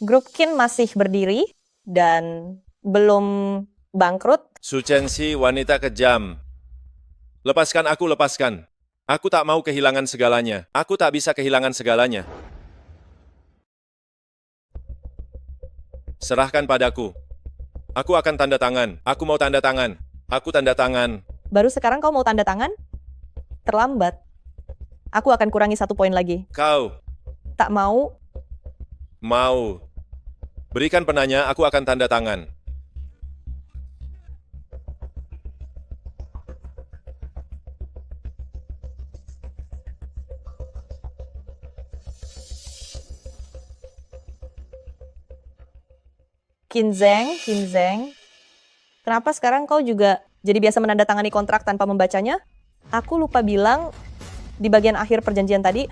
grup Kin masih berdiri dan belum bangkrut. Suchensi, wanita kejam. Lepaskan aku, lepaskan. Aku tak mau kehilangan segalanya. Aku tak bisa kehilangan segalanya. Serahkan padaku. Aku akan tanda tangan. Aku mau tanda tangan. Aku tanda tangan. Baru sekarang kau mau tanda tangan? Terlambat. Aku akan kurangi 1 poin lagi. Kau... Tak mau? Mau. Berikan penanya, aku akan tanda tangan. Kinzeng. Kenapa sekarang kau juga jadi biasa menandatangani kontrak tanpa membacanya? Aku lupa bilang di bagian akhir perjanjian tadi,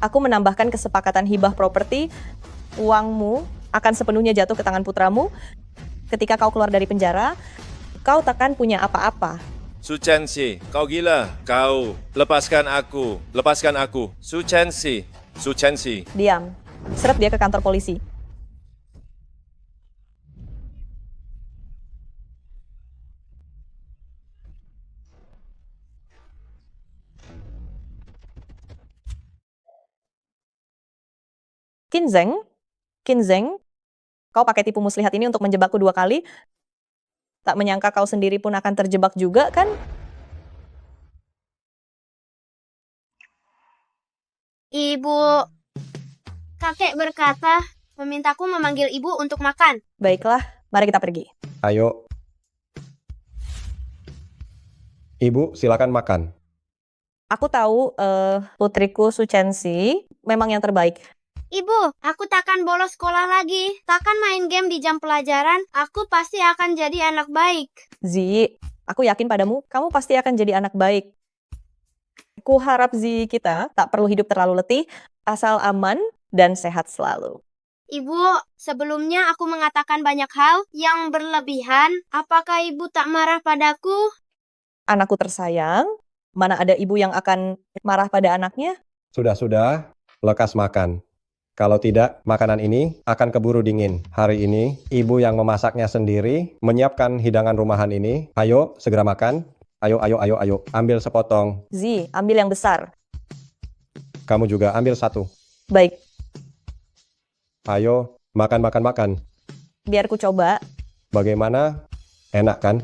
aku menambahkan kesepakatan hibah properti, uangmu akan sepenuhnya jatuh ke tangan putramu. Ketika kau keluar dari penjara, kau takkan punya apa-apa. Suchensi, kau gila. Kau, lepaskan aku. Lepaskan aku. Suchensi. Suchensi. Diam. Seret dia ke kantor polisi. Kinzeng, kau pakai tipu muslihat ini untuk menjebakku 2 kali. Tak menyangka kau sendiri pun akan terjebak juga, kan? Ibu, kakek berkata memintaku memanggil ibu untuk makan. Baiklah, mari kita pergi. Ayo. Ibu, silakan makan. Aku tahu putriku Suchensi memang yang terbaik. Ibu, aku takkan bolos sekolah lagi. Takkan main game di jam pelajaran. Aku pasti akan jadi anak baik. Zi, aku yakin padamu, kamu pasti akan jadi anak baik. Ku harap Zi kita tak perlu hidup terlalu letih, asal aman dan sehat selalu. Ibu, sebelumnya aku mengatakan banyak hal yang berlebihan. Apakah ibu tak marah padaku? Anakku tersayang, mana ada ibu yang akan marah pada anaknya? Sudah-sudah, lekas makan. Kalau tidak, makanan ini akan keburu dingin. Hari ini, ibu yang memasaknya sendiri, menyiapkan hidangan rumahan ini. Ayo, segera makan. Ayo, ayo, ayo, ayo. Ambil sepotong. Zi, ambil yang besar. Kamu juga ambil satu. Baik, Ayo, makan, makan, makan. biar ku coba. Bagaimana? Enak kan?